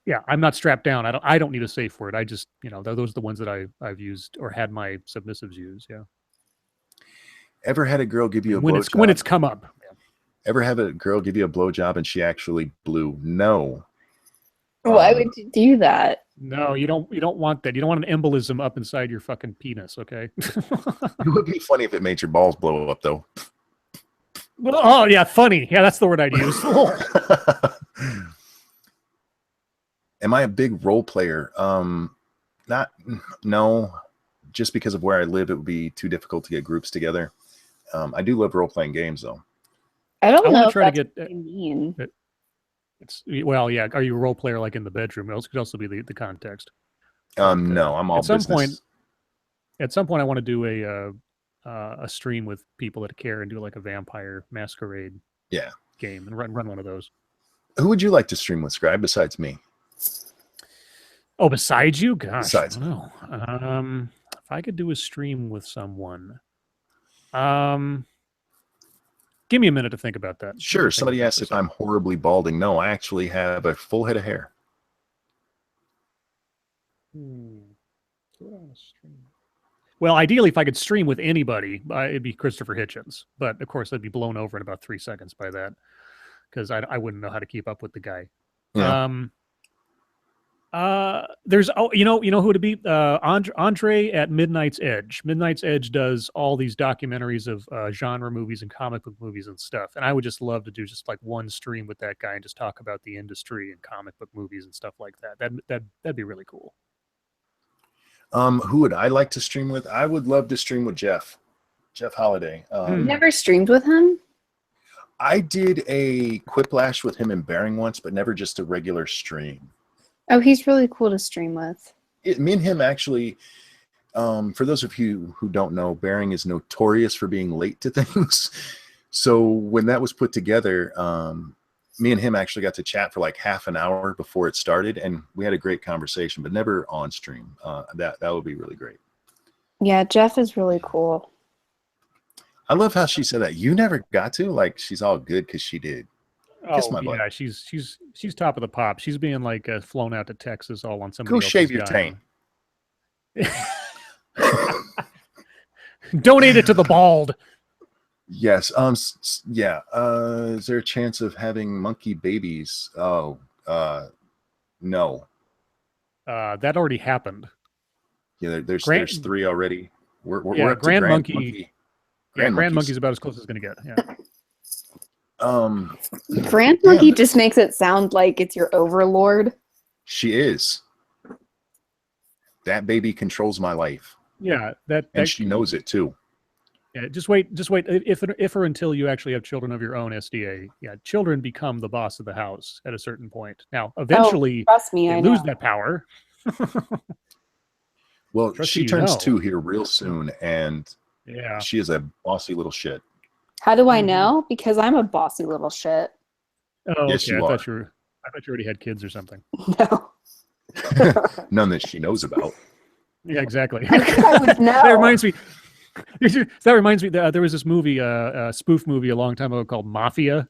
Yeah, I'm not strapped down. I don't need a safe word. I just, those are the ones that I've used or had my submissives use. Yeah. ever had a girl give you a When blowjob? it's come up. Ever have a girl give you a blowjob and she actually blew? No. Why would you do that? No, you don't want that. You don't want an embolism up inside your fucking penis, okay? It would be funny if it made your balls blow up, though. Well, oh yeah, funny. Yeah, that's the word I'd use. Am I a big role player? No. Just because of where I live, it would be too difficult to get groups together. I do love role-playing games, though. I don't I know want to if try to that's get. what you mean. Well, yeah. Are you a role player like in the bedroom? It could also be the context. No, I'm all at some business. At some point, I want to do a stream with people that care and do like a vampire masquerade game and run one of those. Who would you like to stream with, Scribe, besides me? Oh, besides you? Gosh, Besides I don't know. If I could do a stream with someone, give me a minute to think about that. Sure. Somebody asked if I'm horribly balding. No, I actually have a full head of hair. Well, ideally, if I could stream with anybody, it'd be Christopher Hitchens. But of course, I'd be blown over in about 3 seconds by that because I wouldn't know how to keep up with the guy. Yeah. There's you know who to beat? Andre at Midnight's Edge. Midnight's Edge does all these documentaries of genre movies and comic book movies and stuff. And I would just love to do just like one stream with that guy and just talk about the industry and comic book movies and stuff like that. That'd be really cool. Who would I like to stream with? I would love to stream with Jeff Holiday. You never streamed with him? I did a Quiplash with him and Bearing once, but never just a regular stream. Oh, he's really cool to stream with. Me and him actually, for those of you who don't know, Bearing is notorious for being late to things. So when that was put together, me and him actually got to chat for like half an hour before it started, and we had a great conversation, but never on stream. That would be really great. Yeah, Jeff is really cool. I love how she said that. You never got to? Like, she's all good because she did. Kiss my butt. Yeah, she's top of the pop. She's being like flown out to Texas all on somebody Go else's shave your dime. taint. Donate it to the bald. Yes. Yeah. Is there a chance of having monkey babies? Oh, no. That already happened. Yeah, there's 3 already. We're up to Grand Grand Monkey. Monkey. Grand Monkey's- Monkey's about as close as it's gonna get. Yeah. Grand Monkey just makes it sound like it's your overlord. She is. That baby controls my life, Yeah. and she knows it too. Yeah, just wait. If or until you actually have children of your own, SDA. Yeah, children become the boss of the house at a certain point. Now, eventually, Trust me, they I lose know. that power. Well, Trust she you turns know. 2 here real soon, and Yeah. She is a bossy little shit. How do I Mhm. know? Because I'm a bossy little shit. Oh, Yes, okay. you I are. thought you already had kids or something. No. None that she knows about. Yeah, exactly. I think I would know. That reminds me. There was this movie, a spoof movie, a long time ago called Mafia,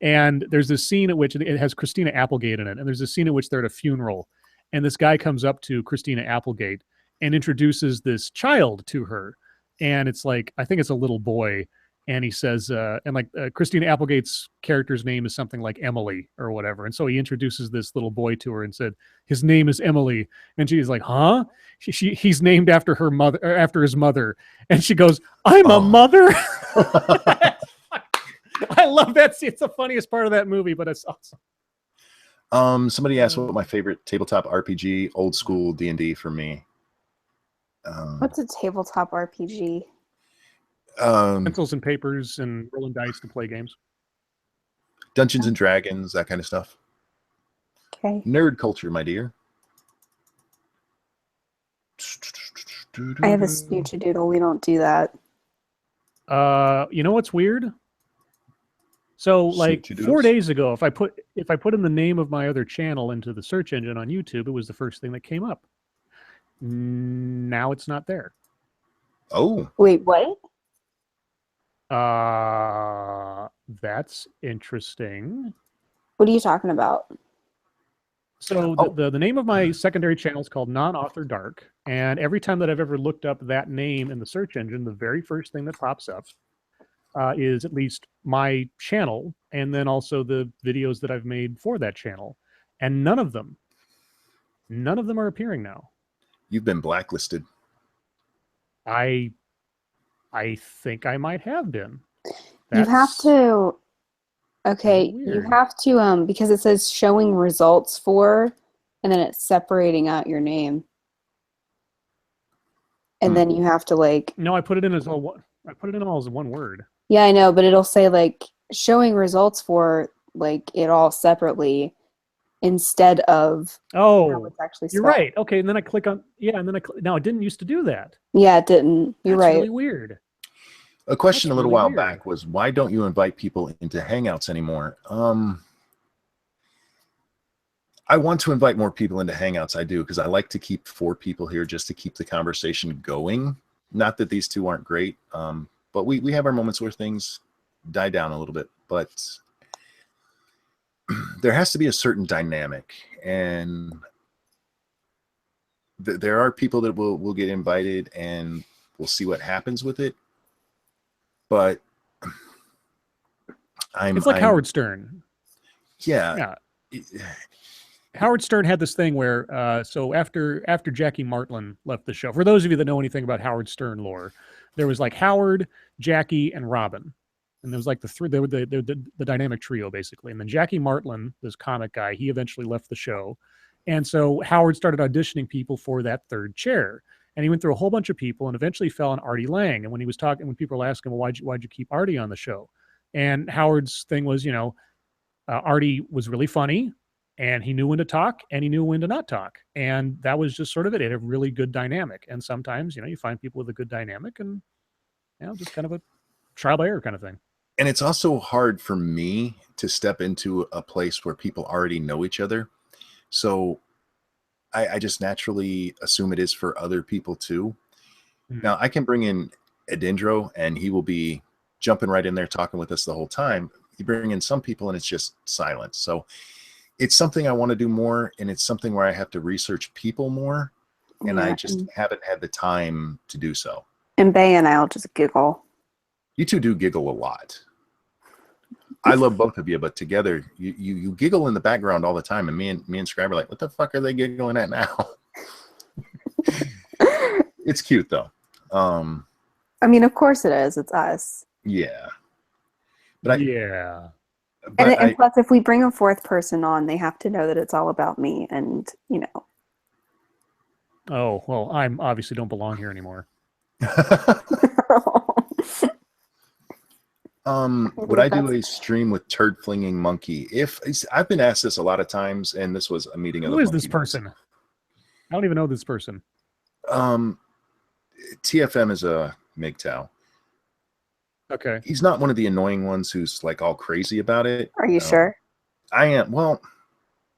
and there's this scene at which it has Christina Applegate in it, and there's a scene at which they're at a funeral, and this guy comes up to Christina Applegate and introduces this child to her, and it's like, I think it's a little boy, and he says, Christina Applegate's character's name is something like Emily or whatever, and so he introduces this little boy to her and said, his name is Emily, and she's like, huh? He's named after her mother, or after his mother, and she goes, I'm a mother. I love that scene. It's the funniest part of that movie, but it's awesome. Somebody asked what my favorite tabletop RPG, old school D&D for me. What's a tabletop RPG? Pencils and papers and rolling dice to play games. Dungeons and Dragons, that kind of stuff. Okay. Nerd culture, my dear. I have a snoochadoodle. We don't do that. You know what's weird? So like 4 days ago, if I put in the name of my other channel into the search engine on YouTube, it was the first thing that came up. Now it's not there. Oh. Wait, what? That's interesting. What are you talking about? So the name of my secondary channel is called Non-Author Dark, and every time that I've ever looked up that name in the search engine, the very first thing that pops up is at least my channel, and then also the videos that I've made for that channel, and none of them are appearing now. You've been blacklisted. I think I might have been. You have to. Okay, you weird. have to because it says showing results for, and then it's separating out your name, and then you have to like. No, I put it in as all. I put it in all as one word. Yeah, I know, but it'll say like showing results for like it all separately instead of how Oh, it's actually you're spelled. right. Okay, and then I click on and then no, it didn't used to do that. Yeah, it didn't. You're That's right. really weird. A question That's a little really while weird. back was, why don't you invite people into Hangouts anymore? I want to invite more people into Hangouts. I do, because I like to keep 4 people here just to keep the conversation going. Not that these two aren't great, but we have our moments where things die down a little bit. But there has to be a certain dynamic, and there are people that will get invited, and we'll see what happens with it. But It's like Howard Stern. Yeah. Howard Stern had this thing where, so after Jackie Martling left the show, for those of you that know anything about Howard Stern lore, there was like Howard, Jackie, and Robin, and there was like the three. They were the dynamic trio basically. And then Jackie Martling, this comic guy, he eventually left the show, and so Howard started auditioning people for that third chair. And he went through a whole bunch of people and eventually fell on Artie Lang. And when he was talking, when people were asking, well, why'd you keep Artie on the show? And Howard's thing was, Artie was really funny, and he knew when to talk and he knew when to not talk. And that was just sort of it. It had a really good dynamic. And sometimes, you find people with a good dynamic and, just kind of a trial by error kind of thing. And it's also hard for me to step into a place where people already know each other. So I just naturally assume it is for other people too. Mm-hmm. Now I can bring in Edindro and he will be jumping right in there talking with us the whole time. You bring in some people and it's just silence. So it's something I want to do more, and it's something where I have to research people more, and I just haven't had the time to do so. And Bay and I'll just giggle. You two do giggle a lot. I love both of you, but together you giggle in the background all the time, and me and Scribe are like, what the fuck are they giggling at now? It's cute though. I mean, of course it is. It's us. Yeah. But and plus, if we bring a 4th person on, they have to know that it's all about me, and Oh well, I obviously don't belong here anymore. Would I do a stream with Turd Flinging Monkey? If I've been asked this a lot of times, and this was a meeting of Who is this person? I don't even know this person. TFM is a MGTOW. Okay. He's not one of the annoying ones who's like all crazy about it. Are you sure? I am. Well,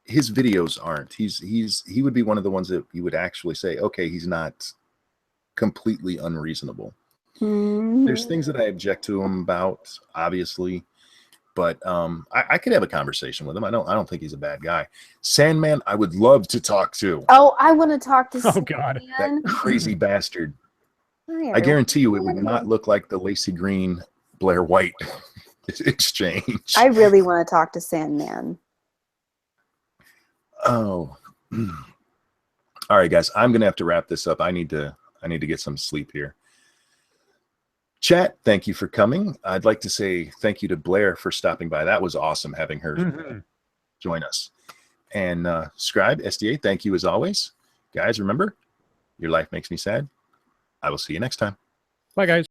his videos aren't. He would be one of the ones that you would actually say, okay, he's not completely unreasonable. There's things that I object to him about, obviously, but I could have a conversation with him. I don't think he's a bad guy. Sandman, I would love to talk to. Oh, I want to talk to Oh, God. Sandman. That crazy bastard. Hi, I everyone. guarantee you it would not look like the Laci Green Blaire White exchange. I really want to talk to Sandman. Oh. All right, guys, I'm gonna have to wrap this up. I need to get some sleep here. Chat, thank you for coming. I'd like to say thank you to Blaire for stopping by. That was awesome having her join us. And Scribe, SDA, thank you as always. Guys, remember, your life makes me sad. I will see you next time. Bye, guys.